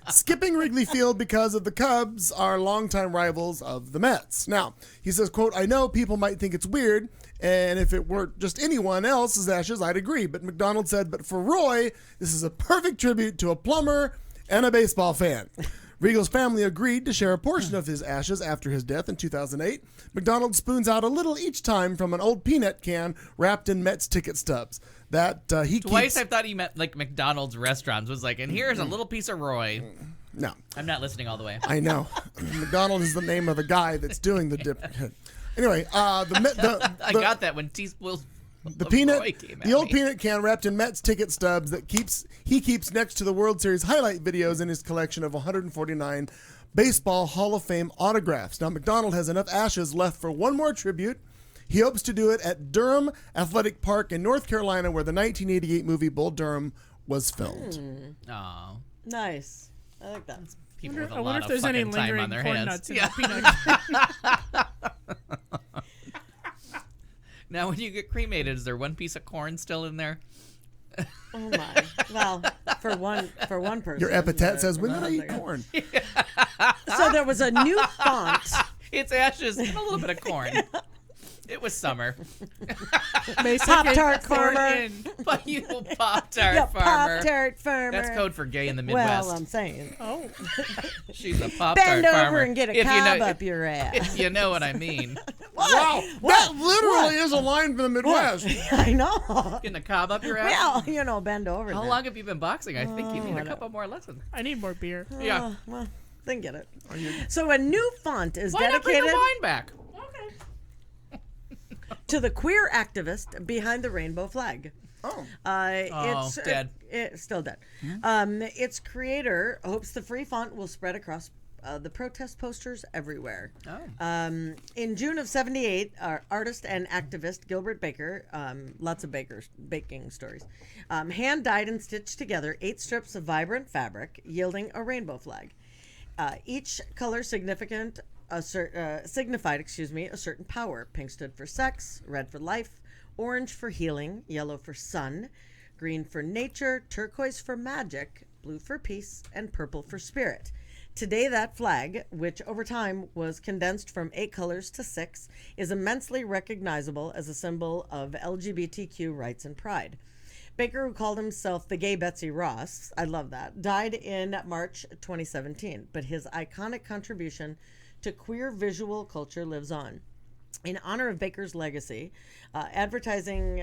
skipping Wrigley Field because of the Cubs are longtime rivals of the Mets. Now, he says, quote, I know people might think it's weird, and if it were just anyone else's ashes, I'd agree. But McDonald said, but for Roy, this is a perfect tribute to a plumber and a baseball fan. Regal's family agreed to share a portion of his ashes after his death in 2008. McDonald spoons out a little each time from an old peanut can wrapped in Mets ticket stubs. That he Twice keeps... I thought he meant like McDonald's restaurants. Was like, and here's a little piece of Roy. No. I'm not listening all the way. I know. McDonald is the name of the guy that's doing the dip. Anyway, I got that when Teaspoons. The old peanut can wrapped in Mets ticket stubs that he keeps next to the World Series highlight videos in his collection of 149 Baseball Hall of Fame autographs. Now, McDonald has enough ashes left for one more tribute. He hopes to do it at Durham Athletic Park in North Carolina, where the 1988 movie Bull Durham was filmed. Oh, Nice. I like that. people with a I wonder lot if of there's any fucking time on lingering their corn hands. nuts in Yeah. the peanut. Now, when you get cremated, is there one piece of corn still in there? Oh my. Well, for one person. Your epitaph but says, for when the did I eat other- corn? So there was a new font. It's ashes and a little bit of corn. It was summer. Pop-Tart farmer. But you Pop-Tart Yeah, farmer. Pop-Tart farmer. That's code for gay in the Midwest. Well, I'm saying. Oh, She's a Pop-Tart Bend farmer. over and get a If you cob know- up your ass. If you know what I mean. Wow, that literally is a line from the Midwest. I know. Getting a cob up your ass? Well, bend over. How then. long have you been boxing? I think you need a couple more lessons. I need more beer. Yeah. Well, then get it. So a new font is Why not bring dedicated the wine back? Okay. to the queer activist behind the rainbow flag. Oh. It's dead. It's still dead. Its creator hopes the free font will spread across the protest posters everywhere. In June of '78, artist and activist Gilbert Baker, lots of baking stories, hand-dyed and stitched together 8 strips of vibrant fabric, yielding a rainbow flag. Each color signified, a certain power. Pink stood for sex, red for life, orange for healing, yellow for sun, green for nature, turquoise for magic, blue for peace, and purple for spirit. Today, that flag, which over time was condensed from 8 colors to 6, is immensely recognizable as a symbol of LGBTQ rights and pride. Baker, who called himself the gay Betsy Ross, I love that, died in March 2017, but his iconic contribution to queer visual culture lives on. In honor of Baker's legacy, an advertising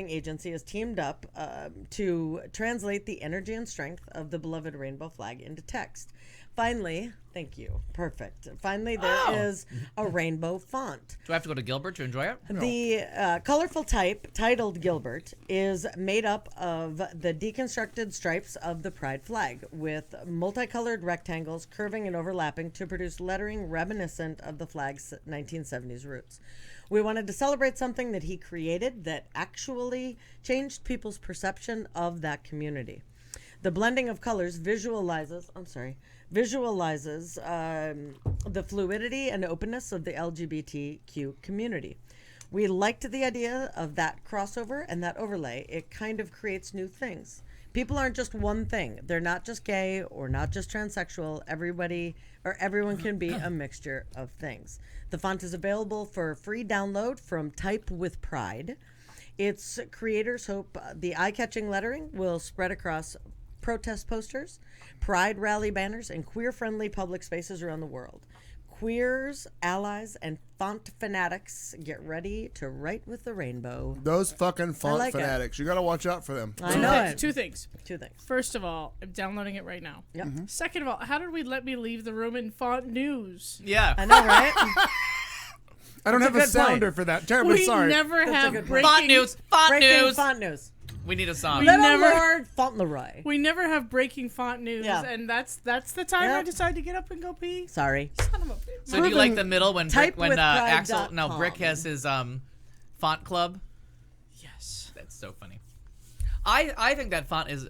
agency has teamed up to translate the energy and strength of the beloved rainbow flag into text. Finally, thank you. Perfect. Finally, there is a rainbow font. Do I have to go to Gilbert to enjoy it? The colorful type, titled Gilbert, is made up of the deconstructed stripes of the pride flag, with multicolored rectangles curving and overlapping to produce lettering reminiscent of the flag's 1970s roots. We wanted to celebrate something that he created that actually changed people's perception of that community. The blending of colors visualizes the fluidity and openness of the LGBTQ community. We liked the idea of that crossover and that overlay. It kind of creates new things. People aren't just one thing. They're not just gay or not just transsexual. Everyone can be a mixture of things. The font is available for free download from Type with Pride. Its creators hope the eye-catching lettering will spread across protest posters, pride rally banners, and queer-friendly public spaces around the world. Queers, allies, and font fanatics, get ready to write with the rainbow. Those fucking font fanatics. You got to watch out for them. I know it. Two things. First of all, I'm downloading it right now. Yep. Mm-hmm. Second of all, how did we let me leave the room in font news? Yeah. I know, right? I don't have a sounder for that. Terribly sorry. We never have breaking Font news. Font news. We need a song. Lord Fauntleroy. We never have breaking font news, and that's the time I decide to get up and go pee. Sorry. Son of a bitch. So do you like the middle when Typewithpride.com. Brick has his font club? Yes. That's so funny. I think that font is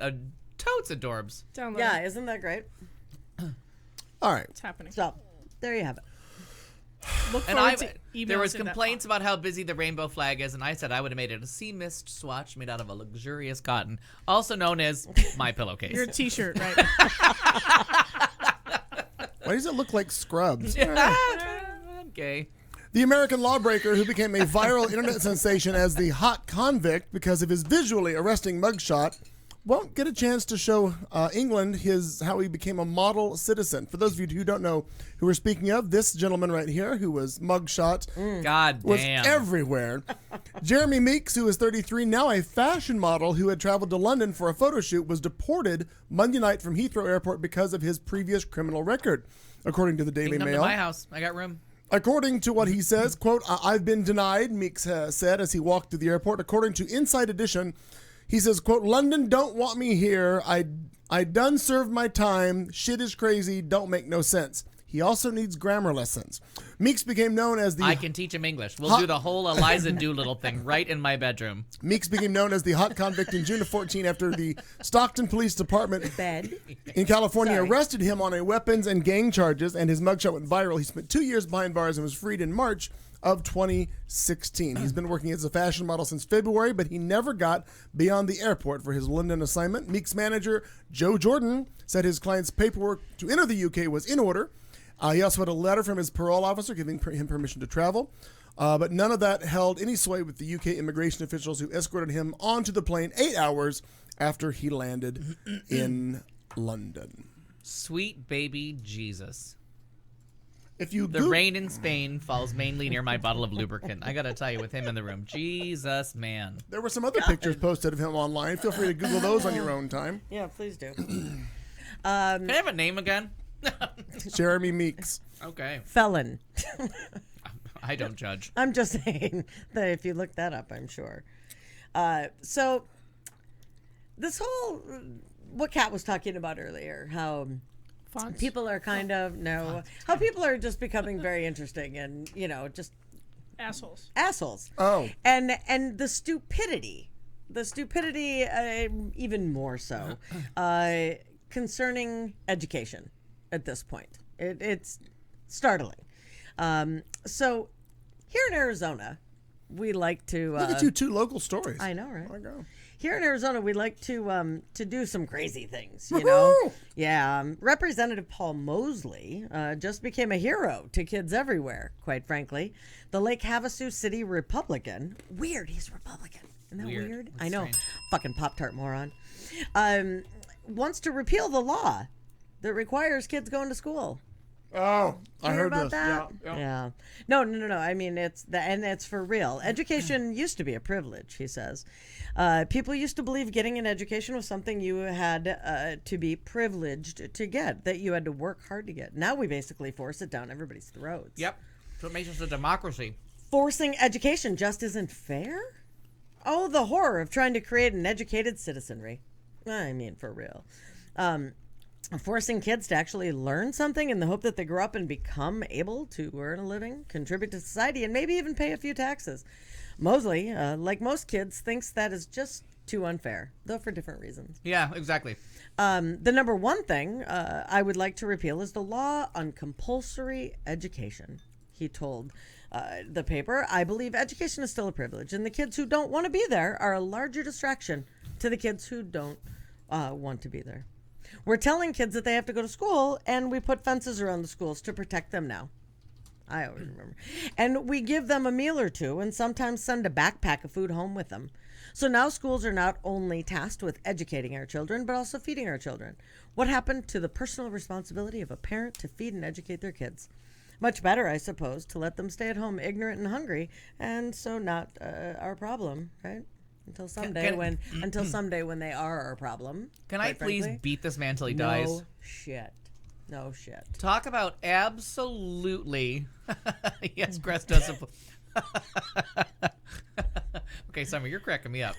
totes adorbs. Download. Yeah, isn't that great? All right. It's happening. So, there you have it. Look And forward to emails there was in that complaints about how busy the rainbow flag is, and I said I would have made it a sea mist swatch made out of a luxurious cotton, also known as my pillowcase. Your T-shirt, right? Why does it look like Scrubs? I'm gay. The American lawbreaker who became a viral internet sensation as the hot convict because of his visually arresting mugshot won't get a chance to show England how he became a model citizen. For those of you who don't know who we're speaking of, this gentleman right here who was mugshot was everywhere. Jeremy Meeks, who is 33, now a fashion model who had traveled to London for a photo shoot, was deported Monday night from Heathrow Airport because of his previous criminal record, according to the Daily Come Mail. to my house. I got room. According to what he says, quote, "I've been denied," Meeks said as he walked through the airport. According to Inside Edition, he says, quote, "London don't want me here. I done served my time. Shit is crazy. Don't make no sense." He also needs grammar lessons. Meeks became known as the... I can teach him English. We'll do the whole Eliza Doolittle thing right in my bedroom. Meeks became known as the hot convict in June of 2014 after the Stockton Police Department in California arrested him on a weapons and gang charges, and his mugshot went viral. He spent 2 years behind bars and was freed in March of 2016. He's been working as a fashion model since February, but he never got beyond the airport for his London assignment. Meeks' manager, Joe Jordan, said his client's paperwork to enter the UK was in order. He also had a letter from his parole officer giving him permission to travel. But none of that held any sway with the UK immigration officials who escorted him onto the plane 8 hours after he landed in London. Sweet baby Jesus. If you The rain in Spain falls mainly near my bottle of lubricant. I gotta tell you, with him in the room, Jesus, man. There were some other pictures posted of him online. Feel free to Google those on your own time. Yeah, please do. Can I have a name again? Jeremy Meeks. Okay. Felon. I don't judge. I'm just saying that if you look that up, I'm sure. So this whole, what Kat was talking about earlier, how Fonts? people are kind of, how people are just becoming very interesting and, just Assholes. Oh. And the stupidity, even more so, concerning education at this point. It's startling. So here in Arizona, we like to Look at you, 2 local stories. I know, right? I know. Here in Arizona, we like to do some crazy things, Woohoo! Yeah, Representative Paul Mosley just became a hero to kids everywhere, quite frankly. The Lake Havasu City Republican. Weird, he's Republican. Isn't that weird? That's I know. strange. Fucking Poptart moron. Wants to repeal the law that requires kids going to school. Oh, I Hear heard about this. that? Yeah. No. I mean, it's for real. Education used to be a privilege, he says. People used to believe getting an education was something you had to be privileged to get, that you had to work hard to get. Now we basically force it down everybody's throats. Yep. That's what makes us a democracy. Forcing education just isn't fair? Oh, the horror of trying to create an educated citizenry. I mean, for real. Forcing kids to actually learn something in the hope that they grow up and become able to earn a living, contribute to society, and maybe even pay a few taxes. Mosley, like most kids, thinks that is just too unfair, though for different reasons. Yeah, exactly. The number one thing I would like to repeal is the law on compulsory education, he told the paper. I believe education is still a privilege, and the kids who don't want to be there are a larger distraction to the kids who don't want to be there. We're telling kids that they have to go to school, and we put fences around the schools to protect them now. I always remember. And we give them a meal or two and sometimes send a backpack of food home with them. So now schools are not only tasked with educating our children, but also feeding our children. What happened to the personal responsibility of a parent to feed and educate their kids? Much better, I suppose, to let them stay at home ignorant and hungry, and so not our problem, right? Until someday when they are our problem. Can I please beat this man till he dies? No shit. Talk about absolutely. Yes, Crest does. Okay, Summer, you're cracking me up.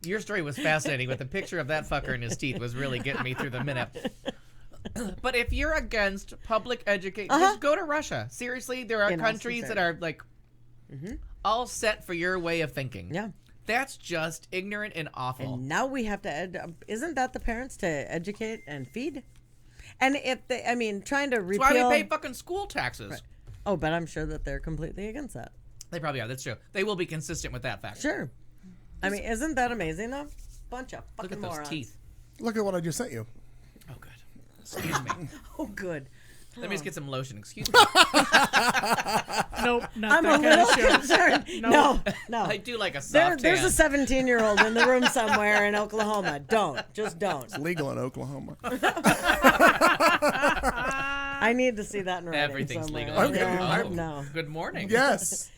Your story was fascinating, but the picture of that fucker in his teeth was really getting me through the minute. But if you're against public education, just go to Russia. Seriously, there are countries that are like all set for your way of thinking. Yeah. That's just ignorant and awful. And now we have to isn't that the parents to educate and feed? And if they, trying to repeal. That's why we pay fucking school taxes. Right. Oh, but I'm sure that they're completely against that. They probably are. That's true. They will be consistent with that fact. Sure. Isn't that amazing though? Bunch of fucking morons. Look at those teeth. Look at what I just sent you. Oh, good. Excuse me. Oh, good. Let me just get some lotion. Excuse me. Nope, not I'm that a kind of little show. concerned. Nope. No. I do like a soft There's tan. a 17-year-old in the room somewhere in Oklahoma. Just don't. It's legal in Oklahoma. I need to see that in writing Everything's somewhere. legal. Okay. Yeah, Oh. no. Good morning. Yes.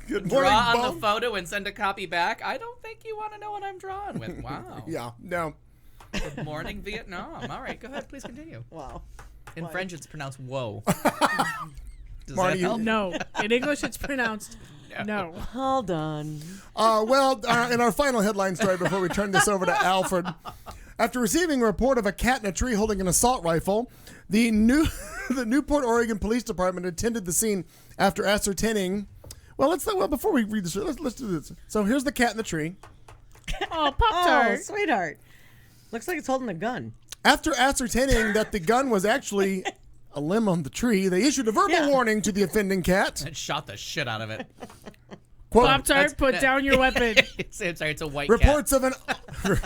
Good morning, Draw on Bob. the photo and send a copy back. I don't think you want to know what I'm drawing with. Wow. Yeah, no. Good morning, Vietnam. All right, go ahead. Please continue. Wow. In French, it's pronounced whoa. Does Marty, that you- help? No. In English, it's pronounced no. Hold on. In our final headline story before we turn this over to Alfred, after receiving a report of a cat in a tree holding an assault rifle, the Newport, Oregon Police Department attended the scene after ascertaining. Before we read this, let's do this. So here's the cat in the tree. Oh, Oh, Pop-Tart. sweetheart. Looks like it's holding a gun. After ascertaining that the gun was actually a limb on the tree, they issued a verbal warning to the offending cat. And shot the shit out of it. Quote, Pop-Tart, put down your weapon. It's a white reports of an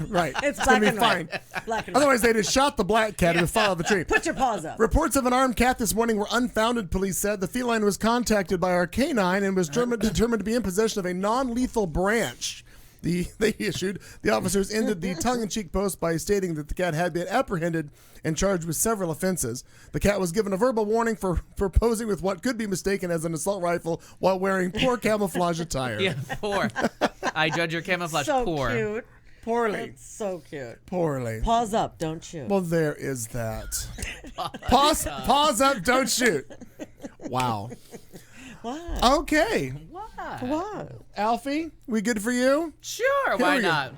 right. It's gonna black be and fine. white. Black and white. Otherwise, they just shot the black cat who fell out of the tree. Put your paws up. Reports of an armed cat this morning were unfounded, police said. The feline was contacted by our canine and was determined to be in possession of a non-lethal branch. They issued. The officers ended the tongue-in-cheek post by stating that the cat had been apprehended and charged with several offenses. The cat was given a verbal warning for posing with what could be mistaken as an assault rifle while wearing poor camouflage attire. Yeah, poor. I judge your camouflage So poor. cute. Poorly. It's so cute. Poorly. Paws up, don't shoot. Well, there is that. Pause up, don't shoot. Wow. What? Okay. What? What? Alfie, we good for you? Sure, why we go. not?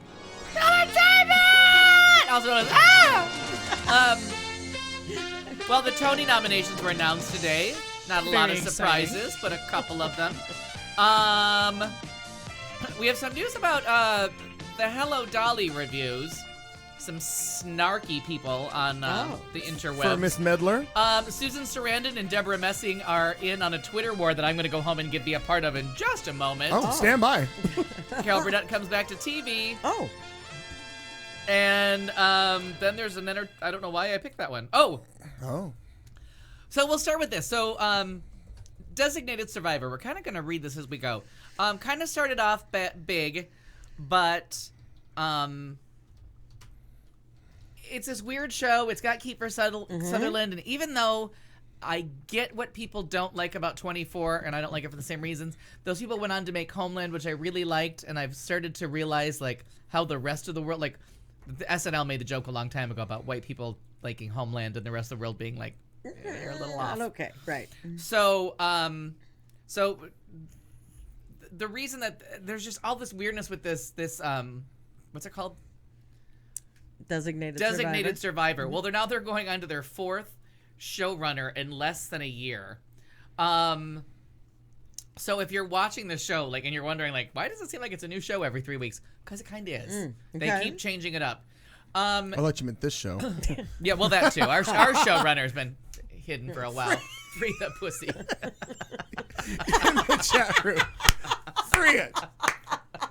Entertainment! Also known as well, the Tony nominations were announced today. Not a lot of Very surprises, but a couple of them. We have some news about the Hello Dolly reviews. Some snarky people on the interwebs. For Miss Medler? Susan Sarandon and Deborah Messing are in on a Twitter war that I'm going to go home and be a part of in just a moment. Oh, stand by. Carol Burnett comes back to TV. Oh. And then there's I don't know why I picked that one. Oh. So we'll start with this. So Designated Survivor. We're kind of going to read this as we go. Kind of started off big, but it's this weird show. It's got Kiefer Sutherland, and even though I get what people don't like about 24, and I don't like it for the same reasons, those people went on to make Homeland, which I really liked, and I've started to realize like how the rest of the world, like the SNL made the joke a long time ago about white people liking Homeland and the rest of the world being like, you're a little off. Okay, right. So, the reason that there's just all this weirdness with this what's it called? Designated Survivor. Well, they're going on to their 4th showrunner in less than a year. So if you're watching the show, like, and you're wondering, like, why does it seem like it's a new show every 3 weeks? Because it kind of is. Okay. They keep changing it up. I thought you meant this show. Yeah, well, that too. Our showrunner's been hidden for a while. Free the pussy. In the chat room. Free it.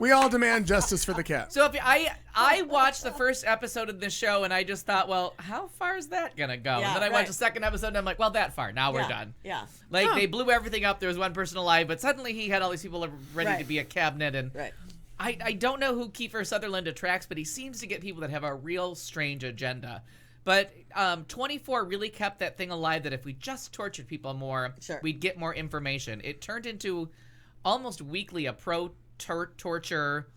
We all demand justice for the cat. So if I watched the first episode of this show and I just thought, well, how far is that gonna go? Yeah, and then I watched the second episode and I'm like, well, that far. Now we're done. Yeah. Like they blew everything up. There was one person alive, but suddenly he had all these people ready Right. to be a cabinet. And Right. I don't know who Kiefer Sutherland attracts, but he seems to get people that have a real strange agenda. But 24 really kept that thing alive that if we just tortured people more, we'd get more information. It turned into almost weekly a pro-torture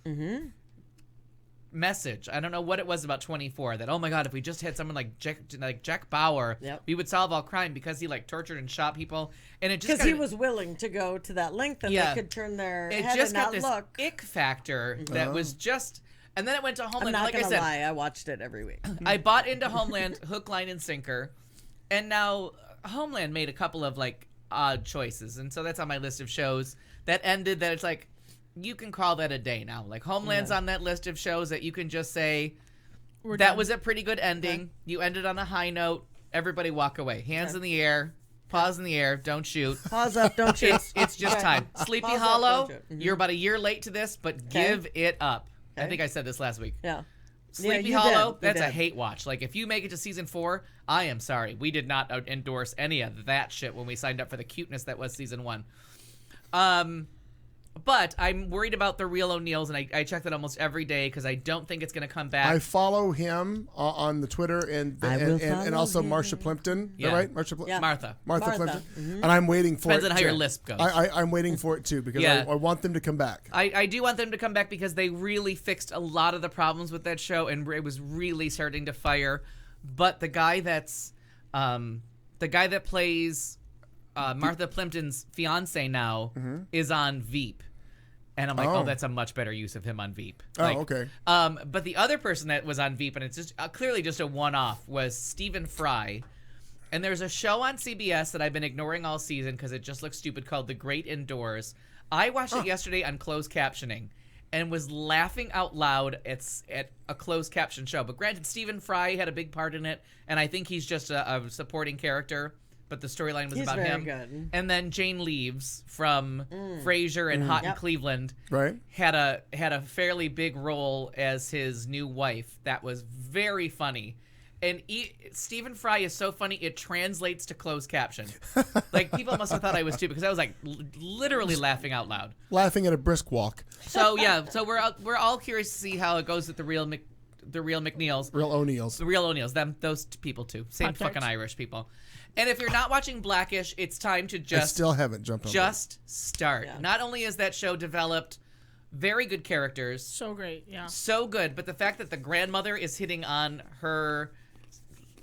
message. I don't know what it was about 24 that, oh my God, if we just had someone like Jack Bauer, we would solve all crime because he like tortured and shot people. And it just because he was willing to go to that length and they could turn their it head just and got not this look. ick factor that was just. And then it went to Homeland. I'm not like gonna I said, lie, I watched it every week. I bought into Homeland hook, line, and sinker, and now Homeland made a couple of like odd choices, and so that's on my list of shows that ended. That it's like you can call that a day now. Like Homeland's on that list of shows that you can just say that was a pretty good ending. Okay. You ended on a high note. Everybody walk away. Hands in the air. Pause in the air. Don't shoot. Pause up. Don't shoot. It's just time. Sleepy Pause Hollow. Up, You're about a year late to this, but give it up. Okay. I think I said this last week. Yeah. Sleepy Yeah, Hollow, did. that's a hate watch. Like, if you make it to season 4, I am sorry. We did not endorse any of that shit when we signed up for the cuteness that was season 1. But I'm worried about the real O'Neills, and I check that almost every day because I don't think it's going to come back. I follow him on the Twitter and also Marsha Plimpton. Yeah. Is that right? Marsha Martha Plimpton. And I'm waiting for Depends it. on how your lisp goes. I'm waiting for it too because I want them to come back. I do want them to come back because they really fixed a lot of the problems with that show, and it was really starting to fire. But the guy that plays Martha Plimpton's fiance now is on Veep. And I'm like, oh, that's a much better use of him on Veep. Like, okay. But the other person that was on Veep, and it's just clearly just a one-off, was Stephen Fry. And there's a show on CBS that I've been ignoring all season because it just looks stupid called The Great Indoors. I watched it yesterday on closed captioning and was laughing out loud at a closed caption show. But granted, Stephen Fry had a big part in it, and I think he's just a supporting character. But the storyline was about him. Good. And then Jane Leaves from Frasier and Hot in Cleveland had a fairly big role as his new wife. That was very funny. And Stephen Fry is so funny it translates to closed caption. Like people must have thought I was stupid because I was like literally laughing out loud, laughing at a brisk walk. So we're all curious to see how it goes with the real McNeils, real O'Neills, the real O'Neills. Those people too, same Poptart. fucking Irish people. And if you're not watching Blackish, it's time to just I still haven't jumped on start. Yeah. Not only is that show developed very good characters, so great, so good, but the fact that the grandmother is hitting on her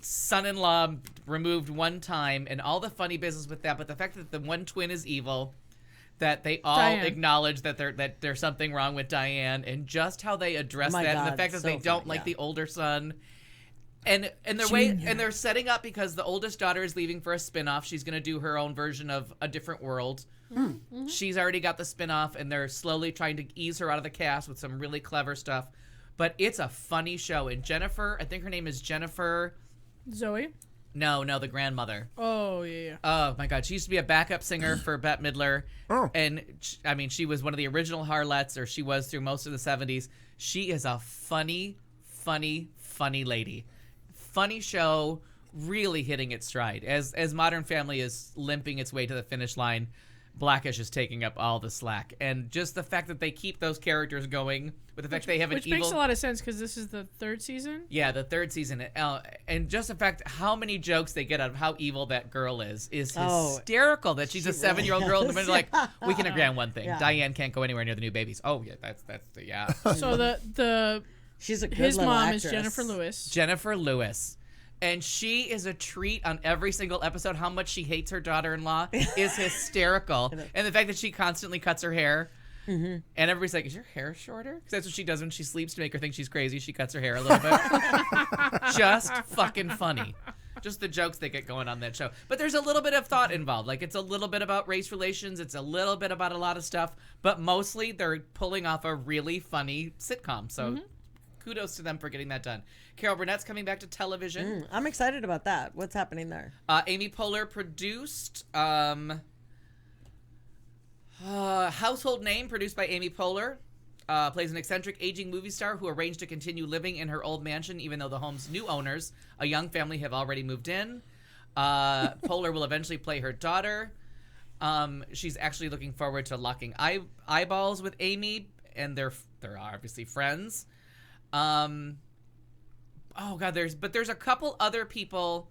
son-in-law removed one time and all the funny business with that, but the fact that the one twin is evil, that they all Diane. acknowledge that there's something wrong with Diane, and just how they address Oh my that, and the God, fact that so they don't funny, like yeah. the older son. And they're setting up because the oldest daughter is leaving for a spin-off. She's going to do her own version of A Different World. Mm-hmm. She's already got the spin-off, and they're slowly trying to ease her out of the cast with some really clever stuff. But it's a funny show. And Jennifer, I think her name is Jennifer. Zoe. No, the grandmother. Oh yeah. Oh my God, she used to be a backup singer for Bette Midler. Oh. And she was one of the original Harlettes, or she was through most of the 70s. She is a funny lady. Funny show, really hitting its stride. As Modern Family is limping its way to the finish line, Blackish is taking up all the slack. And just the fact that they keep those characters going, with the fact they have an Which evil... makes a lot of sense because this is the 3rd season. Yeah, the 3rd season. And just the fact how many jokes they get out of how evil that girl is hysterical. That she's a 7-year-old girl. And they're like, we can agree on one thing. Yeah. Diane can't go anywhere near the new babies. Oh, yeah, yeah. So the She's a good his little mom actress. is Jennifer Lewis. Jennifer Lewis. And she is a treat on every single episode. How much she hates her daughter-in-law is hysterical. And the fact that she constantly cuts her hair. Mm-hmm. And everybody's like, is your hair shorter? Because that's what she does when she sleeps to make her think she's crazy. She cuts her hair a little bit. Just fucking funny. Just the jokes they get going on that show. But there's a little bit of thought involved. Like, it's a little bit about race relations. It's a little bit about a lot of stuff. But mostly they're pulling off a really funny sitcom. So kudos to them for getting that done. Carol Burnett's coming back to television. I'm excited about that. What's happening there? Amy Poehler produced Household Name, produced by Amy Poehler. Plays an eccentric aging movie star who arranged to continue living in her old mansion even though the home's new owners, a young family, have already moved in. Poehler will eventually play her daughter. She's actually looking forward to locking eyeballs with Amy, and they're obviously friends. Oh God, there's a couple other people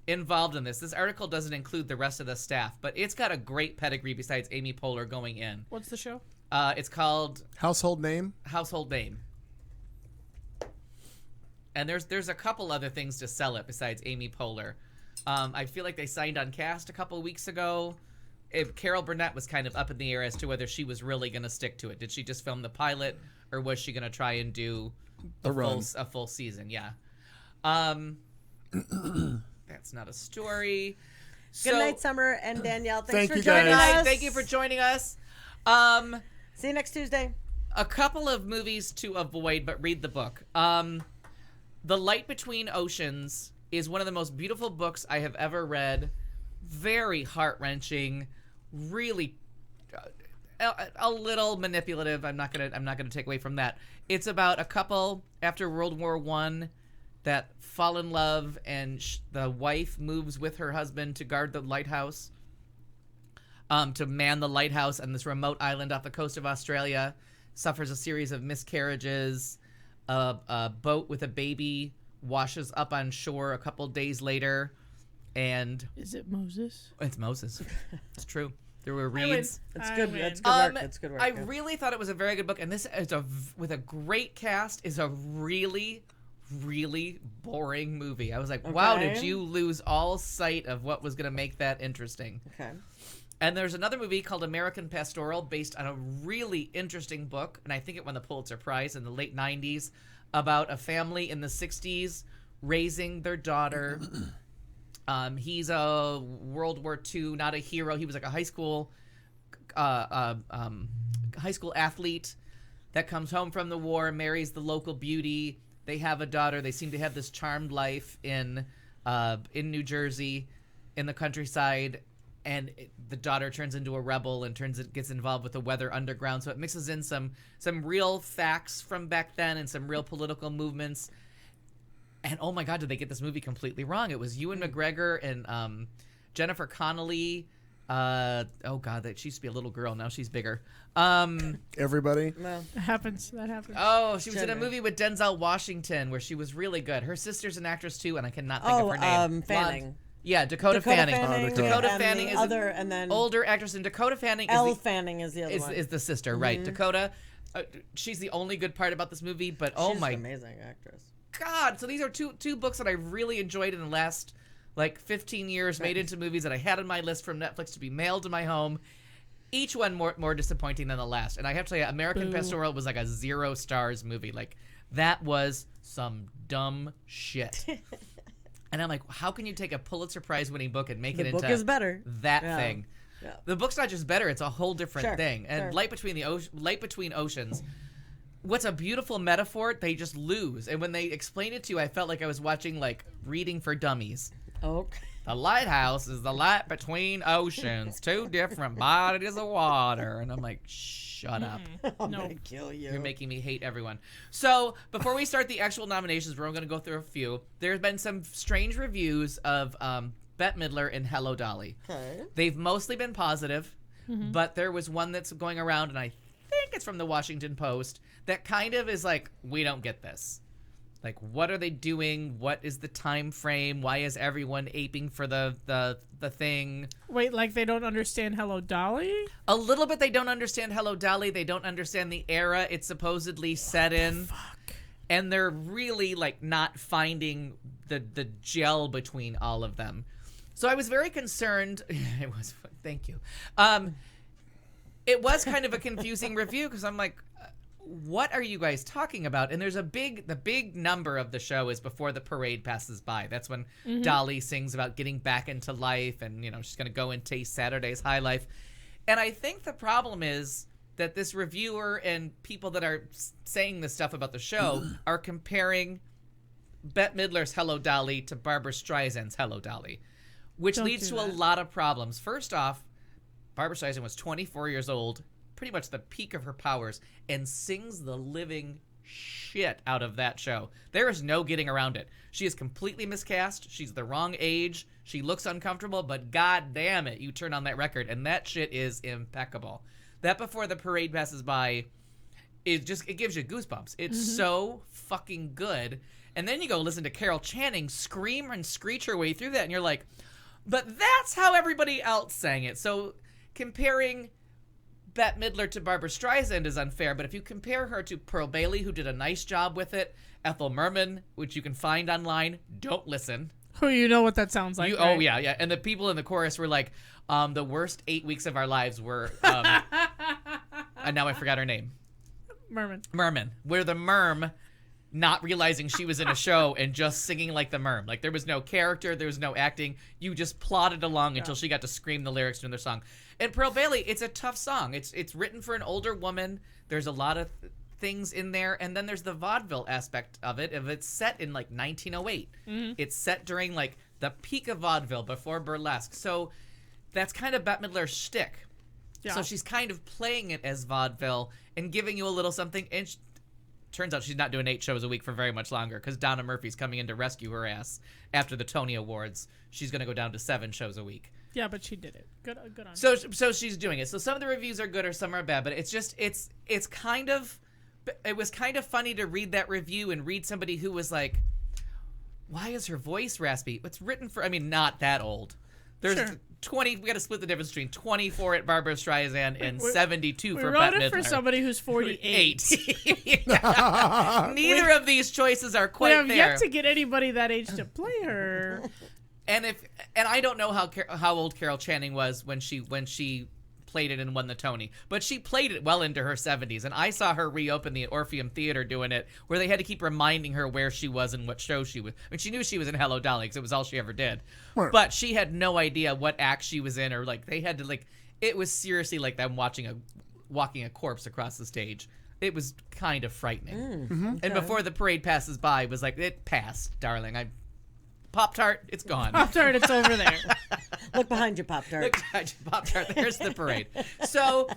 involved in this. This article doesn't include the rest of the staff, but it's got a great pedigree besides Amy Poehler going in. What's the show? It's called Household Name. Household Name. And there's a couple other things to sell it besides Amy Poehler. I feel like they signed on cast a couple weeks ago. Carol Burnett was kind of up in the air as to whether she was really going to stick to it. Did she just film the pilot, or was she going to try and do a full season? Yeah. That's not a story. Good night, Summer and Danielle. Thank Thanks for you, joining guys. us. Thank you for joining us. See you next Tuesday. A couple of movies to avoid, but read the book. The Light Between Oceans is one of the most beautiful books I have ever read. Very heart-wrenching, really a little manipulative. I'm not gonna take away from that. It's about a couple after World War I that fall in love, and the wife moves with her husband to guard the lighthouse, to man the lighthouse on this remote island off the coast of Australia. Suffers a series of miscarriages. A boat with a baby washes up on shore a couple days later, and Is it Moses? it's Moses. It's true. There were reeds. That's I good. win. That's good work. That's good work. I yeah. really thought it was a very good book, and this is with a great cast is a really, really boring movie. I was like, wow, Okay. did you lose all sight of what was going to make that interesting? Okay. And there's another movie called American Pastoral, based on a really interesting book, and I think it won the Pulitzer Prize in the late 90s, about a family in the 60s raising their daughter. He's a World War II, not a hero. He was like a high school athlete that comes home from the war, marries the local beauty. They have a daughter. They seem to have this charmed life in New Jersey, in the countryside. And the daughter turns into a rebel and gets involved with the Weather Underground. So it mixes in some real facts from back then and some real political movements. And oh my God, did they get this movie completely wrong? It was Ewan McGregor and Jennifer Connelly. Oh God, she used to be a little girl. Now she's bigger. Everybody. Well, That happens. Oh, she was in a Gender. movie with Denzel Washington where she was really good. Her sister's an actress too, and I cannot think of her name. Fanning. Blonde. Yeah, Dakota Fanning. Dakota and Fanning the is other, and then older actress, and Dakota Fanning Elle is Fanning is the other one. the sister, right? Dakota, she's the only good part about this movie. But oh She's my an amazing actress. God! So these are two books that I really enjoyed in the last like 15 years, made into movies that I had on my list from Netflix to be mailed to my home. Each one more disappointing than the last. And I have to tell you, American Pastoral was like a 0 stars movie. Like, that was some dumb shit. And I'm like, how can you take a Pulitzer Prize winning book and make it into book is better. that thing? Yeah. The book's not just better, it's a whole different thing. And sure. Light Between Oceans, what's a beautiful metaphor, they just lose. And when they explain it to you, I felt like I was watching, like, Reading for Dummies. Okay. The lighthouse is the light between oceans, 2 different bodies of water. And I'm like, shut up. I'm gonna kill you. You're making me hate everyone. So before we start the actual nominations, we're going to go through a few. There's been some strange reviews of Bette Midler and Hello Dolly. Okay. They've mostly been positive, but there was one that's going around, and I think it's from the Washington Post, that kind of is like, we don't get this. Like, what are they doing? What is the time frame? Why is everyone aping for the thing? Wait, like they don't understand Hello Dolly? A little bit. They don't understand Hello Dolly. They don't understand the era it's supposedly set in. Fuck. And they're really, like, not finding the gel between all of them. So I was very concerned. It was, thank you. It was kind of a confusing review because I'm like, what are you guys talking about? And there's the big number of the show is before the parade passes by. That's when Dolly sings about getting back into life and, you know, she's going to go and taste Saturday's high life. And I think the problem is that this reviewer and people that are saying this stuff about the show are comparing Bette Midler's Hello Dolly to Barbra Streisand's Hello Dolly, which leads to a lot of problems. First off, Barbra Streisand was 24 years old, pretty much the peak of her powers, and sings the living shit out of that show. There is no getting around it. She is completely miscast. She's the wrong age. She looks uncomfortable, but god damn it, you turn on that record, and that shit is impeccable. That Before the Parade Passes By, it gives you goosebumps. It's so fucking good. And then you go listen to Carol Channing scream and screech her way through that, and you're like, but that's how everybody else sang it. So comparing Bette Midler to Barbra Streisand is unfair, but if you compare her to Pearl Bailey, who did a nice job with it, Ethel Merman, which you can find online, don't listen. Oh, you know what that sounds like, right? Oh, yeah. And the people in the chorus were like, the worst 8 weeks of our lives were, and now I forgot her name. Merman. Where the Merm, not realizing she was in a show and just singing like the Merm. Like, there was no character, there was no acting. You just plodded along until she got to scream the lyrics to their song. And Pearl Bailey, it's a tough song. It's written for an older woman. There's a lot of things in there. And then there's the vaudeville aspect of it. If it's set in, like, 1908. It's set during, like, the peak of vaudeville before burlesque. So that's kind of Bette Midler's shtick. Yeah. So she's kind of playing it as vaudeville and giving you a little something. And turns out she's not doing 8 shows a week for very much longer because Donna Murphy's coming in to rescue her ass after the Tony Awards. She's going to go down to 7 shows a week. Yeah, but she did it. Good on her. So she's doing it. So some of the reviews are good or some are bad, but it's just it's kind of, it was kind of funny to read that review and read somebody who was like, why is her voice raspy? It's written for, I mean, not that old. There's 20. We got to split the difference between 24 at Barbra Streisand and 72 for Bette Midler. We wrote it for somebody who's 48. Neither of these choices are quite there. We have yet to get anybody that age to play her. And I don't know how old Carol Channing was when she played it and won the Tony, but she played it well into her 70s. And I saw her reopen the Orpheum Theater doing it, where they had to keep reminding her where she was and what show she was. I mean, she knew she was in Hello Dolly because it was all she ever did, but she had no idea what act she was in, or like they had to like. It was seriously like them walking a corpse across the stage. It was kind of frightening. And Before the Parade Passes By was like, it passed, darling. Pop-Tart, it's gone. Pop-Tart, it's over there. Look behind you, Pop-Tart. Look behind you, Pop-Tart. There's the parade. So,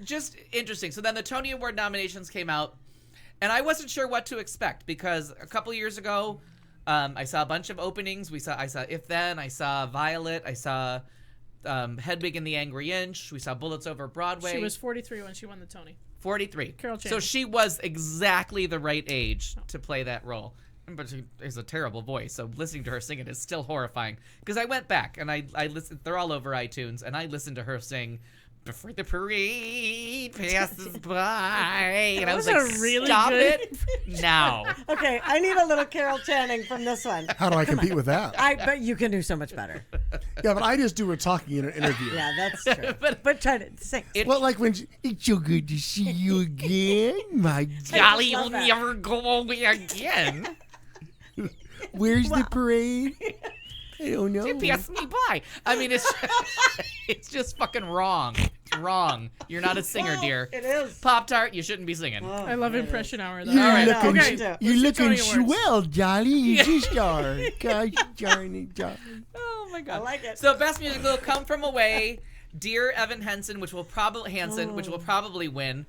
just interesting. So then the Tony Award nominations came out, and I wasn't sure what to expect because a couple years ago, I saw a bunch of openings. I saw If Then, I saw Violet, I saw Hedwig and the Angry Inch, we saw Bullets Over Broadway. She was 43 when she won the Tony. 43. Carol Channing. So she was exactly the right age to play that role. But she has a terrible voice, so listening to her sing it is still horrifying. Because I went back and I listened. They're all over iTunes, and I listened to her sing before the parade passes by. And I was That like, was a really stop good- it now. Okay, I need a little Carol Channing from this one. How do I compete with that? I bet you can do so much better. Yeah, but I just do her talking in an interview. Yeah, that's true. but try to sing. Well, like when it's so good to see you again, my Golly, love you'll that. never go away again. Where's the parade? I don't know. Pass me by. I mean, it's just fucking wrong. It's wrong. You're not a singer, dear. It is. Pop-Tart, you shouldn't be singing. I love Impression Hour, though. You're All right, looking, okay. do. you're Let's do looking Tony Awards. swell, Jolly. You just are. Gosh darn it, Jolly. Oh my god. I like it. So best musical Come From Away, Dear Evan Hansen, which will probably win.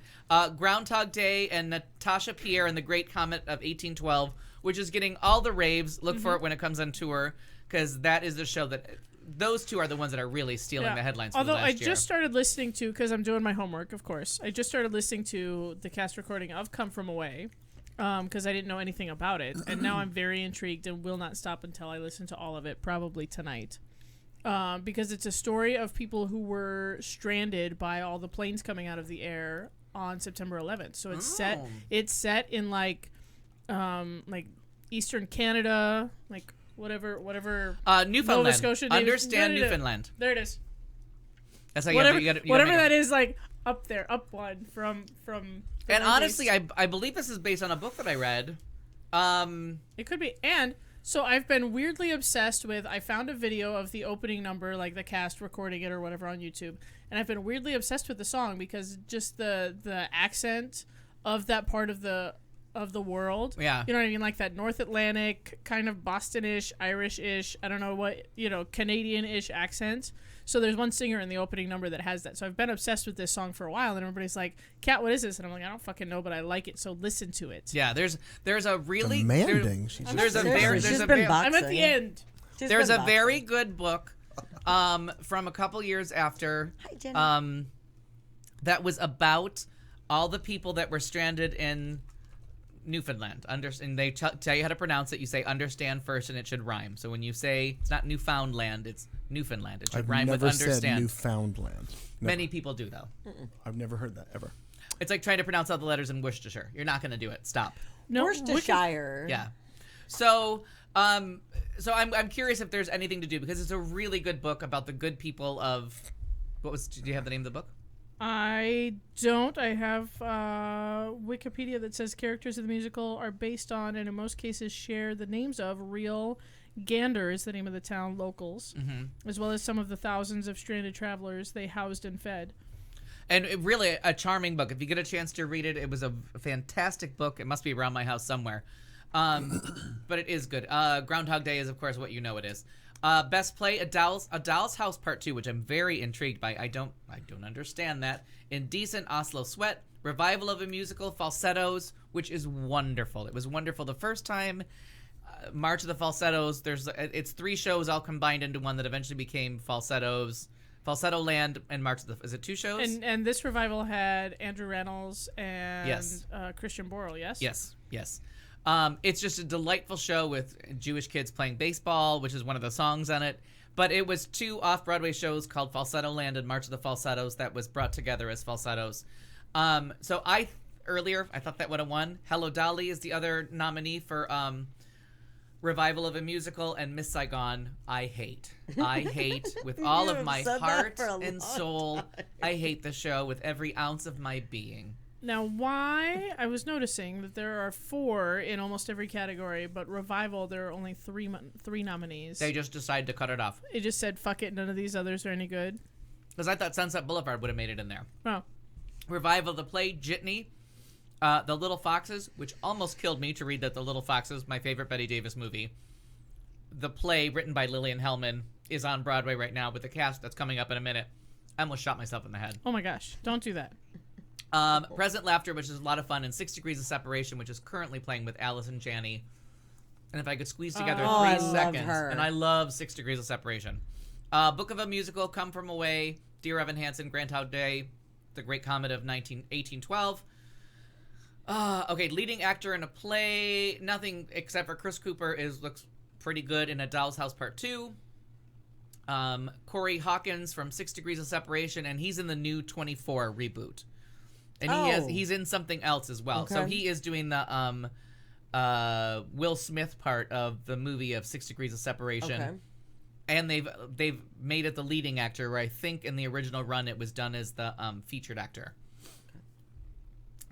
Groundhog Day and Natasha Pierre and the Great Comet of 1812, which is getting all the raves. Look for it when it comes on tour, because that is the show that those two are the ones that are really stealing the headlines. Although for the last I just started listening to, because I'm doing my homework, of course. I just started listening to the cast recording of Come From Away, because I didn't know anything about it, and now I'm very intrigued and will not stop until I listen to all of it, probably tonight. Because it's a story of people who were stranded by all the planes coming out of the air on September 11th. So it's set in like Eastern Canada, like whatever Newfoundland. Nova Scotia. Understand Newfoundland. There it is. That's how Whatever, you gotta whatever make that it. is, like up there, up one from. the And honestly, Northeast. I believe this is based on a book that I read. It could be. And so I've been weirdly obsessed with, I found a video of the opening number, like the cast recording it or whatever on YouTube. And I've been weirdly obsessed with the song because just the accent of that part of the world. Yeah. You know what I mean? Like that North Atlantic, kind of Boston-ish, Irish-ish, I don't know what, Canadian-ish accent. So there's one singer in the opening number that has that. So I've been obsessed with this song for a while, and everybody's like, "Kat, what is this?" And I'm like, "I don't fucking know, but I like it, so listen to it." Yeah, there's a really Demanding. there's a very She's there's a been very, boxing. I'm at the end. She's there's been a very boxing. good book from a couple years after Hi, Jenny. that was about all the people that were stranded in Newfoundland. And they tell you how to pronounce it. You say understand first, and it should rhyme. So when you say it's not Newfoundland, it's Newfoundland. It should I've rhyme with never said understand. Newfoundland. Never. Many people do, though. I've never heard that ever. It's like trying to pronounce all the letters in Worcestershire. You're not going to do it. Stop. No, Worcestershire. Yeah. So I'm curious if there's anything to do, because it's a really good book about the good people of do you have the name of the book? I don't. I have Wikipedia that says characters of the musical are based on, and in most cases share the names of, real Gander is the name of the town locals, as well as some of the thousands of stranded travelers they housed and fed. And really a charming book. If you get a chance to read it, it was a fantastic book. It must be around my house somewhere. But it is good. Groundhog Day is, of course, what you know it is. Best play, A Doll's House Part 2, which I'm very intrigued by. I don't understand that. Indecent, Oslo Sweat, revival of a musical, Falsettos, which is wonderful. It was wonderful the first time. March of the Falsettos. It's 3 shows all combined into one that eventually became Falsettos. Falsetto Land and March of the... Is it 2 shows? And this revival had Andrew Reynolds and Yes. Christian Borle, yes? Yes. It's just a delightful show with Jewish kids playing baseball, which is one of the songs on it. But it was 2 off-Broadway shows called Falsetto Land and March of the Falsettos that was brought together as Falsettos. So I thought that would have won. Hello Dolly is the other nominee for revival of a musical, and Miss Saigon I hate with all of You've my said that heart for a and long soul. time. I hate the show with every ounce of my being. Now, why? I was noticing that there are 4 in almost every category, but revival, there are only 3 nominees. They just decided to cut it off. It just said, fuck it, none of these others are any good. Because I thought Sunset Boulevard would have made it in there. Oh. Revival of the play, Jitney, The Little Foxes, which almost killed me to read that The Little Foxes, my favorite Bette Davis movie. The play, written by Lillian Hellman, is on Broadway right now with the cast that's coming up in a minute. I almost shot myself in the head. Oh my gosh, don't do that. Present Laughter, which is a lot of fun, and 6 Degrees of Separation, which is currently playing with Allison Janney. And if I could squeeze together I 3 love seconds, her. and I love 6 Degrees of Separation. Book of a Musical, Come From Away, Dear Evan Hansen, Groundhog Day, The Great Comet of 1812. Okay, leading actor in a play, nothing except for Chris Cooper looks pretty good in A Doll's House Part 2. Corey Hawkins from 6 Degrees of Separation, and he's in the new 24 reboot. And he's in something else as well. Okay. So he is doing the Will Smith part of the movie of 6 Degrees of Separation. Okay. And they've made it the leading actor, where I think in the original run it was done as the featured actor.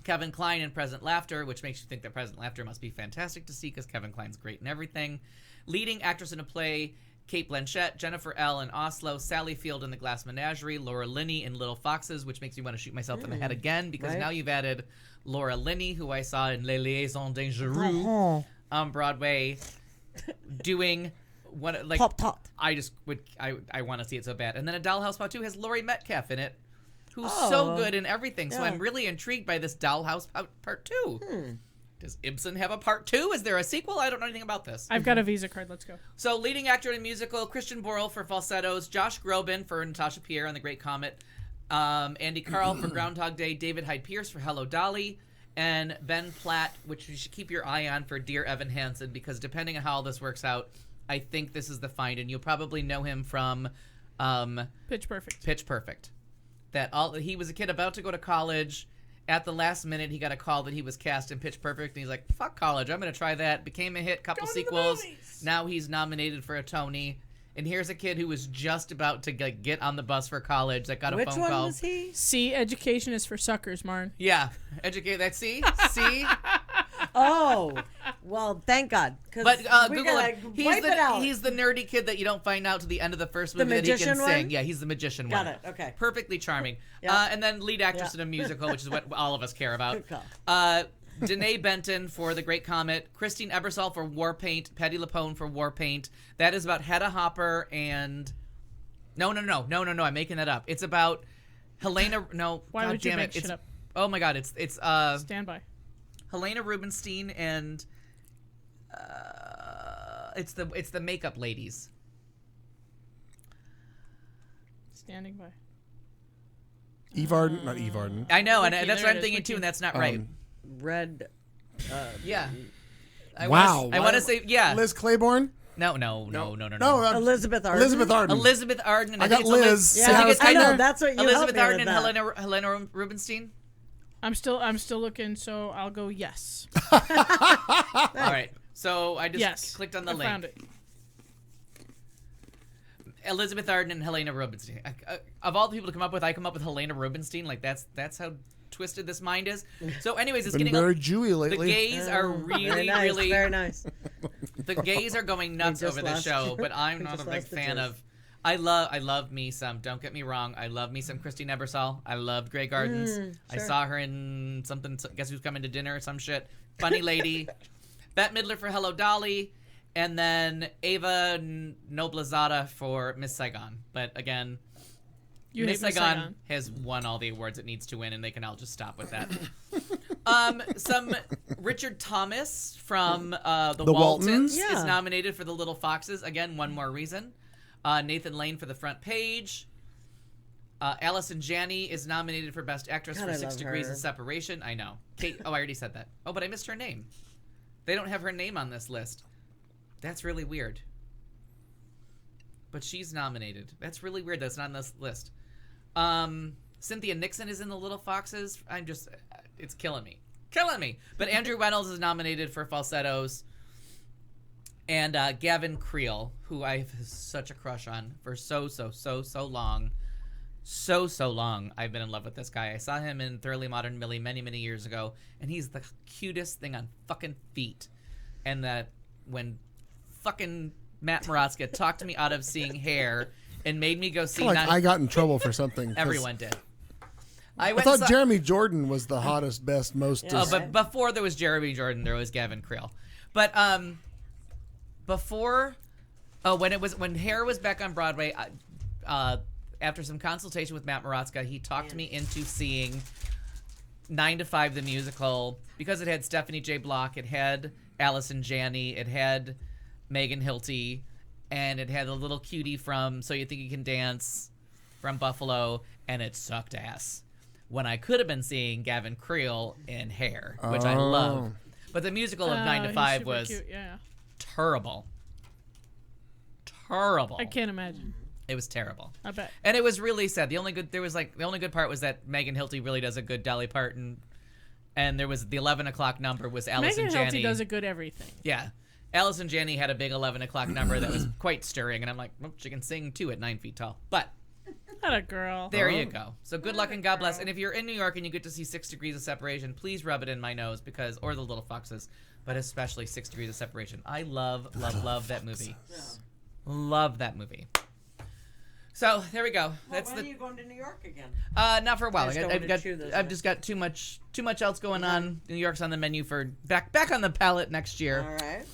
Kevin Kline in Present Laughter, which makes you think that Present Laughter must be fantastic to see because Kevin Kline's great in everything. Leading actress in a play, Kate Blanchett, Jennifer L. in Oslo, Sally Field in The Glass Menagerie, Laura Linney in Little Foxes, which makes me want to shoot myself in the head again because now you've added Laura Linney, who I saw in Les Liaisons Dangereuses on Broadway, doing what like Poptart. I want to see it so bad. And then A Dollhouse Part 2 has Laurie Metcalf in it, who's so good in everything. So I'm really intrigued by this Dollhouse Part 2. Does Ibsen have a Part 2? Is there a sequel? I don't know anything about this. I've got a Visa card. Let's go. So, leading actor in a musical, Christian Borle for Falsettos, Josh Groban for Natasha Pierre on The Great Comet, Andy Carl for Groundhog Day, David Hyde Pierce for Hello Dolly, and Ben Platt, which you should keep your eye on for Dear Evan Hansen, because depending on how all this works out, I think this is the find, and you'll probably know him from Pitch Perfect. Pitch Perfect. He was a kid about to go to college. At the last minute, he got a call that he was cast in Pitch Perfect, and he's like, fuck college, I'm going to try that. Became a hit, couple sequels. Now he's nominated for a Tony. And here's a kid who was just about to get on the bus for college that got a phone call. Which one was he? See, education is for suckers, Marn. Yeah. Educate that. See? Oh, well, thank God. But Google it. He's the nerdy kid that you don't find out to the end of the first movie that he can sing. Yeah, he's the magician one. Got it. Okay. Perfectly charming. Yeah. And then lead actress in a musical, which is what all of us care about. Good call. Danae Benton for The Great Comet, Christine Ebersol for Warpaint, Patty LuPone for Warpaint. That is about Hedda Hopper and... No, I'm making that up. It's about Helena... No, Why God would you damn make it. shit up? Oh my God, it's Stand by. Helena Rubinstein and it's the makeup ladies. Standing by. Eve Arden, not Eve Arden. I know, and Wiki, that's there what it I'm is, thinking Wiki. too, and that's not right. Red. Yeah. I Wow. want to say yeah. Liz Claiborne? No. No, Elizabeth Arden. Elizabeth Arden. Elizabeth Arden. And I got it's Liz. Yeah, See how it's I know. either That's what you Elizabeth helped me Arden with and that. Helena Rubinstein. I'm still looking, so I'll go yes. All right. So I just clicked on the link. Found it. Elizabeth Arden and Helena Rubinstein. Of all the people to come up with, I come up with Helena Rubinstein. Like that's how twisted this mind is. So, anyways, it's Been getting very Jewy lately. The gays are really, very nice. The gays are going nuts just over the lost show, you. but I'm We not a just big lost the fan gist. of. I love me some. Don't get me wrong. I love me some Christine Ebersol. I loved Grey Gardens. I saw her in something. Guess Who's Coming to Dinner or some shit. Funny lady. Bette Midler for Hello Dolly, and then Ava Noblezada for Miss Saigon. But again, Miss Saigon has won all the awards it needs to win, and they can all just stop with that. Some Richard Thomas from the Waltons Yeah. is nominated for The Little Foxes. Again, one more reason. Nathan Lane for The Front Page. Allison Janney is nominated for Best Actress God, for I 6 love Degrees her. of Separation. I know. Kate. Oh, I already said that. Oh, but I missed her name. They don't have her name on this list. That's really weird. But she's nominated. That's really weird. That's not on this list. Cynthia Nixon is in The Little Foxes. It's killing me. But Andrew Reynolds is nominated for Falsettos. And Gavin Creel, who I have such a crush on for so long. So long I've been in love with this guy. I saw him in Thoroughly Modern Millie many years ago, and he's the cutest thing on fucking feet. And that when fucking Matt Moratzka talked me out of seeing Hair and made me go see... I got in trouble for something. 'cause Everyone did. I thought Jeremy Jordan was the hottest, best, most... Oh, but before there was Jeremy Jordan, there was Gavin Creel. But before... Oh, when Hair was back on Broadway... after some consultation with Matt Moratzka, he talked me into seeing 9 to 5 the musical because it had Stephanie J. Block, it had Allison Janney, it had Megan Hilty, and it had a little cutie from So You Think You Can Dance from Buffalo, and it sucked ass. When I could have been seeing Gavin Creel in Hair, which I love. But the musical of 9 to 5 was terrible. Terrible. I can't imagine. It was terrible. I bet. And it was really sad. The only good part was that Megan Hilty really does a good Dolly Parton, and there was the 11 o'clock number was Alice Megan and Janney. Hilty does a good everything. Yeah. Alice and Janney had a big 11 o'clock number that was quite stirring, and I'm like, well, she can sing too at 9 feet tall. But Not a girl. there you go. So good luck and God bless. And if you're in New York and you get to see 6 Degrees of Separation, please rub it in my nose or the Little Foxes, but especially 6 Degrees of Separation. I love that movie. Love that movie. So there we go. When are you going to New York again? Not for a while. I just don't want to chew those I've in. just got too much else going on. New York's on the menu for back on the palette next year. All right.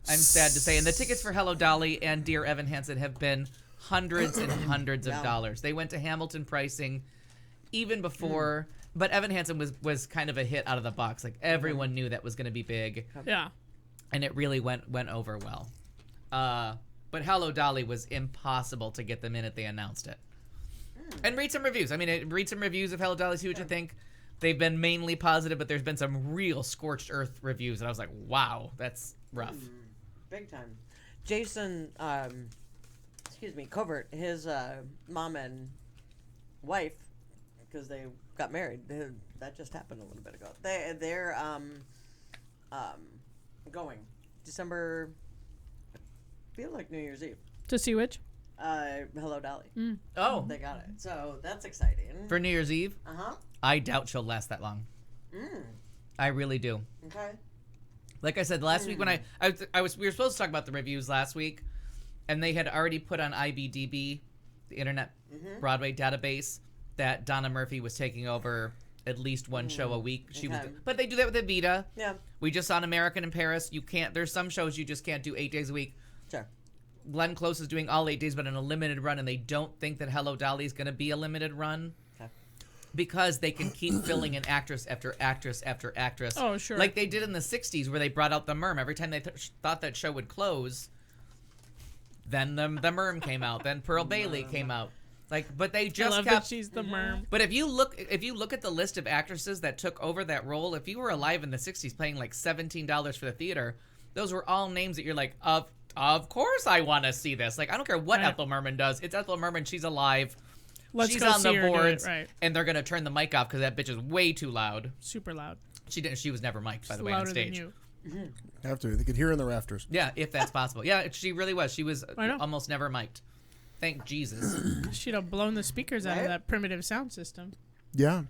I'm sad to say. And the tickets for Hello Dolly and Dear Evan Hansen have been hundreds and hundreds of dollars. They went to Hamilton pricing even before, but Evan Hansen was kind of a hit out of the box. Like everyone knew that was going to be big. Yeah. And it really went over well. But Hello Dolly was impossible to get the minute they announced it. And read some reviews. I mean, read some reviews of Hello Dolly, see what you think. They've been mainly positive, but there's been some real scorched earth reviews, and I was like, wow, that's rough. Big time. Jason, Covert, his mom and wife, because they got married. That just happened a little bit ago. They're going December. I feel like New Year's Eve. To see which? Hello Dolly. Oh, They got it. So that's exciting. for New Year's Eve? Uh-huh. I doubt she'll last that long. I really do. Okay. Like I said last week when we were supposed to talk about the reviews last week, and they had already put on IBDB, the Internet Broadway database, that Donna Murphy was taking over at least one show a week. But they do that with Evita. Yeah. We just saw An American in Paris. There's some shows you just can't do 8 days a week. Sure. Glenn Close is doing all 8 days, but in a limited run, and they don't think that Hello Dolly is going to be a limited run. Okay. Because they can keep filling in actress after actress after actress. Oh, sure. Like they did in the 60s where they brought out the Merm. Every time they thought that show would close, then the Merm came out. Then Pearl Bailey came out. But they just I love kept... that she's the Merm. But if you look at the list of actresses that took over that role, if you were alive in the 60s paying like $17 for the theater, those were all names that you're like, of course I want to see this. Like, I don't care what Ethel Merman does. It's Ethel Merman. She's alive. She's on the boards, right. and they're gonna turn the mic off because that bitch is way too loud. Super loud. She was never mic'd, by the way, Louder on stage. than you. Have to. They could hear in the rafters. Yeah, if that's possible. Yeah, she really was. She was almost never mic'd. Thank Jesus. She'd have blown the speakers out of that primitive sound system. Yeah.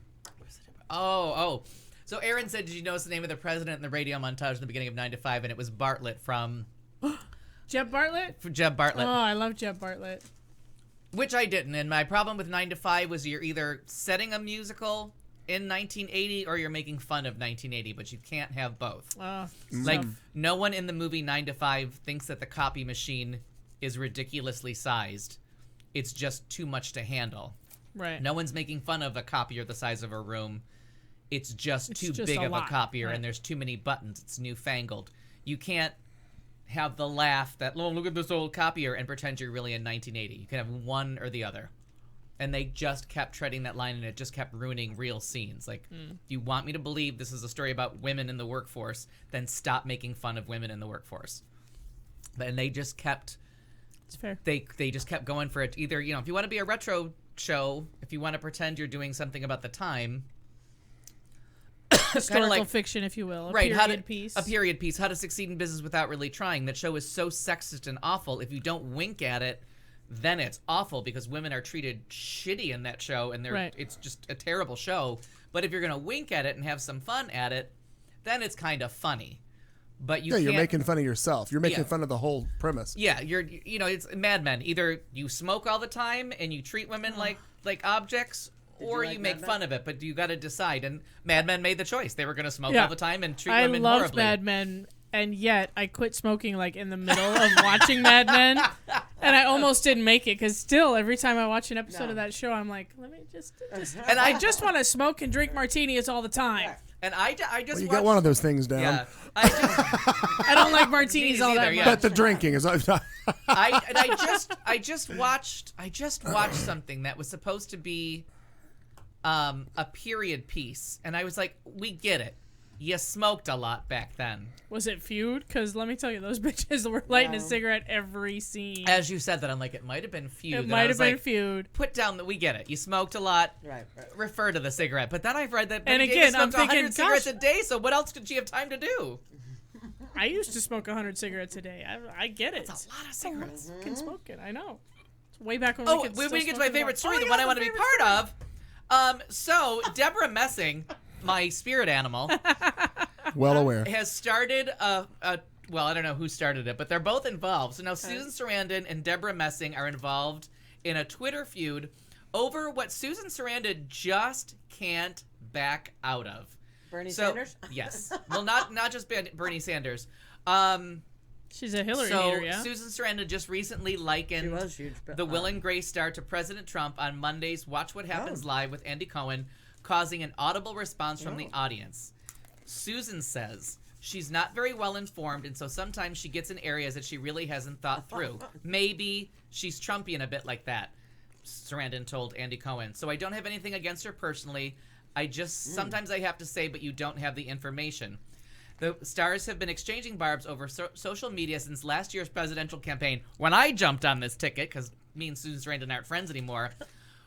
Oh. So Aaron said, did you notice the name of the president in the radio montage in the beginning of 9 to 5? And it was Bartlett from... Jeb Bartlett? Jeb Bartlett. Oh, I love Jeb Bartlett. Which I didn't. And my problem with 9 to 5 was you're either setting a musical in 1980 or you're making fun of 1980, but you can't have both. Like, no one in the movie 9 to 5 thinks that the copy machine is ridiculously sized. It's just too much to handle. Right. No one's making fun of a copier the size of a room. It's just too big of a copier, and there's too many buttons. It's newfangled. You can't have the laugh that, oh, look at this old copier, and pretend you're really in 1980. You can have one or the other. And they just kept treading that line, and it just kept ruining real scenes. Like, you want me to believe this is a story about women in the workforce, then stop making fun of women in the workforce. And they just kept... It's fair. They just kept going for it. Either, if you want to be a retro show, if you want to pretend you're doing something about the time... Historical fiction, if you will. A period piece. A period piece. How to succeed in business without really trying. That show is so sexist and awful. If you don't wink at it, then it's awful because women are treated shitty in that show, and it's just a terrible show. But if you're going to wink at it and have some fun at it, then it's kind of funny. But you're making fun of yourself. You're making fun of the whole premise. Yeah, it's Mad Men. Either you smoke all the time and you treat women like objects, or you make fun of it, but you got to decide. And Mad Men made the choice. They were going to smoke all the time and treat women horribly. I loved Mad Men, and yet I quit smoking like in the middle of watching Mad Men, and I almost didn't make it because still every time I watch an episode of that show, I'm like, let me just and I just want to smoke and drink martinis all the time. And I just you got one of those things down. Yeah, I don't like martinis all that much. But the drinking is. I just watched something that was supposed to be a period piece, and I was like, we get it. you smoked a lot back then. Was it feud? Because let me tell you, those bitches were lighting a cigarette every scene. As you said that, I'm like, it might have been feud. It might have been feud. Put down that we get it. You smoked a lot. Right. Refer to the cigarette. But then I've read that And Betty again, Davis I'm smoked thinking, 100 cigarettes a day, so what else did she have time to do? I used to smoke 100 cigarettes a day. I get it. That's a lot of cigarettes. Fucking smoking. I know. It's way back when Oh, we could we still get to smoke my in the favorite bar. story, Oh the my one God, I want to my be favorite part of. So Deborah Messing, my spirit animal, Well aware. has started well, I don't know who started it, but they're both involved. So now Susan Sarandon and Deborah Messing are involved in a Twitter feud over what Susan Sarandon just can't back out of. Bernie Sanders? Yes. Well, not just Bernie Sanders. She's a Hillary So hater, yeah? Susan Sarandon just recently likened She was huge, the Will and Grace star to President Trump on Monday's Watch What Happens Live with Andy Cohen, causing an audible response from the audience. Susan says she's not very well informed, and so sometimes she gets in areas that she really hasn't thought through. Maybe she's Trumpian a bit like that, Sarandon told Andy Cohen. So I don't have anything against her personally. I just sometimes I have to say, but you don't have the information. The stars have been exchanging barbs over social media since last year's presidential campaign, when I jumped on this ticket, because me and Susan Sarandon aren't friends anymore,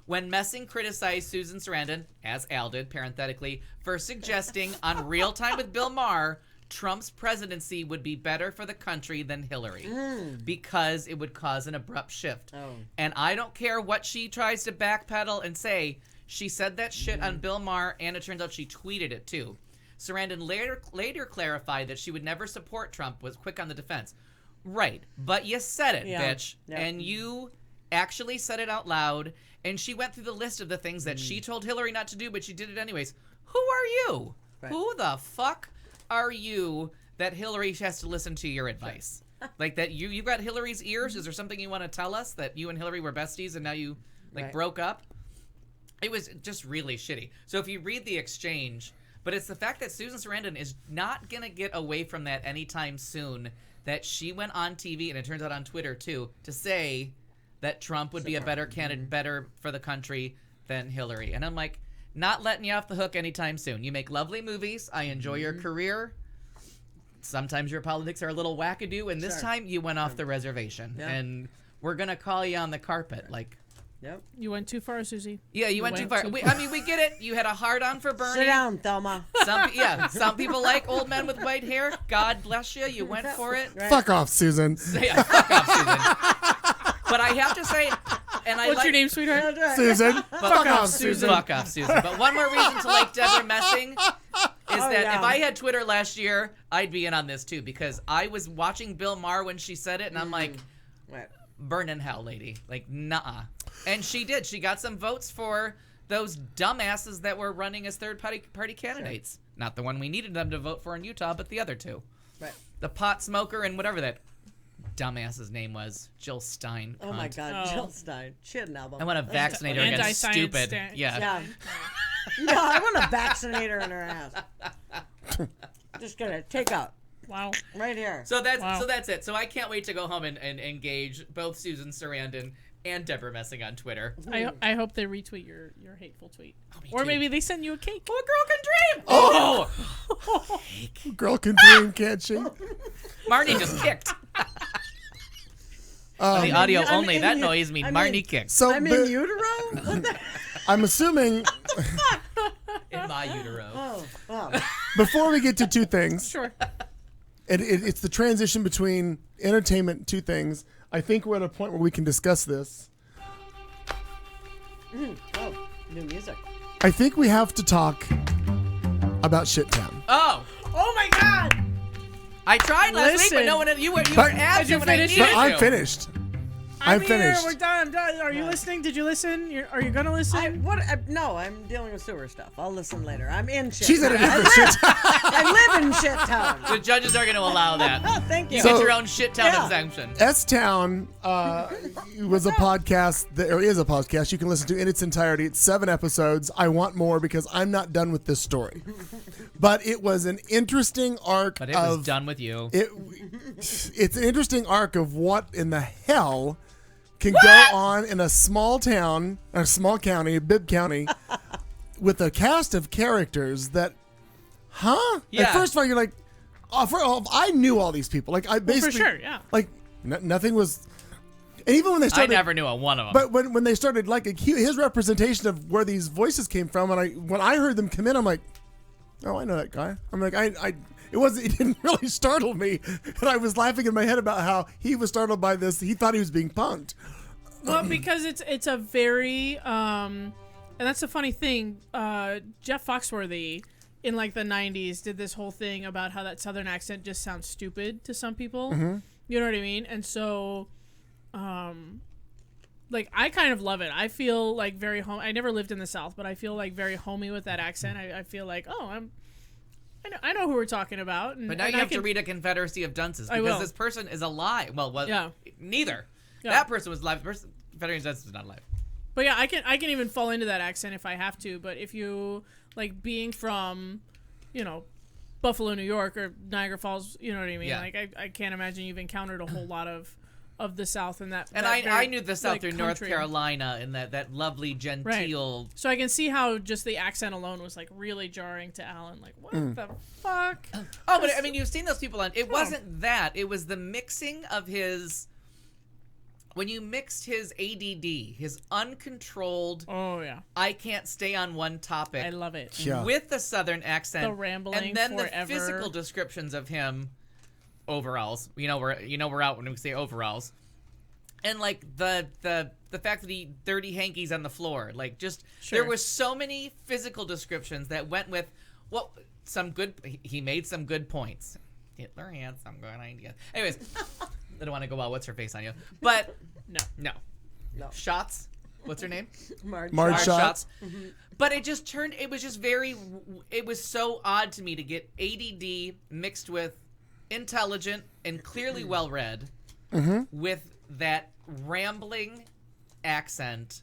when Messing criticized Susan Sarandon, as Al did, parenthetically, for suggesting on Real Time with Bill Maher, Trump's presidency would be better for the country than Hillary, because it would cause an abrupt shift. And I don't care what she tries to backpedal and say, she said that shit on Bill Maher, and it turns out she tweeted it too. Sarandon later clarified that she would never support Trump, was quick on the defense. Right, but you said it, bitch. Yeah. And you actually said it out loud, and she went through the list of the things that she told Hillary not to do, but she did it anyways. Who are you? Right. Who the fuck are you that Hillary has to listen to your advice? Like that you got Hillary's ears? Is there something you want to tell us, that you and Hillary were besties and now you broke up? It was just really shitty. So if you read the exchange... But it's the fact that Susan Sarandon is not going to get away from that anytime soon, that she went on TV, and it turns out on Twitter too, to say that Trump would be a better candidate, better for the country than Hillary. And I'm like, not letting you off the hook anytime soon. You make lovely movies. I enjoy your career. Sometimes your politics are a little wackadoo, and this time you went off the reservation. Yeah. And we're going to call you on the carpet. Like... Yep. You went too far, Susie. Yeah, you went too far. We get it. You had a hard-on for Bernie. Sit down, Thelma. Some people like old men with white hair. God bless you. You went for it. Right. Fuck off, Susan. Yeah, fuck off, Susan. But I have to say, and What's your name, sweetheart? Susan. Fuck off, Susan. Fuck off, Susan. But one more reason to like Deborah Messing is that if I had Twitter last year, I'd be in on this too, because I was watching Bill Maher when she said it, and I'm like, burn in hell, lady. Like, nah. And she did. She got some votes for those dumbasses that were running as third-party candidates. Sure. Not the one we needed them to vote for in Utah, but the other two. Right. The pot smoker and whatever that dumbass's name was. Jill Stein. Oh, my God. Jill Stein. She had an album. I want to vaccinate her against stupid. Yeah. No, I want to vaccinate her in her ass. Just going to take out. Wow. Right here. So that's it. So I can't wait to go home and engage both Susan Sarandon and Deborah Messing on Twitter. I hope they retweet your hateful tweet. Or maybe they send you a cake. Oh, a girl can dream. Oh! Girl can dream, can't she? Marnie just kicked. The audio only, that noise means Marnie kicked. So I'm in utero? What the? I'm assuming... In my utero. Oh, wow. Before we get to two things... Sure. It's the transition between entertainment and two things. I think we're at a point where we can discuss this. Oh, new music. I think we have to talk about Shittown. Oh my God! I tried last week, but no one. You were absent when I needed you. I'm finished. I'm finished. We're done. I'm done. Are you listening? Did you listen? Are you gonna listen? No, I'm dealing with sewer stuff. I'll listen later. I'm in shit. She's in a different shit town. I live in shit town. The judges are going to allow that. Thank you. You get your own shit town exemption. S-Town was a podcast, or is a podcast you can listen to in its entirety. It's 7 episodes. I want more because I'm not done with this story. But it was an interesting arc. But it was done with you. It's an interesting arc of what in the hell can go on in a small town, a small county, Bibb County, with a cast of characters that huh? Yeah. At first of all, you're like, I knew all these people. Like I basically, for sure, yeah. Like nothing was. And even when they I started, never knew a one of them. but when they started, like his representation of where these voices came from, and when I heard them come in, I'm like, oh, I know that guy. I'm like, it didn't really startle me, and I was laughing in my head about how he was startled by this. He thought he was being punked. Well, because it's a very and that's the funny thing. Jeff Foxworthy in like the 90s did this whole thing about how that Southern accent just sounds stupid to some people. You know what I mean? And so. Like I kind of love it. I feel like very home. I never lived in the South, but I feel like very homey with that accent. I feel like I know who we're talking about. And, but now you have to read a Confederacy of Dunces because this person is alive. Well, neither. Yeah. That person was alive. The person, Confederacy of Dunces is not alive. But yeah, I can even fall into that accent if I have to. But if you like being from, Buffalo, New York, or Niagara Falls, you know what I mean. Yeah. Like I can't imagine you've encountered a whole lot of the South and that. And I knew the South through North Carolina and that lovely genteel. Right. So I can see how just the accent alone was like really jarring to Alan. Like, what the fuck? Oh, but I mean, you've seen those people on. It wasn't that. It was the mixing of his. When you mixed his ADD, his uncontrolled. Oh yeah. I can't stay on one topic. I love it. Yeah. With the Southern accent, the rambling, and then forever. the physical descriptions of him. Overalls, we're out when we say overalls, and like the fact that he dirty hankies on the floor, like just there was so many physical descriptions that went with he made some good points. Hitler had some good ideas. Anyways, I don't want to go what's her face on you, but no. Shots. What's her name? Marge Shots. But it was just it was so odd to me to get ADD mixed with intelligent and clearly well read with that rambling accent.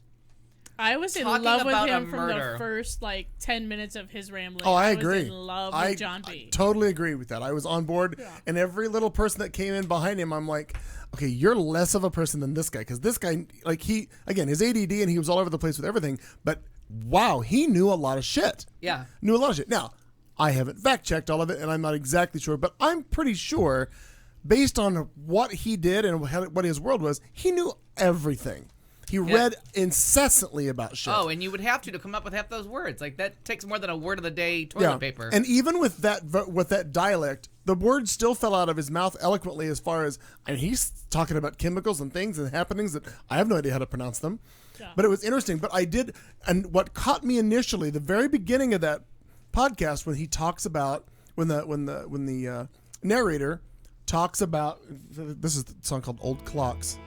I was in love with him from the first 10 minutes of his rambling. Oh, I agree. I was in love with John B. I totally agree with that. I was on board, and every little person that came in behind him, I'm like, okay, you're less of a person than this guy, because this guy, his ADD, and he was all over the place with everything, but wow, he knew a lot of shit. Yeah. Knew a lot of shit. Now, I haven't fact-checked all of it, and I'm not exactly sure, but I'm pretty sure, based on what he did and what his world was, he knew everything. He read incessantly about shit. Oh, and you would have to come up with half those words. Like, that takes more than a word of the day toilet paper. And even with that dialect, the words still fell out of his mouth eloquently as far as, and he's talking about chemicals and things and happenings that I have no idea how to pronounce them. Yeah. But it was interesting. But I did, and what caught me initially, the very beginning of that podcast, when he talks about when the narrator talks about, this is the song called Old Clocks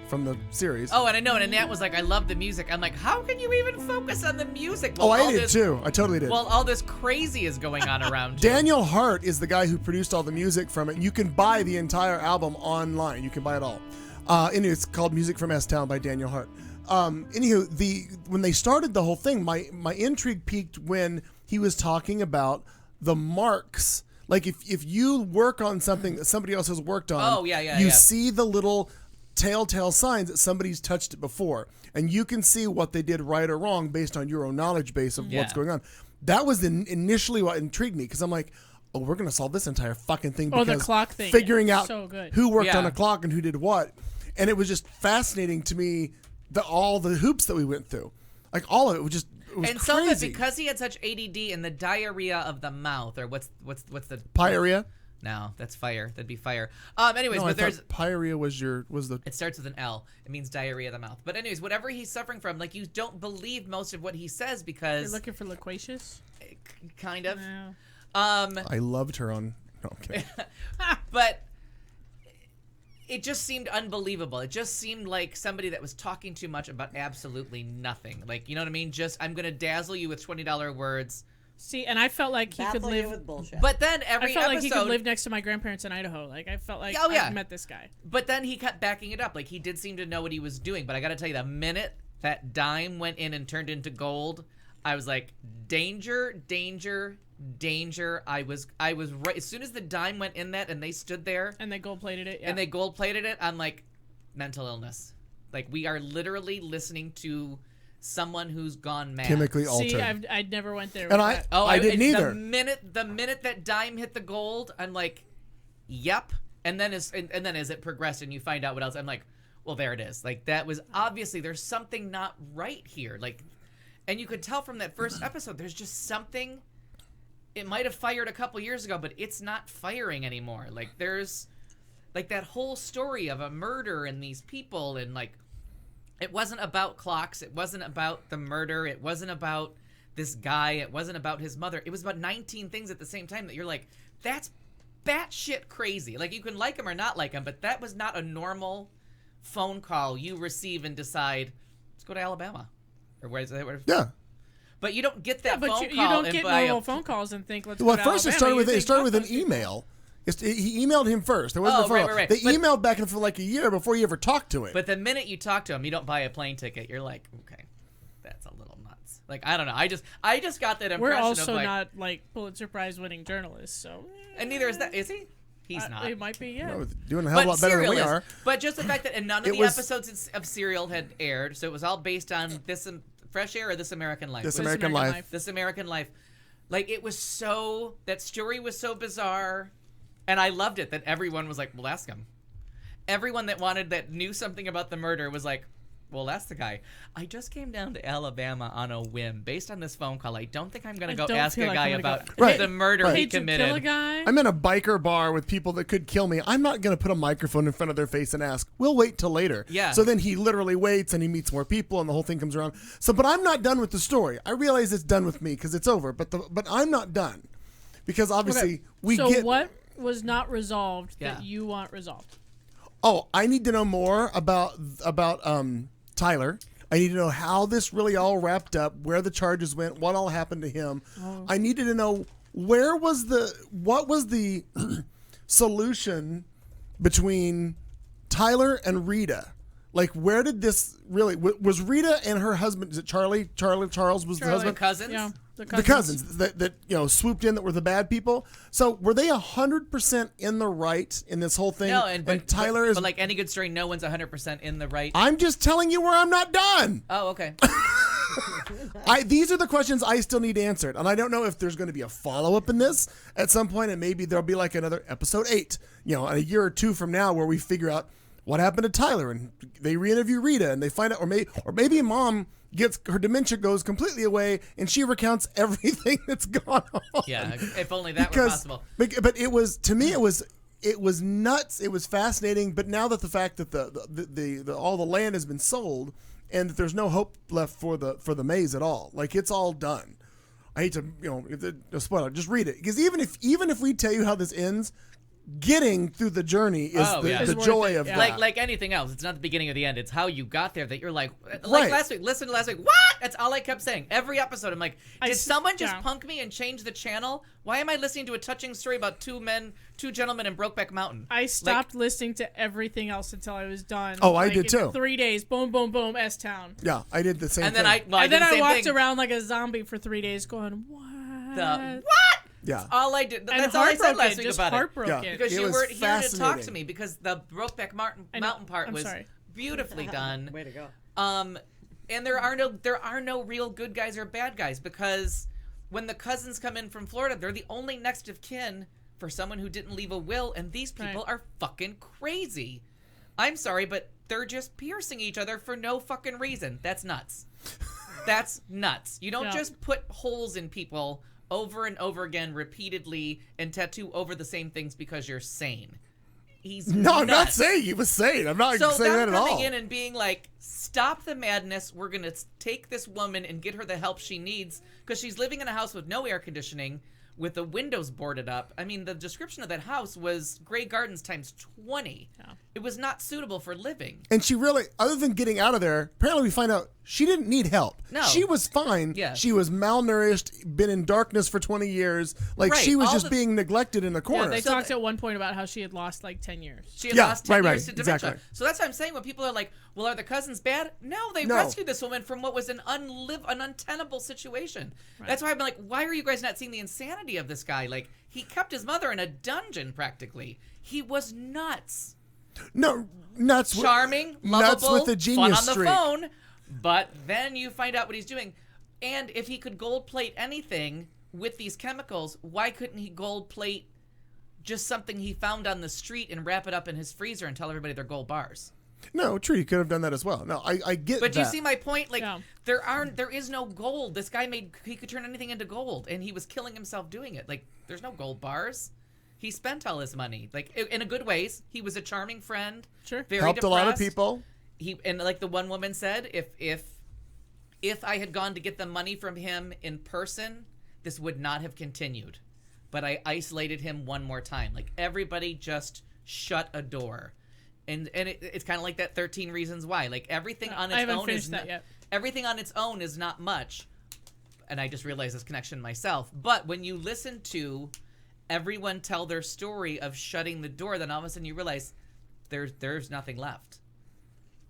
from the series. Oh, and I know, and Nat was like, I love the music. I'm like, how can you even focus on the music? Well, I did too. I totally did. Well, all this crazy is going on around you. Daniel Hart is the guy who produced all the music from it. You can buy the entire album online. You can buy it all. And it's called Music from S-Town by Daniel Hart. When they started the whole thing, my intrigue peaked when he was talking about the marks. Like if you work on something that somebody else has worked on, you see the little telltale signs that somebody's touched it before, and you can see what they did right or wrong based on your own knowledge base of what's going on. That was initially what intrigued me, because I'm like, oh, we're gonna solve this entire fucking thing because the clock thing, figuring out so good. who worked on a clock and who did what, and it was just fascinating to me, all the hoops that we went through, like all of it was just. It was crazy. Some of it, because he had such ADD and the diarrhea of the mouth, or what's the pyorrhea? No, that's fire. That'd be fire. Anyways, no, but there's pyorrhea was the. It starts with an L. It means diarrhea of the mouth. But anyways, whatever he's suffering from, like, you don't believe most of what he says because you're looking for loquacious. Kind of. Yeah. I loved her on. No, okay. But it just seemed unbelievable. It just seemed like somebody that was talking too much about absolutely nothing. Like, you know what I mean? Just, I'm gonna dazzle you with $20 words. See, and I felt like he could live with bullshit. But then every I felt episode, like he could live next to my grandparents in Idaho. Like, I felt like I met this guy. But then he kept backing it up. Like, he did seem to know what he was doing. But I got to tell you, the minute that dime went in and turned into gold, I was like, danger, danger, danger. I was right. As soon as the dime went in that and they stood there. And they gold-plated it. Yeah. And they gold-plated it, I'm like, mental illness. Like, we are literally listening to someone who's gone mad. Chemically altered. See, I never went there. And with that. I didn't either. The minute that dime hit the gold, I'm like, yep. And then as it progressed and you find out what else, I'm like, well, there it is. Like, that was obviously, there's something not right here. Like, and you could tell from that first episode, there's just something. It might have fired a couple years ago, but it's not firing anymore. Like, there's like that whole story of a murder and these people, and like, it wasn't about clocks. It wasn't about the murder. It wasn't about this guy. It wasn't about his mother. It was about 19 things at the same time that you're like, that's batshit crazy. Like, you can like him or not like him, but that was not a normal phone call you receive and decide, let's go to Alabama. Or where is that? Yeah. But you don't get that phone call. You don't get normal phone calls and think, let's go to Alabama. Well, at first it started with an email. He emailed him first. There wasn't a phone call. Right. They emailed back and forth for like a year before you ever talked to him. But the minute you talk to him, you don't buy a plane ticket. You're like, okay, that's a little nuts. Like, I don't know. I just got that impression. We're also of like, not like Pulitzer Prize winning journalists, so. And neither is that. Is he? He's not. It might be, yeah. No, doing a hell of a lot better than we are. But just the fact that none of the episodes of Serial had aired, so it was all based on This Fresh Air or This American Life. This American Life. This American Life. Like, it was so, that story was so bizarre, and I loved it that everyone was like, well, ask him. Everyone that knew something about the murder was like, well, that's the guy. I just came down to Alabama on a whim based on this phone call. I don't think I'm going to go ask a guy about the murder he committed. Kill a guy? I'm in a biker bar with people that could kill me. I'm not going to put a microphone in front of their face and ask, we'll wait till later. Yeah. So then he literally waits and he meets more people and the whole thing comes around. So, but I'm not done with the story. I realize it's done with me because it's over, but I'm not done. Because obviously So what was not resolved that you want resolved? Oh, I need to know more about Tyler. I need to know how this really all wrapped up, where the charges went, what all happened to him. Oh. I needed to know what was the solution between Tyler and Rita. Like, where did this really, was Rita and her husband, is it Charles was the husband? The cousins? Yeah. The cousins that swooped in that were the bad people. So were they 100% in the right in this whole thing? No, and Tyler is. But like any good story, no one's 100% in the right. I'm just telling you where I'm not done. Oh, okay. These are the questions I still need answered, and I don't know if there's going to be a follow up in this at some point, and maybe there'll be like another episode 8, a year or two from now, where we figure out what happened to Tyler, and they re-interview Rita, and they find out, or maybe Mom gets her dementia goes completely away, and she recounts everything that's gone on. Yeah, if only that were possible. But it was, to me, it was nuts. It was fascinating. But now that the fact that the all the land has been sold, and that there's no hope left for the maze at all, like, it's all done. I hate to spoiler. Just read it, because even if we tell you how this ends, getting through the journey is the joy of that. Like anything else, it's not the beginning of the end. It's how you got there that you're like right. Last week. Listen to last week. What? That's all I kept saying. Every episode, I'm like, did someone just punk me and change the channel? Why am I listening to a touching story about two gentlemen in Brokeback Mountain? I stopped listening to everything else until I was done. Oh, I did too. 3 days. Boom, boom, boom. S-Town. Yeah, I did the same and thing. Then I walked around like a zombie for 3 days going, what? What? Yeah. All I did. That's all I said last week about heartbroken. Yeah. Because you weren't here to talk to me, because the Brokeback Mountain part was beautifully done. Way to go. And there are no real good guys or bad guys, because when the cousins come in from Florida, they're the only next of kin for someone who didn't leave a will, and these people are fucking crazy. I'm sorry, but they're just piercing each other for no fucking reason. That's nuts. That's nuts. You don't just put holes in people over and over again repeatedly and tattoo over the same things because you're sane. I'm not saying he was sane. I'm not saying that at all. So coming in and being like, stop the madness. We're going to take this woman and get her the help she needs, because she's living in a house with no air conditioning, with the windows boarded up. I mean, the description of that house was Grey Gardens times 20. Yeah. It was not suitable for living. And she really, other than getting out of there, apparently we find out she didn't need help. No. She was fine. Yeah. She was malnourished, been in darkness for 20 years. Like, she was just being neglected in the corner. Yeah, they talked at one point about how she had lost like 10 years. She had lost 10 years to dementia. Exactly. So that's what I'm saying when people are like, well, are the cousins bad? No, they rescued this woman from what was an untenable situation. Right. That's why I'm like, why are you guys not seeing the insanity of this guy? Like, he kept his mother in a dungeon practically. He was nuts. No, nuts. Charming, lovable, nuts with a genius fun on the streak. phone, But then you find out what he's doing. And if he could gold plate anything with these chemicals, why couldn't he gold plate just something he found on the street and wrap it up in his freezer and tell everybody they're gold bars? No, true. You could have done that as well. No, I get But that. you see my point? Like, there is no gold. This guy he could turn anything into gold, and he was killing himself doing it. Like, there's no gold bars. He spent all his money, like, in a good ways. He was a charming friend. Sure. Very helped depressed. a lot of people. And like the one woman said, if I had gone to get the money from him in person, this would not have continued. But I isolated him one more time. Like, everybody just shut a door. And it's kind of like that 13 Reasons Why. Like, everything on its own is everything on its own is not much. And I just realized this connection myself. But when you listen to everyone tell their story of shutting the door, then all of a sudden you realize there's nothing left.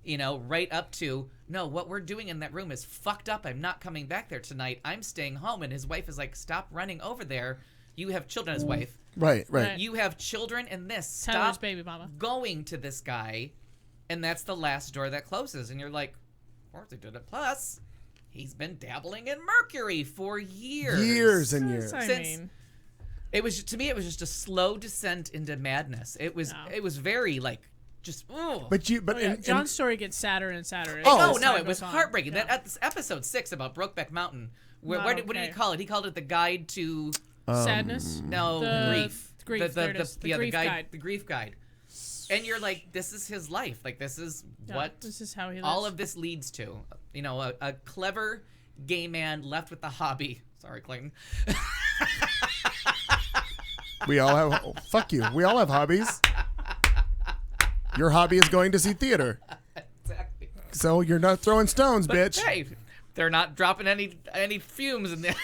You know, right up to, no, what we're doing in that room is fucked up. I'm not coming back there tonight. I'm staying home. And his wife is like, stop running over there. You have children. His wife. Right. You have children in this. Tyler's Stop baby mama. going to this guy. And that's the last door that closes. And you're like, of course they did it. Plus, he's been dabbling in mercury for years. Years and years. It was, to me, it was just a slow descent into madness. It was very, like, just, ooh. John's story gets sadder and sadder. It was heartbreaking. Yeah. That's episode 6 about Brokeback Mountain. What did he call it? He called it the guide to sadness. No, grief. Grief. The grief guide. And you're like, this is his life. Like, this is how he lives. all of this leads to. You know, a clever gay man left with the hobby. Sorry, Clayton. We all have. Oh, fuck you. We all have hobbies. Your hobby is going to see theater. Exactly. So you're not throwing stones, bitch. Hey, they're not dropping any fumes in there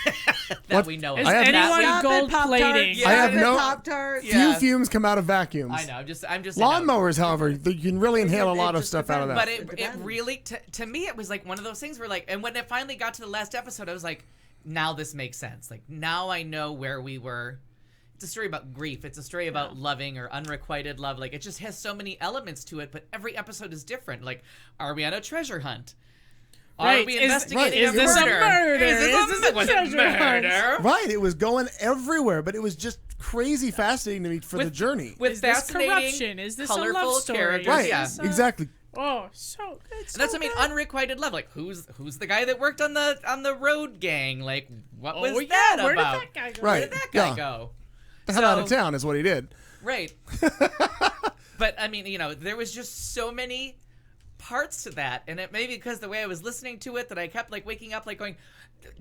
that we know of. Is anyone gold plating? I have no Poptart. few fumes come out of vacuums. I know. I'm just lawnmowers, however, you can really inhale a lot of stuff out of that. But it really, to me, it was like one of those things where, like, and when it finally got to the last episode, I was like, now this makes sense. Like, now I know where we were. It's a story about grief. It's a story about loving or unrequited love. Like, it just has so many elements to it, but every episode is different. Like, are we on a treasure hunt? Are we investigating is this a murder? Is this a treasure hunt? Right, it was going everywhere, but it was just crazy fascinating to me for the journey. With fascinating, corruption? Is this colorful a love story? characters. Right, Yeah. exactly. Oh, so good. And that's, I mean, unrequited love. Like, who's the guy that worked on the road gang? Like, what was that about? Where did that guy go? Where did that guy go? The hell out of town is what he did. Right. But, I mean, you know, there was just so many parts to that, and it maybe because the way I was listening to it that I kept, like, waking up, like, going,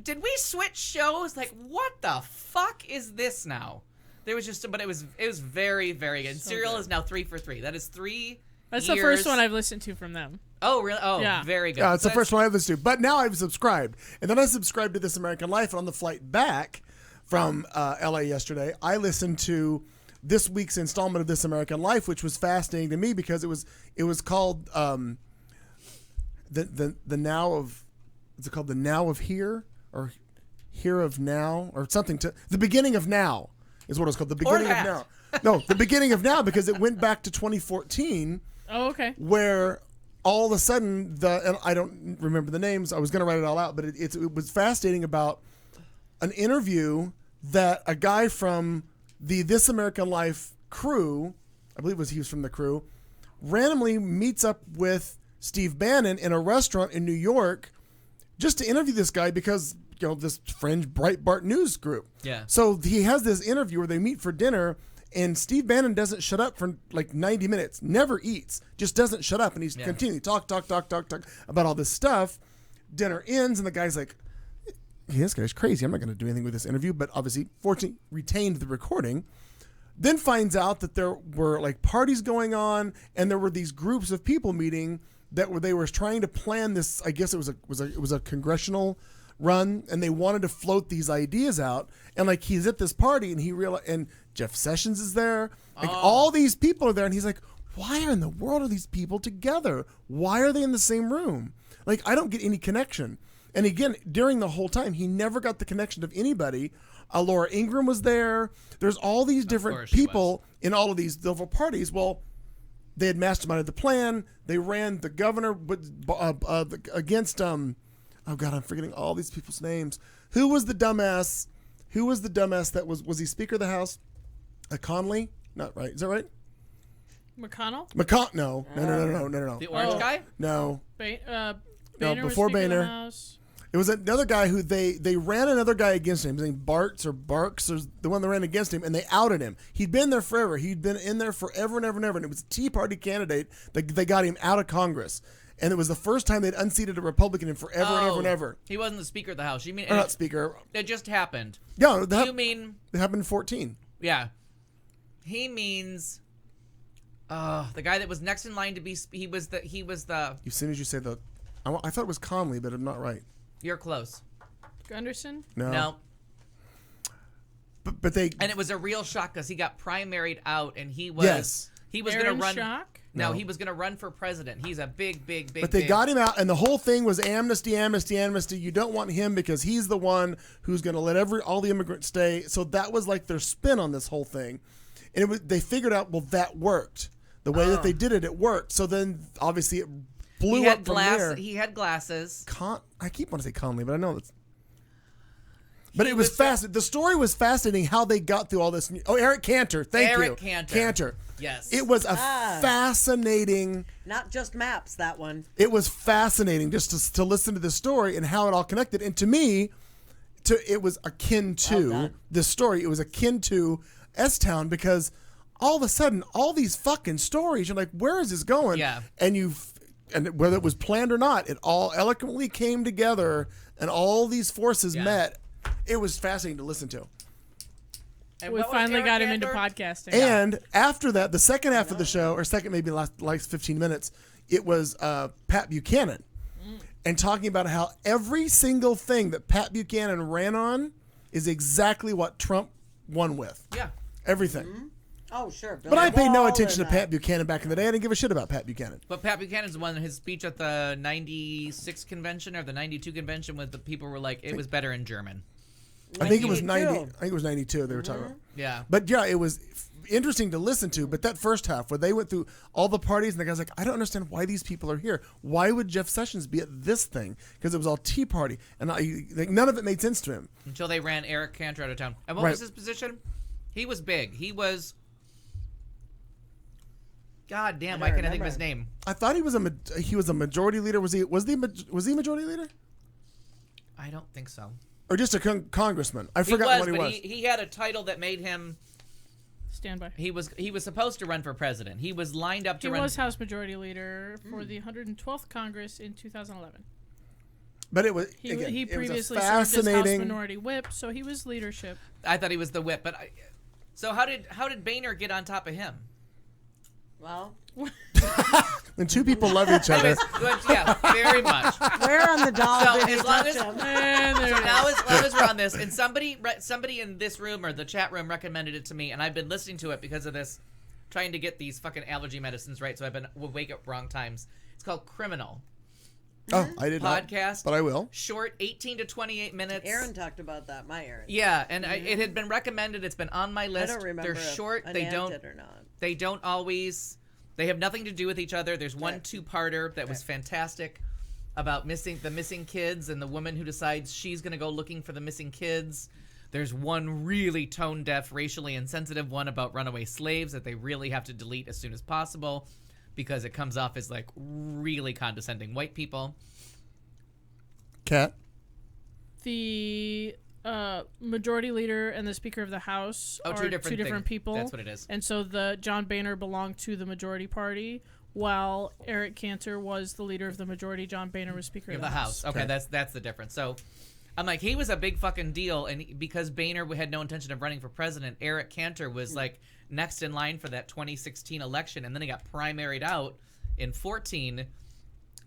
did we switch shows? Like, what the fuck is this now? There was just, but it was very, very good. So Serial is now 3 for 3. That is 3 That's years. the first one I've listened to from them. Oh, really? Oh, yeah. Very good. Yeah, it's the first one I've listened to. But now I've subscribed. And then I subscribed to This American Life, and on the flight back from LA yesterday, I listened to this week's installment of This American Life, which was fascinating to me because it was called the now of, is it called The Now of Here or Here of Now or something, to the beginning of now is what it's called. The beginning of now. No, the beginning of now, because it went back to 2014. Oh, okay. Where all of a sudden and I don't remember the names. I was going to write it all out, but it was fascinating about an interview that a guy from the This American Life crew, I believe he was from the crew, randomly meets up with Steve Bannon in a restaurant in New York just to interview this guy because, you know, this fringe Breitbart news group. Yeah. So he has this interview where they meet for dinner, and Steve Bannon doesn't shut up for like 90 minutes, never eats, just doesn't shut up. And he's continuing talk about all this stuff. Dinner ends, and the guy's like, hey, this guy's crazy. I'm not going to do anything with this interview, but obviously, fortunately, retained the recording. Then finds out that there were like parties going on, and there were these groups of people meeting they were trying to plan this. I guess it was a congressional run, and they wanted to float these ideas out. And like he's at this party, and he realized, and Jeff Sessions is there. Like all these people are there, and he's like, why in the world are these people together? Why are they in the same room? Like I don't get any connection. And again, during the whole time, he never got the connection of anybody. Laura Ingraham was there. There's all these different people in all of these different parties. Well, they had masterminded the plan. They ran the governor against oh God, I'm forgetting all these people's names. Who was the dumbass? That was he Speaker of the House? Conley? Not right. Is that right? McConnell? No. The orange guy? No. Boehner No, before was Speaker of the Boehner. House. It was another guy who they ran another guy against him. His name Barks or the one that ran against him, and they outed him. He'd been there forever. He'd been in there forever and ever and ever, and it was a Tea Party candidate that they got him out of Congress. And it was the first time they'd unseated a Republican in forever and ever and ever. He wasn't the Speaker of the House. You mean Or not Speaker. It just happened. No, You mean it happened in 14. Yeah. He means the guy that was next in line to be he was the As soon as you say I thought it was Conley, but I'm not right. You're close. Gunderson? No. But they And it was a real shock because he got primaried out and he was going to Aaron run Schock? No, he was going to run for president. He's a big But they got him out, and the whole thing was amnesty. You don't want him because he's the one who's going to let all the immigrants stay. So that was like their spin on this whole thing, and they figured out, well, that worked. The way that they did it, it worked. So then obviously it blew up from there. He had glasses. I keep wanting to say Conley, but I know that's. But it was fascinating. The story was fascinating how they got through all this. Eric Cantor. Thank you. Eric Cantor. Yes. It was a fascinating. Not just maps, that one. It was fascinating just to listen to the story and how it all connected. And to me, it was akin to this story. It was akin to S-Town because all of a sudden, all these fucking stories, you're like, where is this going? Yeah. And whether it was planned or not, it all eloquently came together and all these forces met. It was fascinating to listen to. And we finally got him into podcasting. And after that, the second half of the show, or second maybe last 15 minutes, it was Pat Buchanan. And talking about how every single thing that Pat Buchanan ran on is exactly what Trump won with. Yeah. Everything. Mm-hmm. Oh, sure. But I paid no attention to Pat Buchanan back in the day. I didn't give a shit about Pat Buchanan. But Pat Buchanan's the one in his speech at the 96 convention or the 92 convention with the people were like, it was better in German. I think it was 90. I think it was 92 they were talking about. Yeah. But yeah, it was interesting to listen to. But that first half where they went through all the parties and the guy's like, I don't understand why these people are here. Why would Jeff Sessions be at this thing? Because it was all Tea Party. And none of it made sense to him. Until they ran Eric Cantor out of town. And what was his position? He was big. He was... God damn, why can't I think of his name? I thought he was a majority leader. Was he majority leader? I don't think so. Or just a congressman? I forgot what he was. He had a title that made him standby. He was supposed to run for president. He was lined up to run. He was House Majority Leader for the 112th Congress in 2011. But it was he previously served as House Minority Whip, so he was leadership. I thought he was the whip, but so how did Boehner get on top of him? Well, when two people love each other. Yeah, very much. Where on the doll so did as long as we're on this, and somebody in this room or the chat room recommended it to me, and I've been listening to it because of this, trying to get these fucking allergy medicines right. So I've been wake up wrong times. It's called Criminal. Oh, I did podcast, not, but I will. Short, 18 to 28 minutes. Aaron talked about that. My Aaron. Yeah, and it had been recommended. It's been on my list. I don't remember. They're short. They don't always. They have nothing to do with each other. There's one two-parter that was fantastic about the missing kids and the woman who decides she's going to go looking for the missing kids. There's one really tone-deaf, racially insensitive one about runaway slaves that they really have to delete as soon as possible because it comes off as like really condescending white people. Cat. The Majority Leader and the Speaker of the House are two different people. That's what it is. And so the John Boehner belonged to the Majority Party, while Eric Cantor was the leader of the Majority. John Boehner was Speaker of the House. Okay, that's the difference. So I'm like, he was a big fucking deal, and because Boehner had no intention of running for president, Eric Cantor was like next in line for that 2016 election, and then he got primaried out in 2014.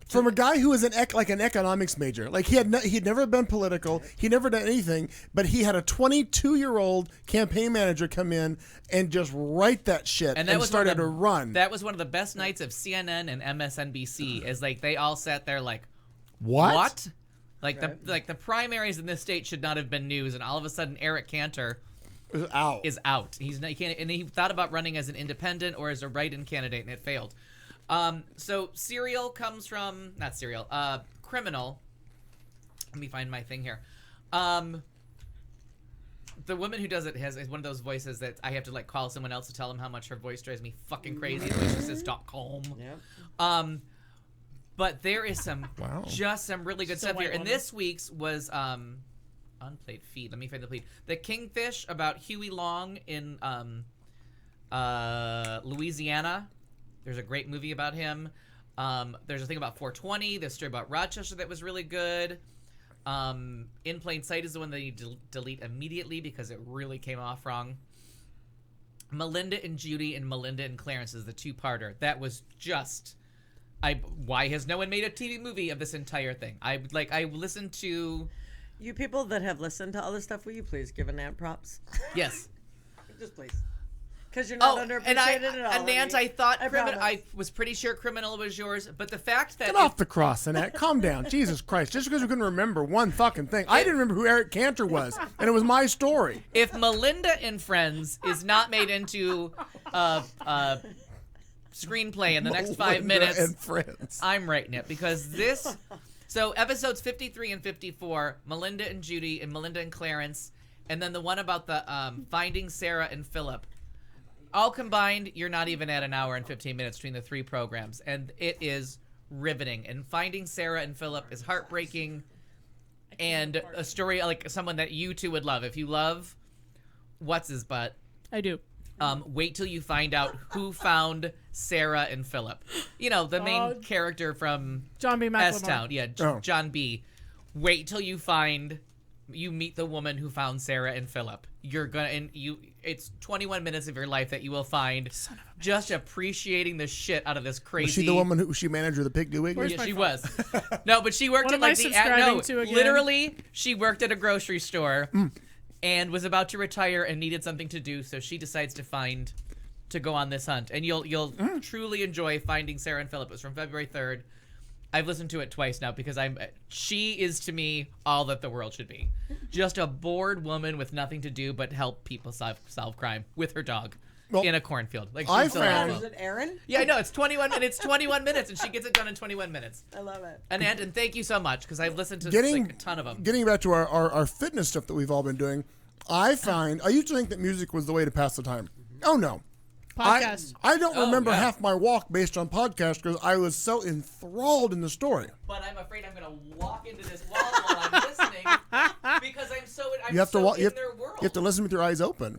From a guy who was an economics major, like he'd never been political, he'd never done anything, but he had a 22-year-old campaign manager come in and just write that shit and started to run. That was one of the best nights of CNN and MSNBC. Is like they all sat there like, what? Like the primaries in this state should not have been news, and all of a sudden Eric Cantor Is out. He's not, he can't, and he thought about running as an independent or as a write-in candidate, and it failed. So Serial comes from not Serial. Criminal. Let me find my thing here. The woman who does it is one of those voices that I have to like call someone else to tell them how much her voice drives me fucking crazy. The way she says "calm." Yep. But there is some just some really good stuff here. And this week's was unplayed feed. Let me find the feed. The Kingfish about Huey Long in Louisiana. There's a great movie about him. There's a thing about 420. There's a story about Rochester that was really good. In Plain Sight is the one that you delete immediately because it really came off wrong. Melinda and Judy and Melinda and Clarence is the two-parter. That was just... why has no one made a TV movie of this entire thing? I listened to... You people that have listened to all this stuff, will you please give Anant props? Yes. Just please. Because you're not underappreciated at all. Anant, I thought I was pretty sure Criminal was yours, but the fact that... Get off the cross, Anant. Calm down. Jesus Christ. Just because we couldn't remember one fucking thing. I didn't remember who Eric Cantor was, and it was my story. If Melinda and Friends is not made into a screenplay in the next 5 minutes, and Friends. I'm writing it because this... So episodes 53 and 54, Melinda and Judy and Melinda and Clarence, and then the one about the Finding Sarah and Philip. All combined, you're not even at an hour and 15 minutes between the three programs, and it is riveting. And Finding Sarah and Philip is heartbreaking, and a story like someone that you two would love. If you love What's His Butt, I do. Wait till you find out who found Sarah and Philip. You know, the main character from John B. McLemore. S-Town. Yeah, John B. Wait till you meet the woman who found Sarah and Philip. It's 21 minutes of your life that you will find just appreciating the shit out of this crazy. Was she the woman who she manager of the Piggly Wiggly? Yeah, she was. No, but she worked at like literally, she worked at a grocery store and was about to retire and needed something to do, so she decides to go on this hunt. And you'll truly enjoy Finding Sarah and Philip. It's from February 3rd. I've listened to it twice now because she is to me all that the world should be. Just a bored woman with nothing to do but help people solve crime with her dog in a cornfield. Like is it Erin? Yeah, I know. It's 21 minutes and she gets it done in 21 minutes. I love it. And thank you so much because I've listened to a ton of them. Getting back to our fitness stuff that we've all been doing, I used to think that music was the way to pass the time. Oh no. Podcast. I don't remember half my walk based on podcast because I was so enthralled in the story. But I'm afraid I'm going to walk into this wall while I'm listening because I'm so in their world. You have to listen with your eyes open.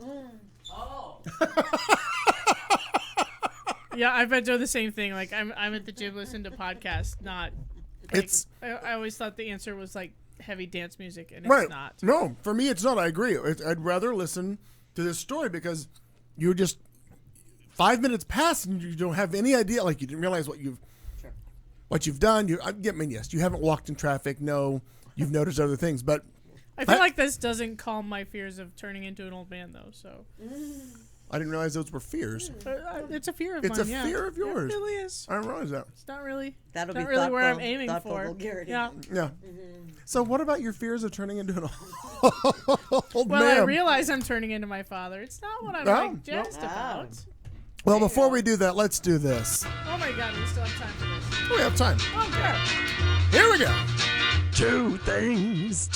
Oh. Yeah, I've been doing the same thing. Like I'm at the gym listening to podcasts, not. Like, I always thought the answer was like heavy dance music, and it's not. No, for me it's not. I agree. I'd rather listen to this story because you're just 5 minutes pass and you don't have any idea. Like you didn't realize what you've done. Yes, you haven't walked in traffic. No, you've noticed other things, but I feel like this doesn't calm my fears of turning into an old man, though. So I didn't realize those were fears. It's a fear of mine. It's a fear of yours. It really is. I didn't realize that. It's not really. That'll not be really where I'm aiming for. Vulgarity. Yeah. Yeah. So what about your fears of turning into an old man? Well, I realize I'm turning into my father. It's not what I'm jazzed about. Well, before we do that, let's do this. Oh my God, we still have time for this. We have time. Oh, good. Here we go. Two things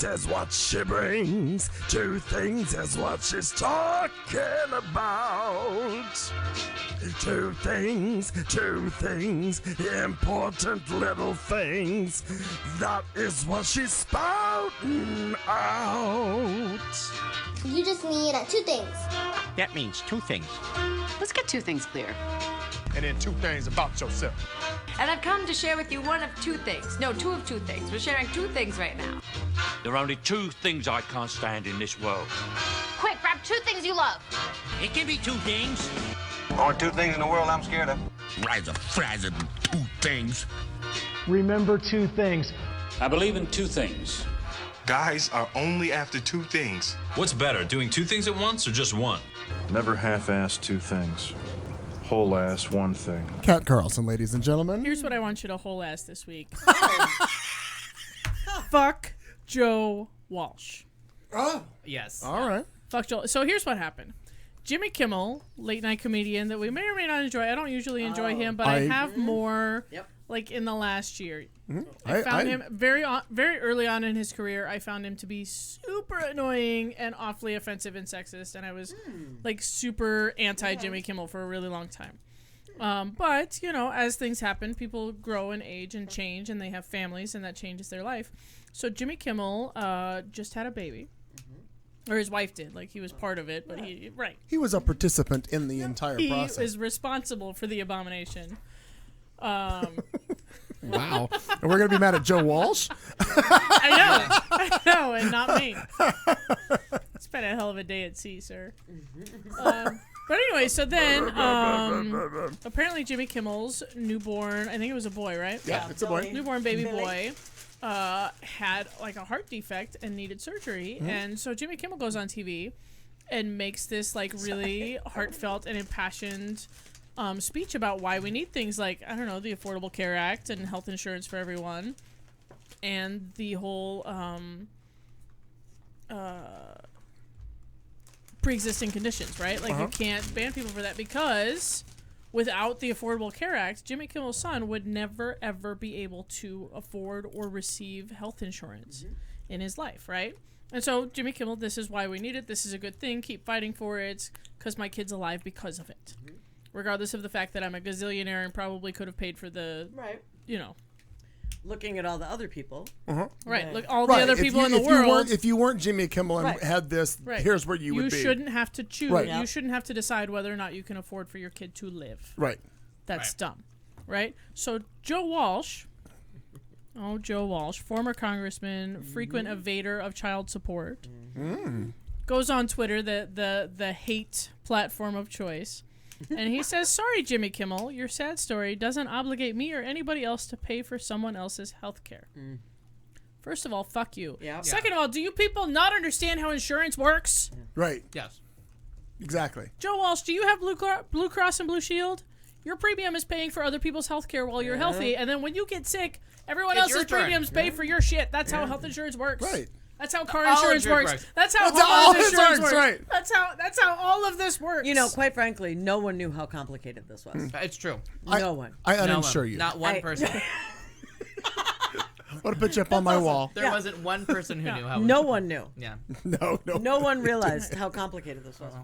is what she brings. Two things is what she's talking about. Two things, important little things. That is what she's spouting out. You just need two things. That means two things. Let's get two things clear. And then two things about yourself. And I've come to share with you one of two things. No, two of two things. We're sharing two things right now. There are only two things I can't stand in this world. Quick, grab two things you love. It can be two things. Only two things in the world I'm scared of. Rise of frazzled two things. Remember two things. I believe in two things. Guys are only after two things. What's better, doing two things at once or just one? Never half-ass two things. Whole ass one thing. Kat Carlson, ladies and gentlemen. Here's what I want you to whole ass this week. Fuck Joe Walsh. Oh. Yes. All right. Fuck Joel. So here's what happened. Jimmy Kimmel, late night comedian that we may or may not enjoy. I don't usually enjoy him, but I have more like in the last year. I found him very early on in his career. I found him to be super annoying and awfully offensive and sexist, and I was like super anti Jimmy Kimmel for a really long time. But you know, as things happen, people grow and age and change, and they have families, and that changes their life. So Jimmy Kimmel just had a baby. Or his wife did. Like, he was part of it, but he He was a participant in the entire process. He is responsible for the abomination. Wow. And we're going to be mad at Joe Walsh? I know, and not me. It's been a hell of a day at sea, sir. But anyway, so then, apparently Jimmy Kimmel's newborn, I think it was a boy, right? Yeah, it's a boy. Newborn baby boy. Had like a heart defect and needed surgery, and so Jimmy Kimmel goes on TV and makes this like really heartfelt and impassioned speech about why we need things like, I don't know, the Affordable Care Act and health insurance for everyone, and the whole pre-existing conditions, right? Like you can't ban people for that because without the Affordable Care Act, Jimmy Kimmel's son would never, ever be able to afford or receive health insurance in his life, right? And so Jimmy Kimmel, this is why we need it. This is a good thing. Keep fighting for it because my kid's alive because of it. Regardless of the fact that I'm a gazillionaire and probably could have paid for the, you know. Looking at all the other people. Right. Look, all the other people in the world. If you weren't Jimmy Kimmel and had this, here's where you would be. You shouldn't have to choose. Right. You shouldn't have to decide whether or not you can afford for your kid to live. Right. That's dumb. Right? So Joe Walsh, former congressman, frequent evader of child support, goes on Twitter, the hate platform of choice, and he says, "Sorry, Jimmy Kimmel, your sad story doesn't obligate me or anybody else to pay for someone else's health care." First of all, fuck you. Second of all, do you people not understand how insurance works? Right. Yes. Exactly. Joe Walsh, do you have Blue Cross and Blue Shield? Your premium is paying for other people's health care while you're healthy, and then when you get sick, everyone else's premiums pay for your shit. That's how health insurance works. Right. That's how car insurance works. That's how all insurance works. Right. That's how all of this works. You know, quite frankly, no one knew how complicated this was. It's true. No one. I uninsure you. Not one person. I want to put you up on my wall. There wasn't one person who knew how. No one knew. Yeah. No one realized how complicated this was.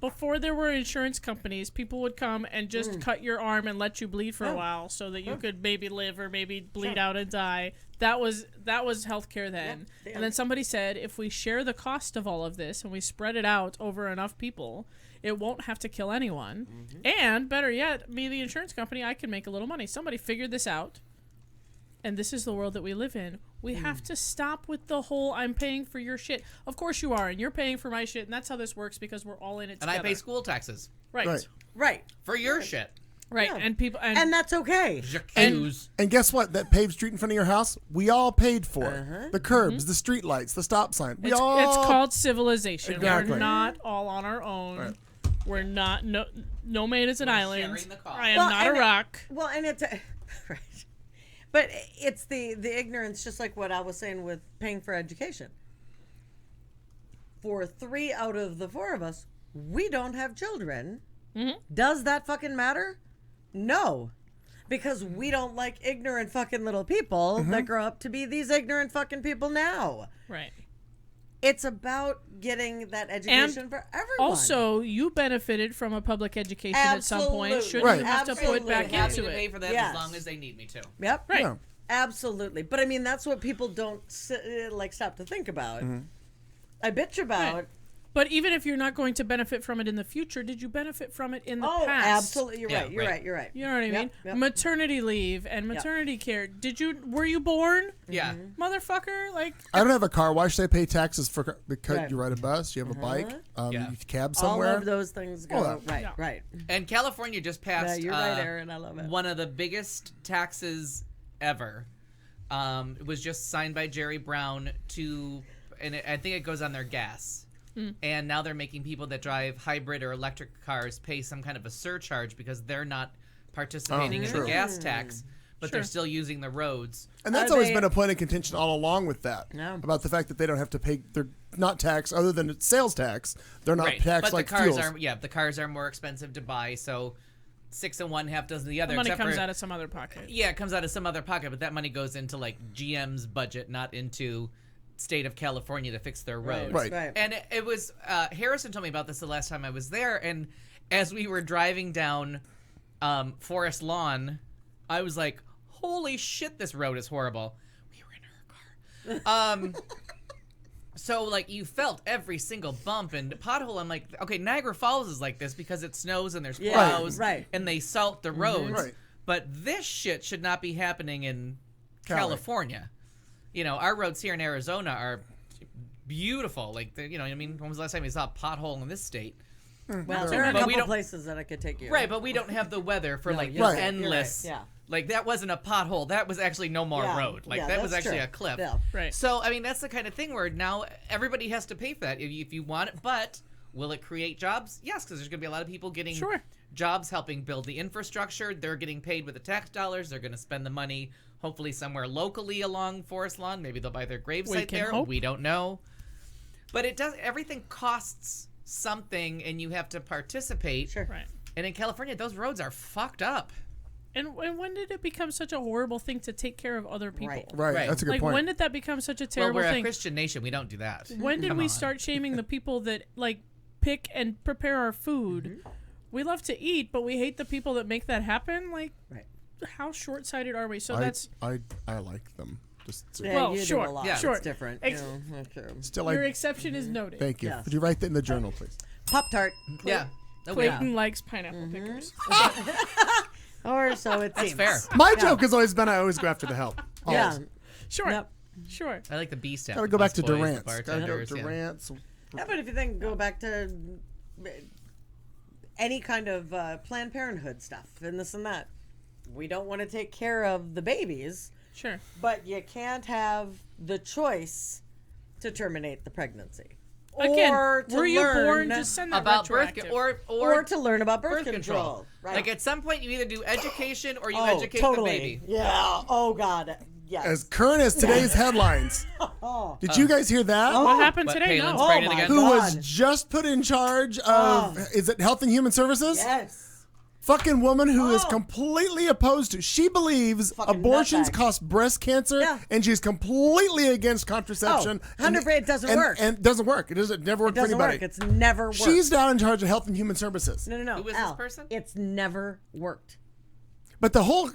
Before there were insurance companies, people would come and just cut your arm and let you bleed for a while so that you could maybe live or maybe bleed out and die. That was healthcare then. And then somebody said, if we share the cost of all of this and we spread it out over enough people, it won't have to kill anyone. And better yet, me, the insurance company, I can make a little money. Somebody figured this out. And this is the world that we live in. We have to stop with the whole I'm paying for your shit. Of course you are, and you're paying for my shit, and that's how this works because we're all in it together. And I pay school taxes. Right. For your shit. Right. Yeah. And people and that's okay. And guess what? That paved street in front of your house, we all paid for. The curbs, the street lights, the stop sign. It's called civilization. Exactly. We're not all on our own. Right. We're not no man is an island. I am not a rock. Well, and it's right. But it's the ignorance, just like what I was saying with paying for education. For 3 out of the 4 of us, we don't have children. Does that fucking matter? No. Because we don't like ignorant fucking little people that grow up to be these ignorant fucking people now. Right. It's about getting that education for everyone. Also, you benefited from a public education at some point. Shouldn't you have to put back into it? Pay for them as long as they need me to. Yep. Right. Yeah. Absolutely. But I mean, that's what people don't stop to think about. I bitch about. Right. But even if you're not going to benefit from it in the future, did you benefit from it in the past? Absolutely. You're right. You're right. You know what I mean? Yep. Maternity leave and maternity care. Were you born? Yeah. Motherfucker? Like, I don't have a car. Why should I pay taxes because you ride a bus, you have a bike, you cab somewhere? All of those things go. Right. And California just passed. You're right, Aaron. I love it. One of the biggest taxes ever. It was just signed by Jerry Brown and I think it goes on their gas. And now they're making people that drive hybrid or electric cars pay some kind of a surcharge because they're not participating in the gas tax, but they're still using the roads. And that's always been a point of contention all along with that. About the fact that they don't have to pay not taxed other than it's sales tax. They're not right. taxed but like the cars fuels. the cars are more expensive to buy, so 6 of one, half dozen of the other. The money except comes for, out of some other pocket. Yeah, it comes out of some other pocket, but that money goes into like GM's budget, not into state of California to fix their roads. Right. And it was Harrison told me about this the last time I was there, and as we were driving down Forest Lawn, I was like, holy shit, this road is horrible. We were in her car. So, like, you felt every single bump and pothole. I'm like, okay, Niagara Falls is like this because it snows and there's plows and they salt the roads. Right. But this shit should not be happening in California. You know, our roads here in Arizona are beautiful. Like, you know what I mean? When was the last time you saw a pothole in this state? Well, there are a couple places that I could take you. Right, but we don't have the weather for, like, you're endless. You're right. Yeah. Like, that wasn't a pothole. That was actually no more road. Like, that was actually a cliff. Yeah. Right. So, I mean, that's the kind of thing where now everybody has to pay for that if you want it. But will it create jobs? Yes, because there's going to be a lot of people getting jobs helping build the infrastructure. They're getting paid with the tax dollars. They're going to spend the money hopefully somewhere locally along Forest Lawn. Maybe they'll buy their gravesite there. Hope. We don't know. But it does. Everything costs something, and you have to participate. Sure. Right. And in California, those roads are fucked up. And when did it become such a horrible thing to take care of other people? Right. That's a good point. When did that become such a terrible well, we're thing? a Christian nation. We don't do that. When did we start shaming the people that, like, pick and prepare our food? We love to eat, but we hate the people that make that happen? Like, how short-sighted are we? So that's... I like them. Just well, you sure. do a lot. Yeah. Sure. It's different. Still, your exception is noted. Thank you. Yes. Would you write that in the journal, please? Pop-Tart. Yeah. Clayton likes pineapple pickers. Or so it seems. That's fair. My joke has always been I always go after the help. Yeah. Always. Sure. Yep. Sure. I like the B step. Gotta go back to busboys, the Durant's. Gotta go bartenders, to yeah. Durant's. Yeah, but if you think, go back to any kind of Planned Parenthood stuff and this and that. We don't want to take care of the babies. Sure. But you can't have the choice to terminate the pregnancy. Again, or to were you learn born? Just send that about birth retroactive. or to learn about birth control. Right. Like at some point, you either do education or you Oh, educate totally. the baby. Yeah. Oh God. Yes. As current as today's headlines. Did you guys hear that? What happened What, today? Palin's No. pregnant my again? Who God. was just put in charge of, is it Health and Human Services? Yes. Fucking woman who is completely opposed to. She believes Fucking abortions nutbag. cause breast cancer, Yeah. and she's completely against contraception. 100%, it doesn't work. And it doesn't work. It doesn't never work It doesn't for anybody. work. It's never worked. She's down in charge of Health and Human Services. No. Who is Al, this person? It's never worked. But the whole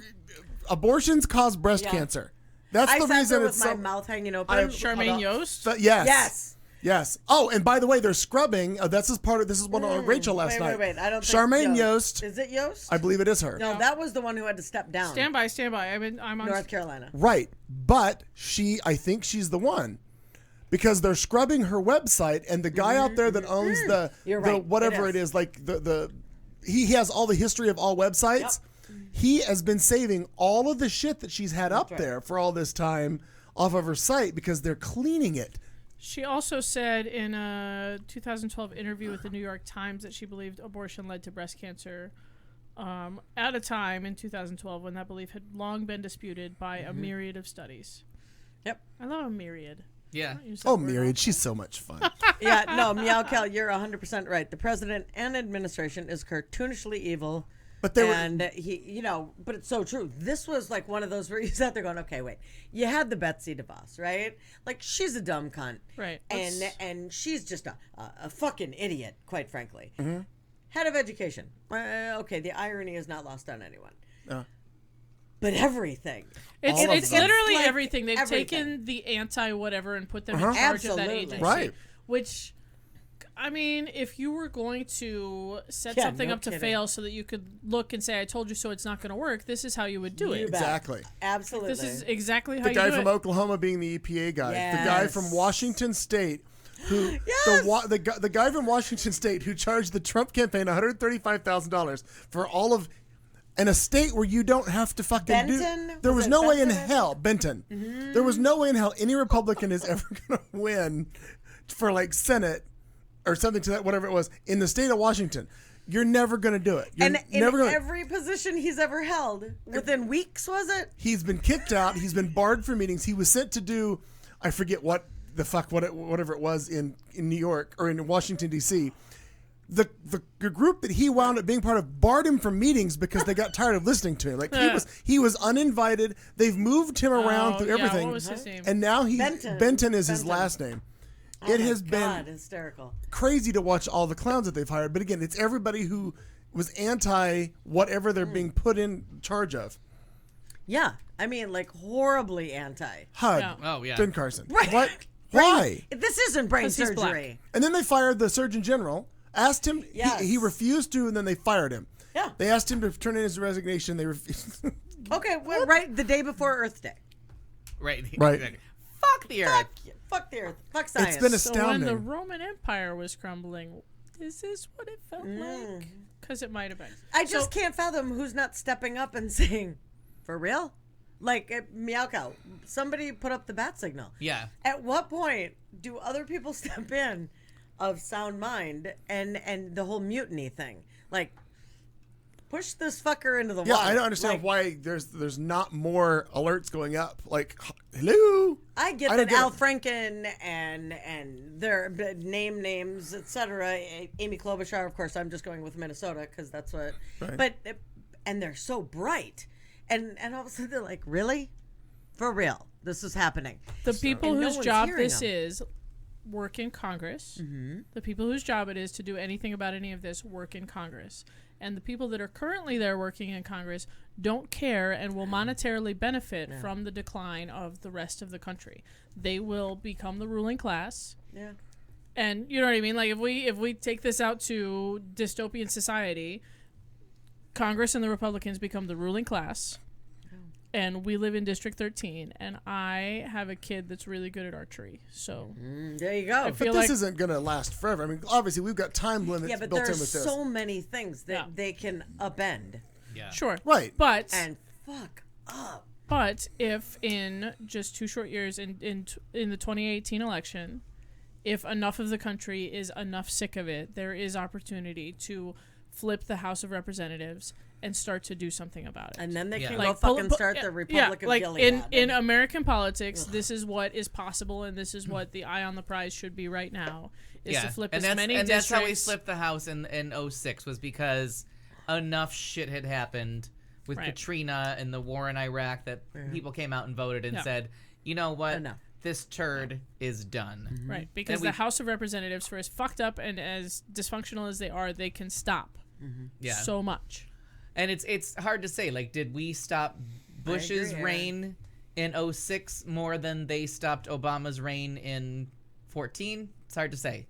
abortions cause breast Yeah. cancer. That's I the sat reason there with it's my so. mouth hanging open. Charmaine Yost? Yes. Yes. Yes. Oh, and by the way, they're scrubbing. This is one on Rachel last night. Wait. I don't think Charmaine Yost. Is it Yost? I believe it is her. No, that was the one who had to step down. Stand by. I'm on North Carolina. Right. But I think she's the one. Because they're scrubbing her website, and the guy out there that owns You're the right. whatever It it is, like he has all the history of all websites. Yep. He has been saving all of the shit that she's had up right. there for all this time off of her site because they're cleaning it. She also said in a 2012 interview with the New York Times that she believed abortion led to breast cancer at a time in 2012 when that belief had long been disputed by a myriad of studies. Yep. I love a myriad. Yeah. Oh, Myriad, she's so much fun. Yeah, no, Meow Cal, you're 100% right. The president and administration is cartoonishly evil. But they but it's so true. This was like one of those where you sat there going, okay, wait. You had the Betsy DeVos, right? Like, she's a dumb cunt. Right. And she's just a fucking idiot, quite frankly. Mm-hmm. Head of education. Okay, the irony is not lost on anyone. But everything. It's literally like everything. They've everything. taken the anti-whatever and put them in charge of that agency. Right. Which, I mean, if you were going to set Yeah, something no up to kidding. fail so that you could look and say, I told you so, it's not going to work, this is how you would do You it. bet. Exactly. Absolutely. This is exactly how The you guy do from it. Oklahoma being the EPA guy. The guy Yes. from Washington State who Yes. the guy from Washington State who charged the Trump campaign $135,000 for all of in a state where you don't have to fucking Benton? do. There was Was it no way in Benton? hell, Benton. There was no way in hell any Republican is ever going to win for like Senate or something to that, whatever it was, in the state of Washington. You're never going to do it. You're And in never gonna, every position he's ever held, within weeks, was it? He's been kicked out. He's been barred from meetings. He was sent to do, I forget what whatever it was in New York or in Washington D.C. The group that he wound up being part of barred him from meetings because they got tired of listening to him. Like he was uninvited. They've moved him around through everything. What was his name? And now Benton is his last name. Oh it has been hysterical. Crazy to watch all the clowns that they've hired. But again, it's everybody who was anti whatever they're being put in charge of. Yeah, I mean, like horribly anti. HUD. Yeah. Oh yeah. Ben Carson. Right. What? Why? This isn't brain surgery. And then they fired the Surgeon General. Asked him. Yes. He refused to, and then they fired him. Yeah. They asked him to turn in his resignation. They refused. Okay, well, right the day before Earth Day. Right. Right. Fuck the Earth. Fuck the Earth. Fuck science. It's been So astounding. when the Roman Empire was crumbling, is this what it felt like? Because it might have been. I just can't fathom who's not stepping up and saying, "For real." Like Meow Cow, somebody put up the bat signal. Yeah. At what point do other people step in of sound mind and the whole mutiny thing? Like, push this fucker into the water. I don't understand why there's not more alerts going up. Like, hello. I get that Al Franken and their names, etc. Amy Klobuchar, of course. I'm just going with Minnesota because that's what. Right. But and they're so bright. And all of a sudden they're like, really? For real? This is happening. The people whose job this them. is work in Congress. Mm-hmm. The people whose job it is to do anything about any of this work in Congress. And the people that are currently there working in Congress don't care and will monetarily benefit from the decline of the rest of the country. They will become the ruling class. Yeah. And you know what I mean? Like if we take this out to dystopian society, Congress and the Republicans become the ruling class, and we live in District 13, and I have a kid that's really good at archery. So there you go. But this isn't going to last forever. I mean, obviously, we've got time limits but built in there's with this. so many things that they can upend. Yeah. Sure. Right. But and fuck up. But if in just 2 short years in the 2018 election, if enough of the country is enough sick of it, there is opportunity to flip the House of Representatives and start to do something about it. And then they can go fucking start the Republic of Gilead. In American politics, this is what is possible, and this is what the eye on the prize should be right now, is to flip as many districts. And that's how we flipped the House in 06, was because enough shit had happened with Katrina and the war in Iraq that people came out and voted and said, you know what? This turd is done. Right, because the House of Representatives, for as fucked up and as dysfunctional as they are, they can stop so much. And it's hard to say. Like, did we stop Bush's reign in 06 more than they stopped Obama's reign in 14? It's hard to say.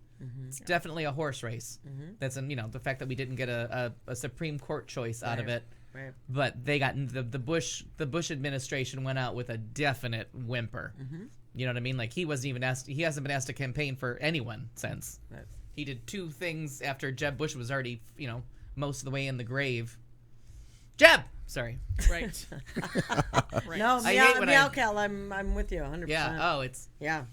It's definitely a horse race. That's the fact that we didn't get a Supreme Court choice out of it. Right. But they got the Bush administration went out with a definite whimper. You know what I mean? Like, he wasn't even asked. He hasn't been asked to campaign for anyone since. Right. He did 2 things after Jeb Bush was already most of the way in the grave. Jeb, sorry. Right. No, Meow Cal, I'm with you 100%. Yeah.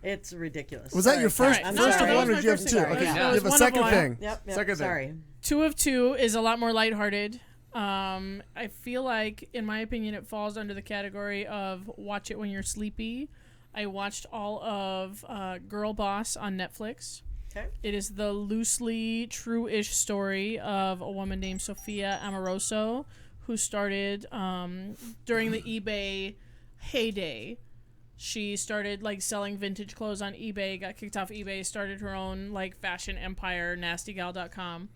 It's ridiculous. Was that your first of one, or did you have 2? Okay, you have a second thing. Yep. Second sorry. thing. 2 of 2 is a lot more lighthearted. I feel like, in my opinion, it falls under the category of watch it when you're sleepy. I watched all of Girl Boss on Netflix. Okay. It is the loosely true-ish story of a woman named Sophia Amoroso, who started during the eBay heyday. She started selling vintage clothes on eBay, got kicked off eBay, started her own fashion empire, nastygal.com.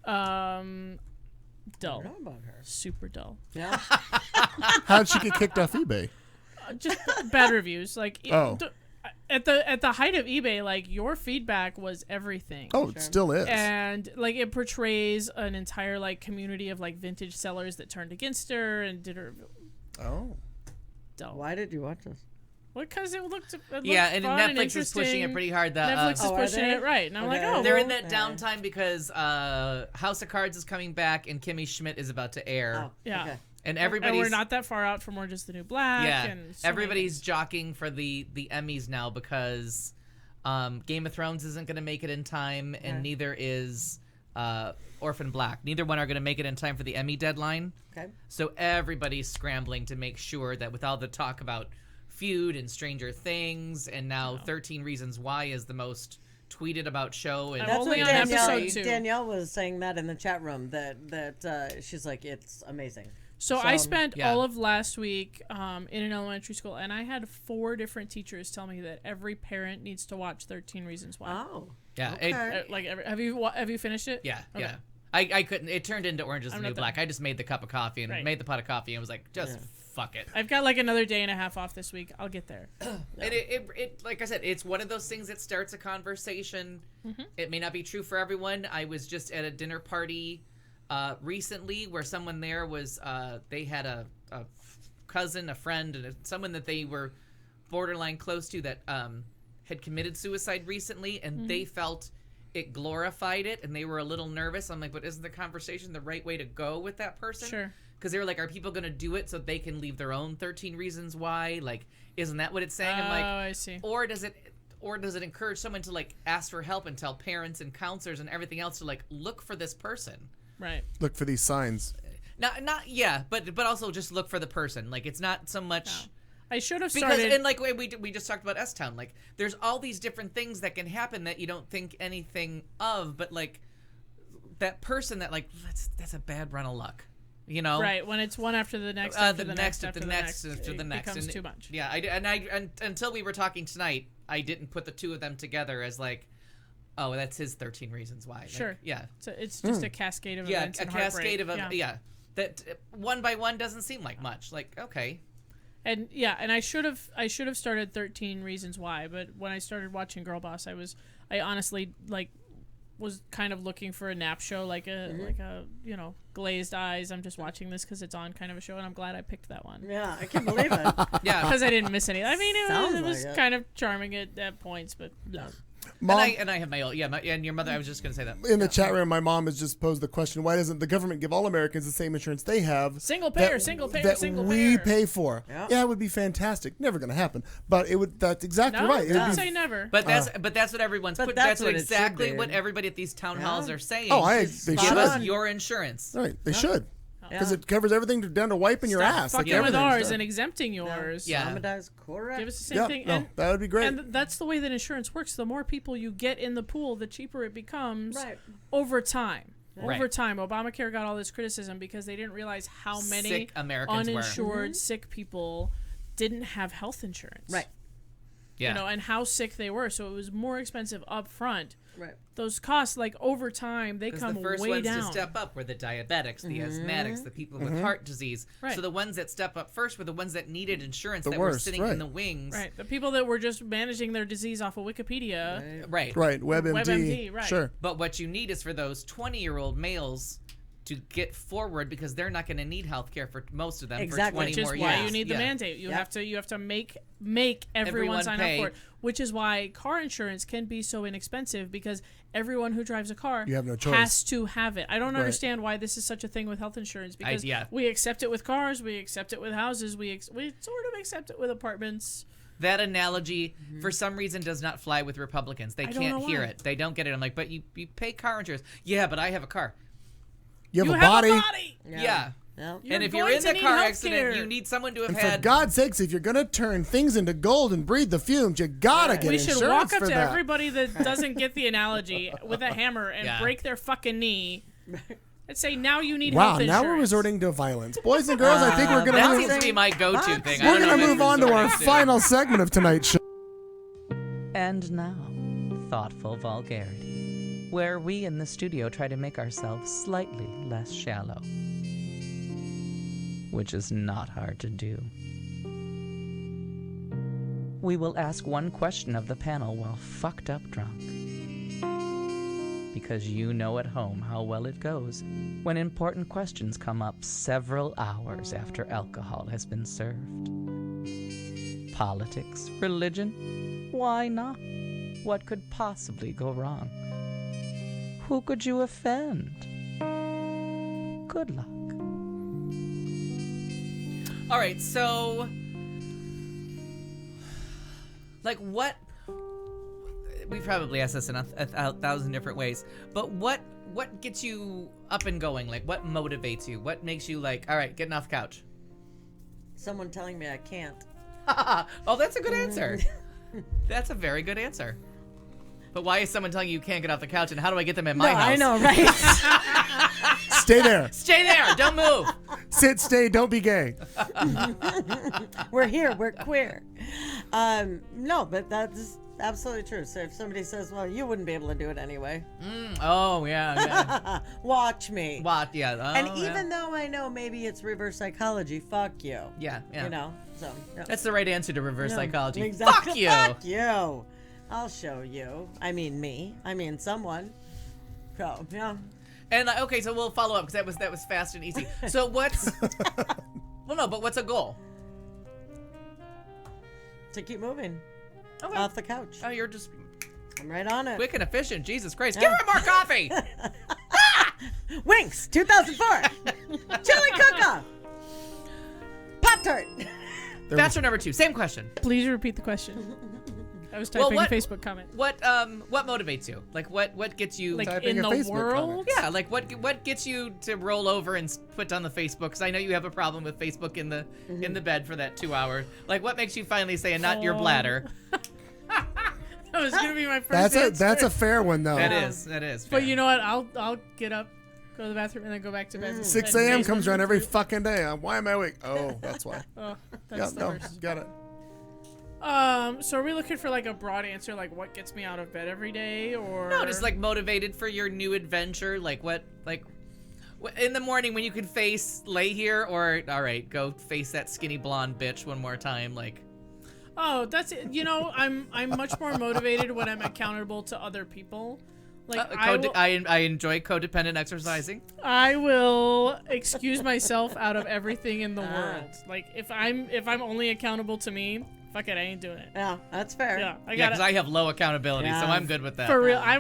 Dull. I don't know about her. Super dull. Yeah. How'd she get kicked off eBay? Just bad reviews. At the height of eBay, your feedback was everything. Oh, it still is. And it portrays an entire community of vintage sellers that turned against her and did her. Oh. Dull. Why did you watch this? Well, because it looked and fun Netflix is pushing it pretty hard. Netflix is pushing it right, and I'm like, oh, they're in that downtime because House of Cards is coming back and Kimmy Schmidt is about to air. Oh, yeah. Okay. And we're not that far out from Orange is the New Black. Yeah, and everybody's jockeying for the Emmys now because Game of Thrones isn't going to make it in time, and neither is Orphan Black. Neither one are going to make it in time for the Emmy deadline. Okay. So everybody's scrambling to make sure that with all the talk about Feud and Stranger Things, and now 13 Reasons Why is the most tweeted about show. And That's what only on episode 2. Danielle was saying that in the chat room, that she's like, it's amazing. So I spent all of last week in an elementary school, and I had 4 different teachers tell me that every parent needs to watch 13 Reasons Why. Oh. Yeah. Okay. Have you finished it? Yeah. Okay. Yeah. I couldn't. It turned into Orange is the New Black. I just made the cup of coffee and made the pot of coffee and was like, fuck it. I've got like another day and a half off this week. I'll get there. And it like I said, it's one of those things that starts a conversation. Mm-hmm. It may not be true for everyone. I was just at a dinner party recently where someone there was they had a cousin, a friend, and someone that they were borderline close to that had committed suicide recently, and they felt it glorified it, and they were a little nervous. I'm like, but isn't the conversation the right way to go with that person? Sure. Because they were like, are people going to do it so they can leave their own 13 reasons why? Like, isn't that what it's saying? I'm like, I see. Or does it encourage someone to like ask for help and tell parents and counselors and everything else to like look for this person? Right. Look for these signs. But also just look for the person. Like, it's not so much. No. I should have started. Because, and like we just talked about S-Town, like there's all these different things that can happen that you don't think anything of, but like that person that like that's a bad run of luck, you know? Right, when it's one after the next, after the next, after the next, it becomes too much. Yeah, and until we were talking tonight, I didn't put the two of them together as like, oh, that's his 13 Reasons Why. Sure. Like, yeah. So it's just a cascade of events. Yeah, a cascade of that one by one doesn't seem like much. Like, okay. And I should have started 13 Reasons Why, but when I started watching Girl Boss, I honestly like was kind of looking for a nap show, like a glazed eyes. I'm just watching this because it's on kind of a show, and I'm glad I picked that one. Yeah, I can't believe it. Yeah, because I didn't miss any. I mean, it was like kind of charming at points, but no. Mom, and I have my own, and your mother, I was just going to say that. In the chat room, my mom has just posed the question, why doesn't the government give all Americans the same insurance they have? Single payer. That we pay for. Yeah, it would be fantastic. Never going to happen. But that's exactly right. Don't say never. But that's what everyone's put. That's exactly what everybody at these town halls are saying. Oh, they give should. us your insurance. Right, they should. Because it covers everything down to wiping your ass. Fucking with ours and exempting yours. Yeah. Correct. Give us the same thing. No, that would be great. And that's the way that insurance works. The more people you get in the pool, the cheaper it becomes over time. Right. Over time, Obamacare got all this criticism because they didn't realize how many sick Americans uninsured sick people didn't have health insurance. Right. Yeah. And how sick they were. So it was more expensive up front. Right. Those costs, like over time, they come the first way ones down. to step up were the diabetics, the asthmatics, the people with heart disease. Right. So the ones that step up first were the ones that needed insurance, The that worst, were sitting in the wings. Right. The people that were just managing their disease off of Wikipedia. Right. Right. WebMD. Right. Sure. But what you need is for those 20-year-old males to get forward, because they're not going to need health care for most of them for 20 more years. Which is why you need the mandate. You have to make everyone sign up for it. Which is why car insurance can be so inexpensive, because everyone who drives a car you have no choice. has to have it. I don't understand why this is such a thing with health insurance, because we accept it with cars, we accept it with houses, we sort of accept it with apartments. That analogy, for some reason, does not fly with Republicans. They can't hear it. They don't get it. I'm like, but you pay car insurance. Yeah, but I have a car. You have a body. Yeah. Yep. And if you're in the car accident, you need someone to have had. For God's sakes, if you're going to turn things into gold and breathe the fumes, you got to get insurance for that. We should walk up to everybody that doesn't get the analogy with a hammer and break their fucking knee and say, now you need health insurance. Wow, now we're resorting to violence. Boys and girls, I think we're going to That seems to be my go-to thing. We're going to move on to our final segment of tonight's show. And now, thoughtful vulgarity, where we in the studio try to make ourselves slightly less shallow, which is not hard to do. We will ask one question of the panel while fucked up drunk, because you know at home how well it goes when important questions come up several hours after alcohol has been served. Politics, religion, why not? What could possibly go wrong? Who could you offend? Good luck. All right, so, like, what? We probably asked this in a thousand different ways, but what gets you up and going? Like, what motivates you? What makes you like, all right, getting off the couch? Someone telling me I can't. Oh, that's a good answer. That's a very good answer. But why is someone telling you can't get off the couch, and how do I get them in my house? I know, right? Stay there. Stay there. Don't move. Sit, stay, don't be gay. We're here. We're queer. No, but that's absolutely true. So if somebody says, well, you wouldn't be able to do it anyway. Oh, yeah. Watch me. Watch, yeah. Oh, and even though I know maybe it's reverse psychology, fuck you. Yeah. You know, so. No. That's the right answer to reverse psychology. Exactly. Fuck you. Fuck you. I'll show you. I mean me. I mean someone. So, yeah. And okay, so we'll follow up because that was fast and easy. So what's well, no, but what's a goal? To keep moving. Okay. Off the couch. Oh, you're just I'm right on it. quick and efficient. Jesus Christ. Give her more coffee. Winks 2004. Chili cook-off. Pop-Tart. Bachelor number 2. Same question. Please repeat the question. I was typing a Facebook comment. What motivates you? Like what gets you like typing in a the Facebook world? comment. Yeah, like what gets you to roll over and put on the Facebook? Because I know you have a problem with Facebook in the bed for that 2 hours. Like what makes you finally say, and not your bladder? That was gonna be my first answer. That's a fair one though. That is fair. But you know what? I'll get up, go to the bathroom, and then go back to bed. 6 a.m. comes around every fucking day. Why am I awake? Oh, that's why. Oh, that's the worst. Got it. So are we looking for like a broad answer, like what gets me out of bed every day, or No, just like motivated for your new adventure. Like what in the morning when you can lay here, or all right, go face that skinny blonde bitch one more time. Like, oh, that's it. You know, I'm much more motivated when I'm accountable to other people. Like I enjoy codependent exercising. I will excuse myself out of everything in the world. Like if I'm only accountable to me, fuck it, I ain't doing it. Yeah, that's fair. Yeah, because I have low accountability, so I'm good with that. For real, I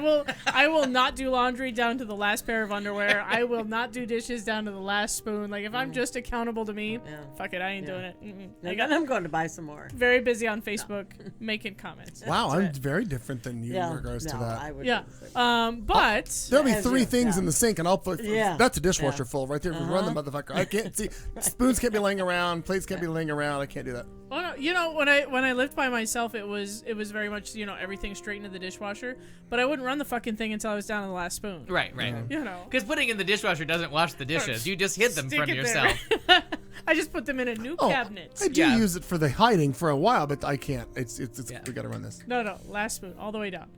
will not do laundry down to the last pair of underwear. I will not do dishes down to the last spoon. Like if I'm just accountable to me, fuck it, I ain't doing it. I'm going to buy some more. Very busy on Facebook making comments. Wow, I'm very different than you in regards to that. I would but there'll be 3 things in the sink, and I'll put that's a dishwasher full right there. Run the motherfucker. I can't see. Spoons can't be laying around. Plates can't be laying around. I can't do that. Oh no, you know when I lived by myself, it was very much everything straight into the dishwasher. But I wouldn't run the fucking thing until I was down to the last spoon. Right. You know, because putting in the dishwasher doesn't wash the dishes. You just hid them from yourself. I just put them in a new cabinet. I do use it for the hiding for a while, but I can't. It's we gotta run this. No, last spoon all the way down.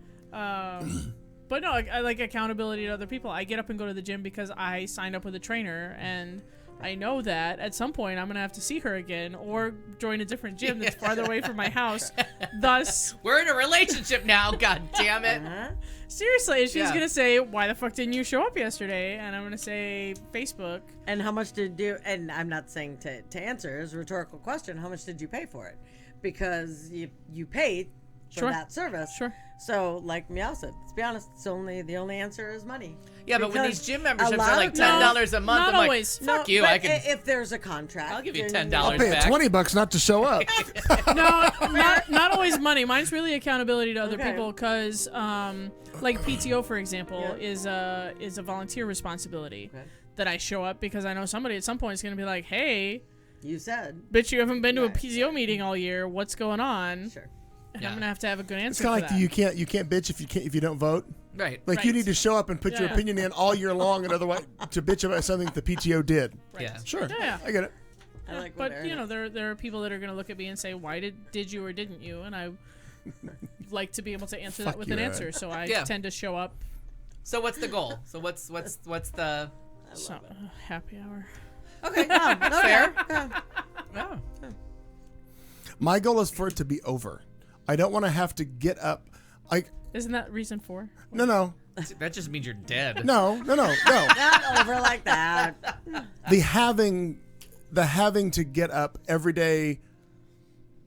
But no, I like accountability to other people. I get up and go to the gym because I signed up with a trainer, and I know that at some point I'm gonna have to see her again or join a different gym that's farther away from my house. Thus, we're in a relationship now. God damn it! Seriously, she's gonna say, "Why the fuck didn't you show up yesterday?" And I'm gonna say, "Facebook." And how much did you? And I'm not saying to answer is a rhetorical question. How much did you pay for it? Because you paid for that service. Sure. So, like Meow said, let's be honest, the only answer is money. Yeah, but when these gym memberships are like $10 a month, not I'm always. like, fuck you. But I can. If there's a contract, I'll give you $10 I'll pay back. $20 not to show up. No, not always money. Mine's really accountability to other people because, like PTO, for example, is a volunteer responsibility that I show up because I know somebody at some point is going to be like, hey, you said, bitch, you haven't been to a PTO meeting all year. What's going on? Sure. And I'm gonna have to have a good answer. It's kind of like that. you can't bitch if you don't vote. Right. Like you need to show up and put your opinion in all year long, and otherwise to bitch about something that the PTO did. Right. Yeah. Sure. Yeah. I get it. I like but there are people that are gonna look at me and say, why did you or didn't you? And I like to be able to answer that with an answer, so I tend to show up. So what's the goal? So what's the happy hour? Okay. That's fair. Yeah. My goal is for it to be over. I don't want to have to get up. Isn't that reason 4? No. That just means you're dead. No. Not over like that. The having to get up every day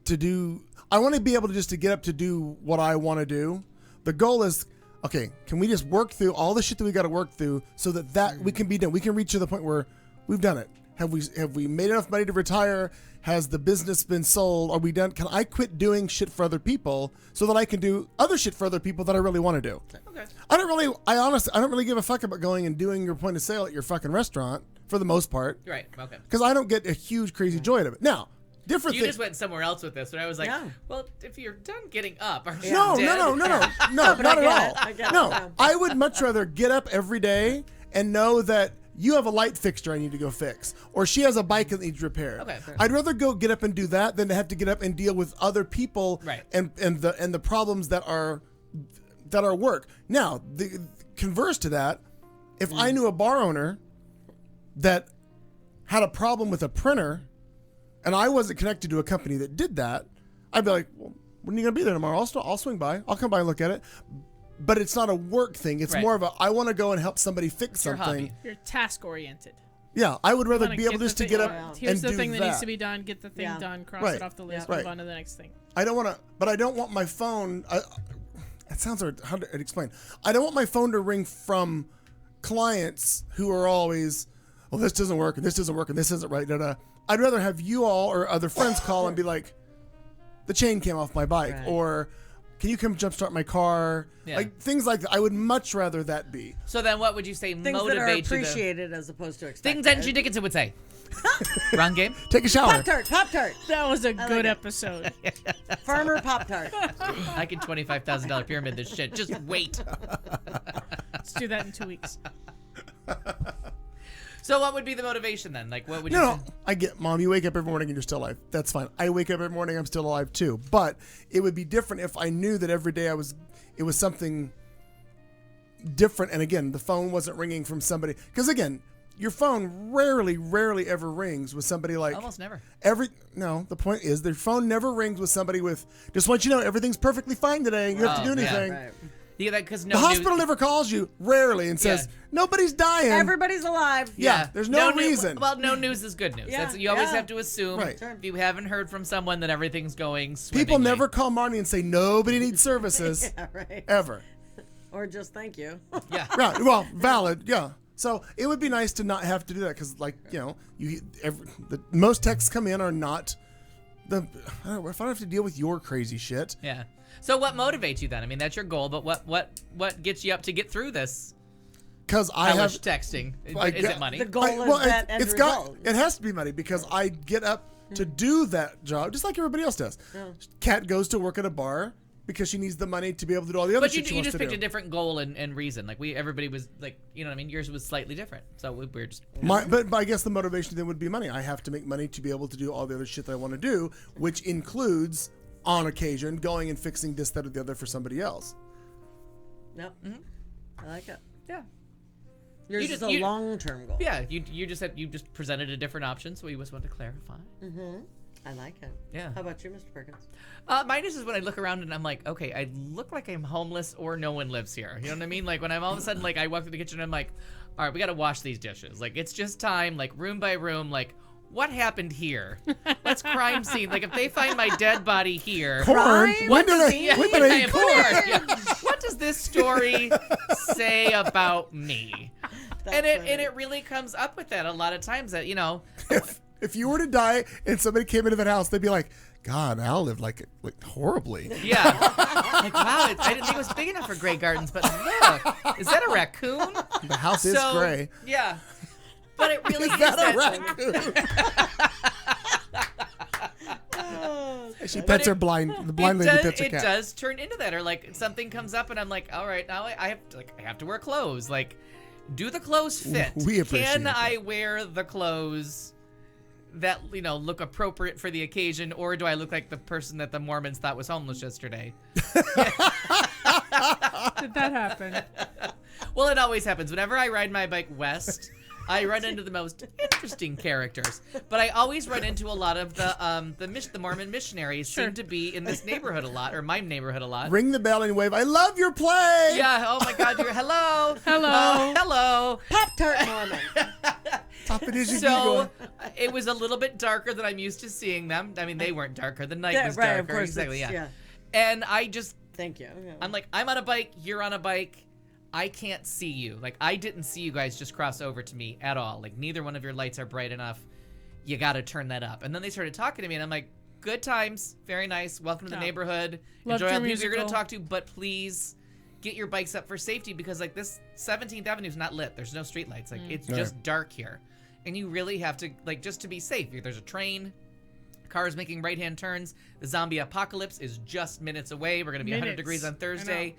to do. I want to be able to just to get up to do what I want to do. The goal is, okay, can we just work through all the shit that we got to work through so that we can be done. We can reach to the point where we've done it. Have we made enough money to retire? Has the business been sold? Are we done? Can I quit doing shit for other people so that I can do other shit for other people that I really want to do? Okay. I don't really give a fuck about going and doing your point of sale at your fucking restaurant for the most part. Right. Okay. Because I don't get a huge crazy joy out of it. Now, Different You thing. just went somewhere else with this, and I was like, well, if you're done getting up, are you No, dead? no, but not I at get all. it. I get it No, now. I would much rather get up every day and know that you have a light fixture I need to go fix, or she has a bike that needs repaired. Okay. I'd rather go get up and do that than to have to get up and deal with other people Right. and the problems that are work. Now, the converse to that, if I knew a bar owner that had a problem with a printer and I wasn't connected to a company that did that, I'd be like, well, when are you going to be there tomorrow? I'll swing by. I'll come by and look at it. But it's not a work thing. It's Right. more of a, I want to go and help somebody fix your something. hobby. You're task oriented. Yeah, I would rather be able just to get up and Here's the do thing that that. needs to be done. Get the thing done. Cross Right. it off the list. Right. Move on to the next thing. I don't want to, but I don't want my phone. It sounds hard to explain. I don't want my phone to ring from clients who are always, well, this doesn't work, and this doesn't work, and this isn't right. Da-da. I'd rather have you all or other friends call and be like, the chain came off my bike, or can you come jumpstart my car? Yeah. Like things like that. I would much rather that be. So then, what would you say Things that are motivates you? appreciated as opposed to expected. Things Andrew Dickinson would say. Wrong game. Take a shower. Pop-Tart. That was a good it. episode. Farmer Pop-Tart. I can $25,000 pyramid this shit. Just wait. Let's do that in 2 weeks. So what would be the motivation then? Like, what would you No, say? I get, Mom, you wake up every morning and you're still alive. That's fine. I wake up every morning, I'm still alive too. But it would be different if I knew that every day it was something different. And again, the phone wasn't ringing from somebody. Because again, your phone rarely ever rings with somebody like. Almost never. No, the point is their phone never rings with somebody with, just want you to know everything's perfectly fine today. You don't have to do anything. Right. Yeah, because The hospital never calls you, rarely, and says, nobody's dying. Everybody's alive. Yeah, there's no reason. Well, no news is good news. Yeah, You always yeah. have to assume Right. if you haven't heard from someone that everything's going swimmingly. People never call Marnie and say nobody needs services. Yeah, right. Ever. Or just thank you. Yeah. Right. Well, valid. Yeah. So it would be nice to not have to do that because, like, most texts come in are not if I don't have to deal with your crazy shit. Yeah. So what motivates you then? I mean, that's your goal, but what gets you up to get through this? Because I have hellish texting. Is it money? The goal is that end result. It has to be money because I get up to do that job just like everybody else does. Yeah. Kat goes to work at a bar because she needs the money to be able to do all the other But shit she you wants just to picked do. a different goal and reason. Like everybody was like, you know what I mean? Yours was slightly different. So we're just. But I guess the motivation then would be money. I have to make money to be able to do all the other shit that I want to do, which includes, on occasion, going and fixing this, that, or the other for somebody else. Yep. I like it. Yeah. Yours is a long-term goal. Yeah, you just said you just presented a different option, so we just want to clarify. Mm-hmm. I like it. Yeah. How about you, Mr. Perkins? Mine is when I look around and I'm like, okay, I look like I'm homeless or no one lives here. You know what I mean? Like when I'm all of a sudden like I walk to the kitchen and I'm like, all right, we got to wash these dishes. Like it's just time, like room by room, like what happened here? Let's crime scene. Like if they find my dead body here, Corn? what does When did I eat corn? Yeah. What does this story say about me? And it really comes up with that a lot of times that, you know. If you were to die and somebody came into that house, they'd be like, God, Al lived like horribly. Yeah. Like, wow, I didn't think it was big enough for Grey Gardens, but look, is that a raccoon? The house is gray. Yeah. But it really is that that. a raccoon? She pets her blind. The blind lady pets her cat. It does turn into that, or like something comes up and I'm like, all right, now I have to wear clothes. Like, do the clothes fit? We appreciate Can that. I wear the clothes that, you know, look appropriate for the occasion, or do I look like the person that the Mormons thought was homeless yesterday? Did that happen? Well, it always happens. Whenever I ride my bike west, I run into the most interesting characters. But I always run into a lot of the Mormon missionaries seem to be in this neighborhood a lot, or my neighborhood a lot. Ring the bell and wave. I love your play. Yeah. Oh my God. Hello. Hello. Hello. Pop-Tart Mormon. So it was a little bit darker than I'm used to seeing them. I mean, they weren't darker. The night was darker. Right, of course. Exactly. Yeah. And I just. Thank you. Yeah. I'm like, I'm on a bike. You're on a bike. I can't see you. Like, I didn't see you guys just cross over to me at all. Like, neither one of your lights are bright enough. You got to turn that up. And then they started talking to me, and I'm like, good times. Very nice. Welcome to the neighborhood. Enjoy all the people you're going to talk to, but please get your bikes up for safety because, like, this 17th Avenue is not lit. There's no street lights. Like, it's just dark here. And you really have to, like, just to be safe. There's a train Cars making right-hand turns. The zombie apocalypse is just minutes away. We're going to be 100 degrees on Thursday.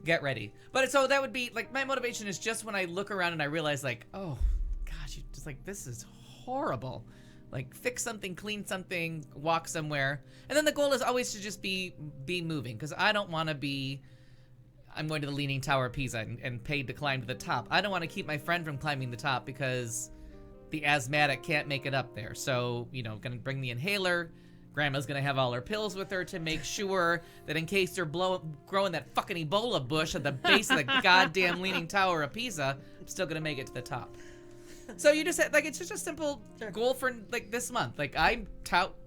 Get ready. But so that would be, like, my motivation is just when I look around and I realize, like, oh, gosh, just like, this is horrible. Like, fix something, clean something, walk somewhere. And then the goal is always to just be moving, because I don't want to be, I'm going to the Leaning Tower of Pisa and paid to climb to the top. I don't want to keep my friend from climbing the top because the asthmatic can't make it up there. So, you know, gonna bring the inhaler. Grandma's gonna have all her pills with her to make sure that in case they're growing that fucking Ebola bush at the base of the goddamn Leaning Tower of Pisa, I'm still gonna make it to the top. So you just like, it's just a simple goal for like this month. Like, I'm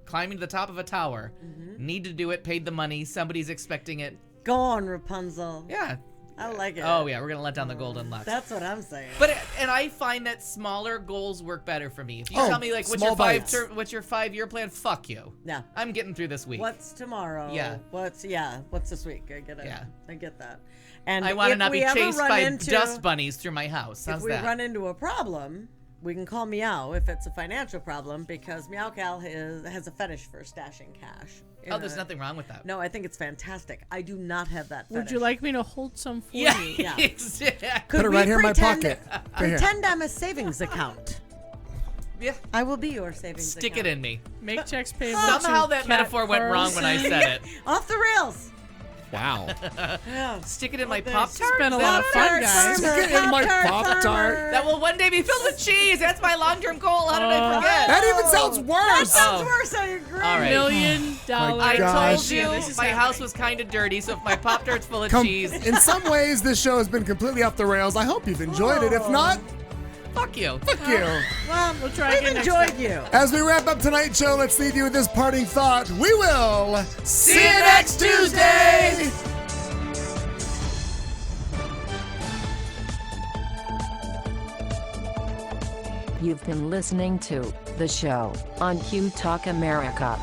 climbing to the top of a tower. Need to do it. Paid the money. Somebody's expecting it. Go on, Rapunzel. Yeah. I like it. Oh yeah, we're gonna let down the golden lux. That's what I'm saying. But and I find that smaller goals work better for me. If you tell me like what's your 5-year plan, fuck you. Yeah. I'm getting through this week. What's tomorrow? Yeah. What's this week? I get it. Yeah. I get that. And I want to not be chased by into dust bunnies through my house. How's if that? we run into a problem, we can call Meow if it's a financial problem, because Meow Cal has a fetish for stashing cash. Oh, there's nothing wrong with that. No, I think it's fantastic. I do not have that fetish. Would you like me to hold some for you? Yeah. Exactly. Put it right here in my pocket. Pretend I'm a savings account. Yeah. I will be your savings account. Stick it in me. Make checks payable. Somehow to that Cat metaphor went wrong when I said it. Off the rails. Wow. Yeah. Stick it in my This Poptart? It's been a lot of fun, guys. Stick it in my Poptart. That will one day be filled with cheese. That's my long-term goal. How did I forget? That even sounds worse. That sounds worse. I agree. All right. $1 million. I gosh. told you my house was kind of dirty, so if my Pop-Tart's full of cheese. In some ways, this show has been completely off the rails. I hope you've enjoyed it. If not, fuck you. fuck you. Well, We'll try again next enjoyed time. you. As we wrap up tonight's show, let's leave you with this parting thought. We will see you next Tuesday. You've been listening to The Show on Q Talk America.